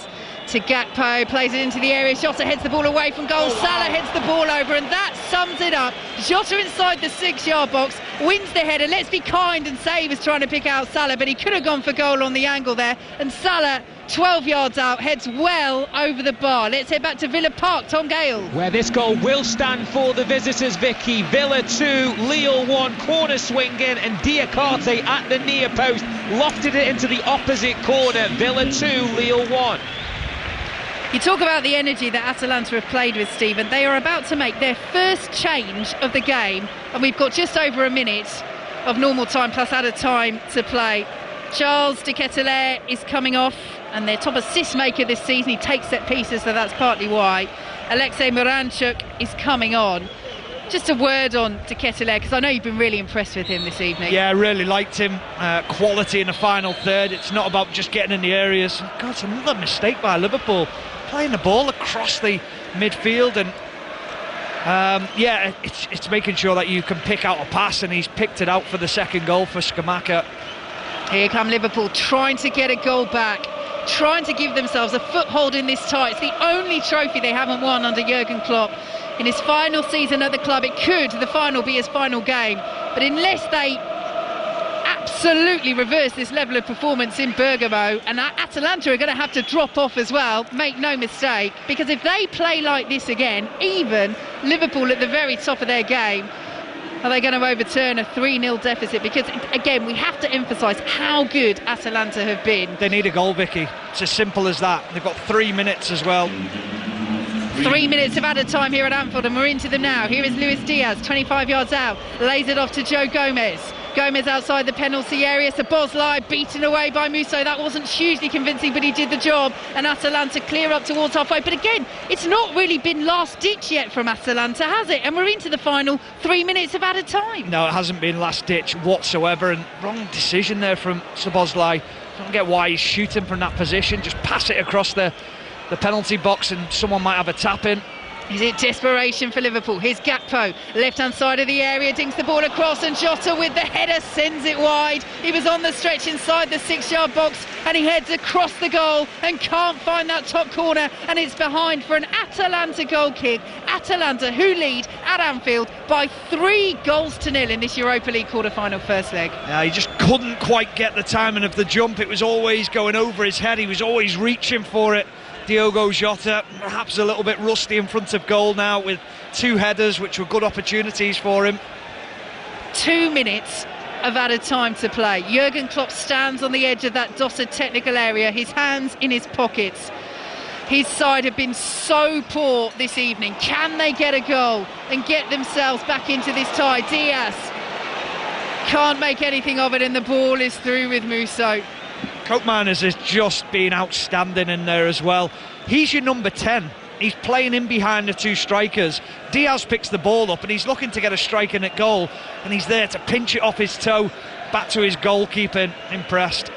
to Gakpo, plays it into the area. Jota heads the ball away from goal. Salah heads the ball over, and that sums it up. Jota inside the 6-yard box, wins the header. Let's be kind and say he was trying to pick out Salah, but he could have gone for goal on the angle there. And Salah, 12 yards out, heads well over the bar. Let's head back to Villa Park. Tom Gale. Where this goal will stand for the visitors, Vicky. Villa 2, Lille 1, corner swing in, and Diakate at the near post lofted it into the opposite corner. Villa 2, Lille 1. You talk about the energy that Atalanta have played with, Stephen. They are about to make their first change of the game, and we've got just over a minute of normal time plus added time to play. Charles de Ketelaere is coming off, and their top assist maker this season. He takes set pieces, so that's partly why. Alexei Miranchuk is coming on. Just a word on de Ketelaere, because I know you've been really impressed with him this evening. Yeah, I really liked him. Quality in the final third. It's not about just getting in the areas. God, it's another mistake by Liverpool, playing the ball across the midfield, and it's making sure that you can pick out a pass, and he's picked it out for the second goal for Scamacca. Here come Liverpool, trying to get a goal back, trying to give themselves a foothold in this tie. It's the only trophy they haven't won under Jurgen Klopp. In his final season at the club, it could, the final, be his final game. But unless they absolutely reverse this level of performance in Bergamo, and Atalanta are going to have to drop off as well, make no mistake, because if they play like this again, even Liverpool at the very top of their game, are they going to overturn a 3-0 deficit? Because, again, we have to emphasise how good Atalanta have been. They need a goal, Vicky. It's as simple as that. They've got 3 minutes as well. 3 minutes of added time here at Anfield, and we're into them now. Here is Luis Diaz, 25 yards out, lays it off to Joe Gomez. Gomez outside the penalty area. Szoboszlai beaten away by Musso. That wasn't hugely convincing, but he did the job. And Atalanta clear up towards halfway. But again, it's not really been last ditch yet from Atalanta, has it? And we're into the final 3 minutes of added time. No, it hasn't been last ditch whatsoever. And wrong decision there from Szoboszlai. I don't get why he's shooting from that position. Just pass it across the penalty box and someone might have a tap in. Is it desperation for Liverpool? Here's Gakpo, left-hand side of the area, dinks the ball across, and Jota with the header sends it wide. He was on the stretch inside the 6-yard box, and he heads across the goal and can't find that top corner, and it's behind for an Atalanta goal kick. Atalanta, who lead at Anfield by 3-0 in this Europa League quarter-final first leg. Yeah, he just couldn't quite get the timing of the jump. It was always going over his head. He was always reaching for it. Diogo Jota, perhaps a little bit rusty in front of goal now, with 2 headers which were good opportunities for him. 2 minutes of added time to play. Jurgen Klopp stands on the edge of that dotted technical area, his hands in his pockets. His side have been so poor this evening. Can they get a goal and get themselves back into this tie? Diaz can't make anything of it, and the ball is through with Musso. Koopmeiners has just been outstanding in there as well. He's your number 10. He's playing in behind the 2 strikers. Diaz picks the ball up and he's looking to get a strike in at goal, and he's there to pinch it off his toe back to his goalkeeper. Impressed.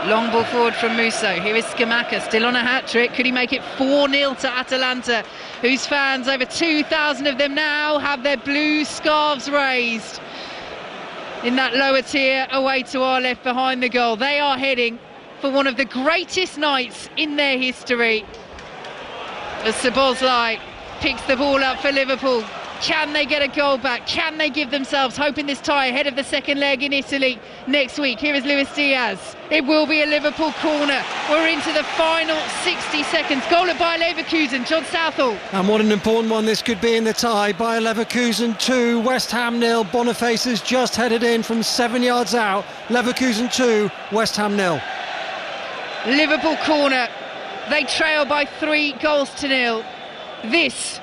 Long ball forward from Musso. Here is Scamacca, still on a hat-trick. Could he make it 4-0 to Atalanta, whose fans, over 2,000 of them now, have their blue scarves raised in that lower tier away to our left behind the goal. They are heading for one of the greatest nights in their history, as Szoboszlai picks the ball up for Liverpool. Can they get a goal back? Can they give themselves hope in this tie ahead of the second leg in Italy next week? Here is Luis Diaz. It will be a Liverpool corner. We're into the final 60 seconds. Goal at Bayer Leverkusen, John Southall. And what an important one this could be in the tie. Bayer Leverkusen 2, West Ham 0. Boniface has just headed in from 7 yards out. Leverkusen 2, West Ham 0. Liverpool corner. They trail by 3-0. This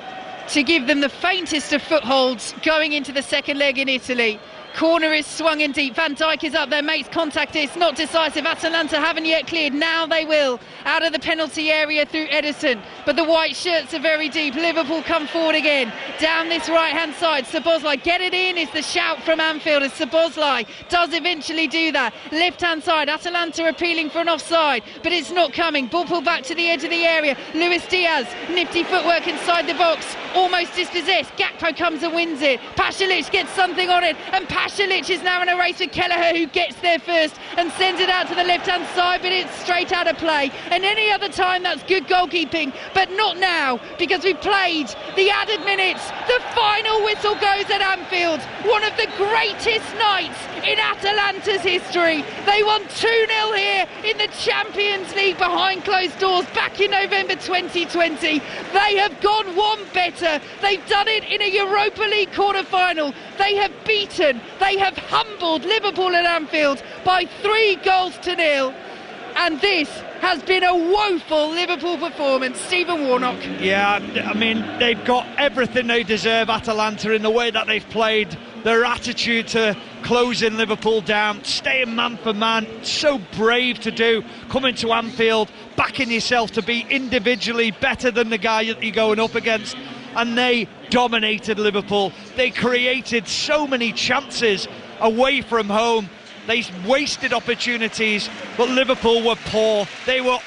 to give them the faintest of footholds going into the second leg in Italy. Corner is swung in deep. Van Dijk is up there, makes contact. It's not decisive. Atalanta haven't yet cleared. Now they will. Out of the penalty area through Ederson. But the white shirts are very deep. Liverpool come forward again. Down this right-hand side. Szoboszlai, get it in, is the shout from Anfield as Szoboszlai does eventually do that. Left-hand side. Atalanta appealing for an offside, but it's not coming. Ball pulled back to the edge of the area. Luis Diaz, nifty footwork inside the box. Almost dispossessed. Gakpo comes and wins it. Pasalic gets something on it, and Pasalic is now in a race with Kelleher, who gets there first and sends it out to the left-hand side, but it's straight out of play. And any other time, that's good goalkeeping, but not now, because we've played the added minutes. The final whistle goes at Anfield. One of the greatest nights in Atalanta's history. They won 2-0 here in the Champions League behind closed doors back in November 2020. They have gone one better. They've done it in a Europa League quarter-final. They have beaten, they have humbled Liverpool at Anfield by 3-0. And this has been a woeful Liverpool performance. Stephen Warnock. Yeah, I mean, they've got everything they deserve, Atalanta, in the way that they've played. Their attitude to closing Liverpool down, staying man for man, so brave to do, coming to Anfield, backing yourself to be individually better than the guy that you're going up against. And they dominated Liverpool. They created so many chances away from home. They wasted opportunities, but Liverpool were poor. They were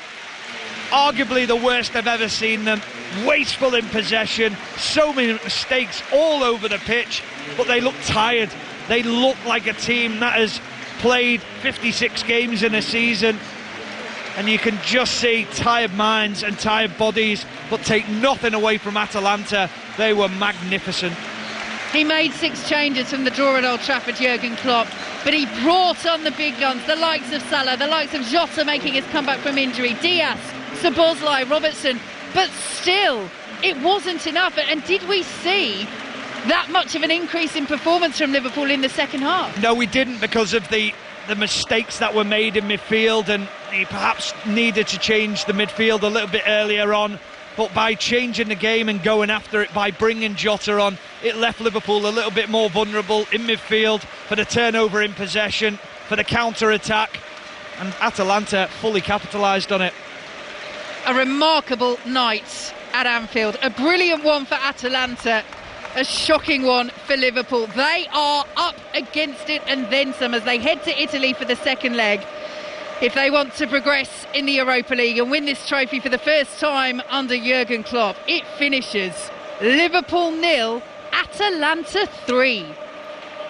arguably the worst I've ever seen them. Wasteful in possession, so many mistakes all over the pitch, but they look tired. They look like a team that has played 56 games in a season, and you can just see tired minds and tired bodies, but take nothing away from Atalanta. They were magnificent. He made 6 changes from the draw at Old Trafford, Jurgen Klopp, but he brought on the big guns, the likes of Salah, the likes of Jota making his comeback from injury, Diaz, Szoboszlai, Robertson, but still, it wasn't enough. And did we see that much of an increase in performance from Liverpool in the second half? No, we didn't, because of the mistakes that were made in midfield, and he perhaps needed to change the midfield a little bit earlier on. But by changing the game and going after it, by bringing Jota on, it left Liverpool a little bit more vulnerable in midfield for the turnover in possession, for the counter-attack, and Atalanta fully capitalised on it. A remarkable night at Anfield. A brilliant one for Atalanta, a shocking one for Liverpool. They are up against it and then some as they head to Italy for the second leg. If they want to progress in the Europa League and win this trophy for the first time under Jurgen Klopp, it finishes Liverpool 0, Atalanta 3.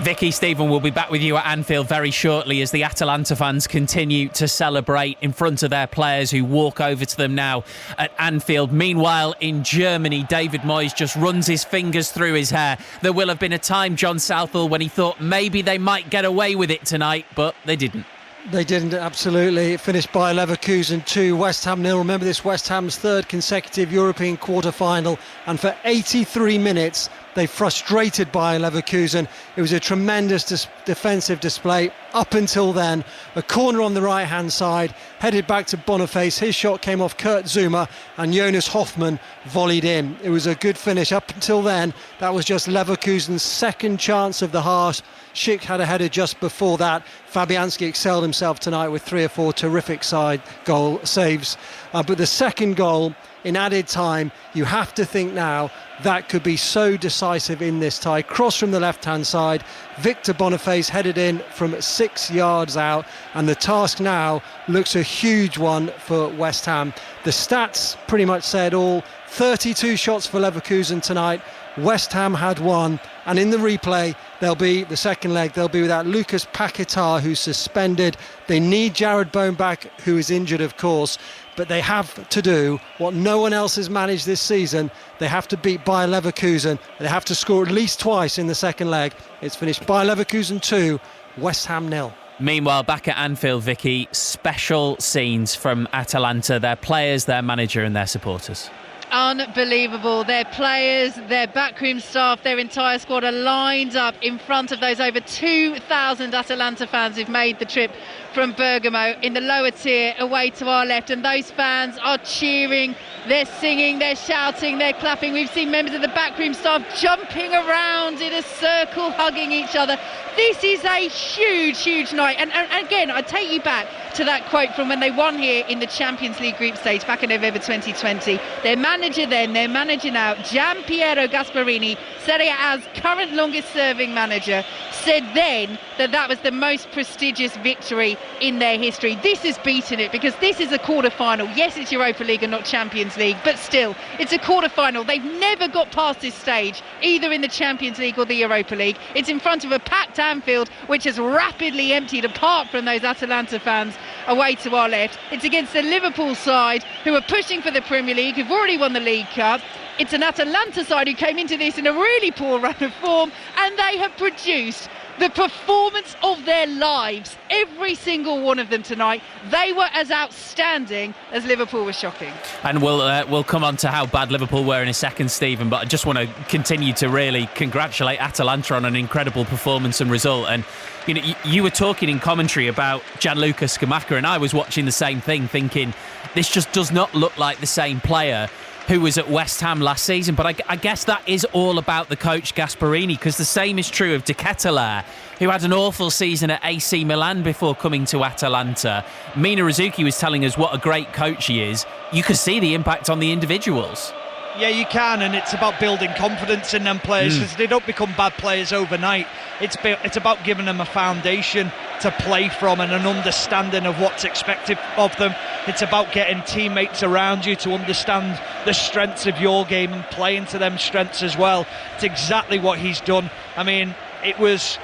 Vicki, Stephen, will be back with you at Anfield very shortly as the Atalanta fans continue to celebrate in front of their players who walk over to them now at Anfield. Meanwhile, in Germany, David Moyes just runs his fingers through his hair. There will have been a time, John Southall, when he thought maybe they might get away with it tonight, but they didn't. They didn't, absolutely. It finished by Leverkusen 2, West Ham 0. Remember, this West Ham's third consecutive European quarter-final, and for 83 minutes they frustrated Bayer Leverkusen. It was a tremendous defensive display up until then. A corner on the right-hand side, headed back to Boniface. His shot came off Kurt Zouma, and Jonas Hoffmann volleyed in. It was a good finish. Up until then, that was just Leverkusen's second chance of the half. Schick had a header just before that. Fabianski excelled himself tonight with 3 or 4 terrific side goal saves. But the second goal in added time, you have to think now that could be so decisive in this tie. Cross from the left-hand side, Victor Boniface headed in from 6 yards out, and the task now looks a huge one for West Ham. The stats pretty much said all. 32 shots for Leverkusen tonight. West Ham had 1, and in the replay the second leg they'll be without Lucas Paquetá, who's suspended. They need Jared Bowen back, who is injured of course, but they have to do what no one else has managed this season. They have to beat Bayer Leverkusen. They have to score at least twice in the second leg. It's finished Bayer Leverkusen 2, West Ham 0. Meanwhile, back at Anfield, Vicky, special scenes from Atalanta, their players, their manager and their supporters. Unbelievable. Their players, their backroom staff, their entire squad are lined up in front of those over 2,000 Atalanta fans who've made the trip from Bergamo in the lower tier away to our left, and those fans are cheering, they're singing, they're shouting, they're clapping. We've seen members of the backroom staff jumping around in a circle, hugging each other. This is a huge night, and again, I take you back to that quote from when they won here in the Champions League group stage back in November 2020. Their manager then, their manager now, Gianpiero Gasparini, Serie A's current longest serving manager, said then that was the most prestigious victory in their history. This has beaten it, because this is a quarter-final. Yes, it's Europa League and not Champions League, but still, it's a quarter-final. They've never got past this stage, either in the Champions League or the Europa League. It's in front of a packed Anfield, which has rapidly emptied apart from those Atalanta fans away to our left. It's against the Liverpool side, who are pushing for the Premier League, who've already won the League Cup. It's an Atalanta side who came into this in a really poor run of form, and they have produced the performance of their lives, every single one of them tonight. They were as outstanding as Liverpool was shocking. And we'll come on to how bad Liverpool were in a second, Stephen, but I just want to continue to really congratulate Atalanta on an incredible performance and result. And you know, you were talking in commentary about Gianluca Scamacca, and I was watching the same thing, thinking this just does not look like the same player who was at West Ham last season. But I guess that is all about the coach Gasparini, because the same is true of De Ketelaere, who had an awful season at AC Milan before coming to Atalanta. Mina Rizuki was telling us what a great coach he is. You could see the impact on the individuals. Yeah, you can, and it's about building confidence in them players, because they don't become bad players overnight. It's about giving them a foundation to play from and an understanding of what's expected of them. It's about getting teammates around you to understand the strengths of your game and playing to them strengths as well. It's exactly what he's done. I mean, it was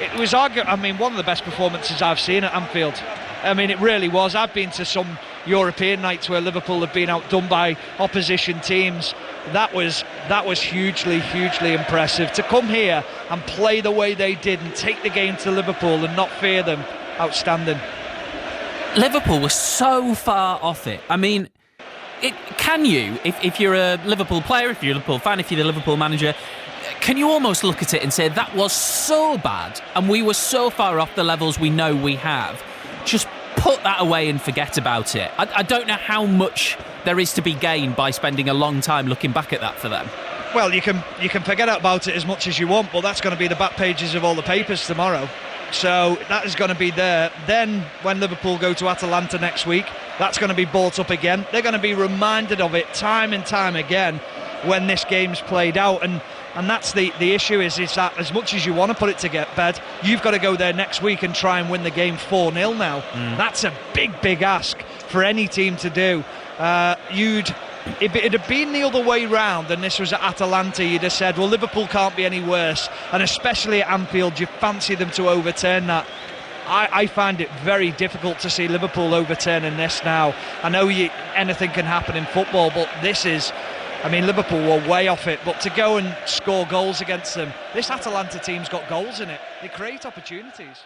one of the best performances I've seen at Anfield. I mean, it really was. I've been to some European nights where Liverpool have been outdone by opposition teams. That was hugely impressive. To come here and play the way they did and take the game to Liverpool and not fear them, outstanding. Liverpool was so far off it. I mean, can you, if you're a Liverpool player, if you're a Liverpool fan, if you're the Liverpool manager, can you almost look at it and say that was so bad and we were so far off the levels we know we have? Just put that away and forget about it. I don't know how much there is to be gained by spending a long time looking back at that for them. Well, you can forget about it as much as you want, but that's going to be the back pages of all the papers tomorrow. So that is going to be there. Then when Liverpool go to Atalanta next week, that's going to be brought up again. They're going to be reminded of it time and time again when this game's played out. And that's the issue is that as much as you want to put it to bed, you've got to go there next week and try and win the game 4-0 now. That's a big ask for any team to do. If it had been the other way round and this was at Atalanta, you'd have said, well, Liverpool can't be any worse, and especially at Anfield, you fancy them to overturn that. I find it very difficult to see Liverpool overturning this now. I know anything can happen in football, but Liverpool were way off it, but to go and score goals against them, this Atalanta team's got goals in it. They create opportunities.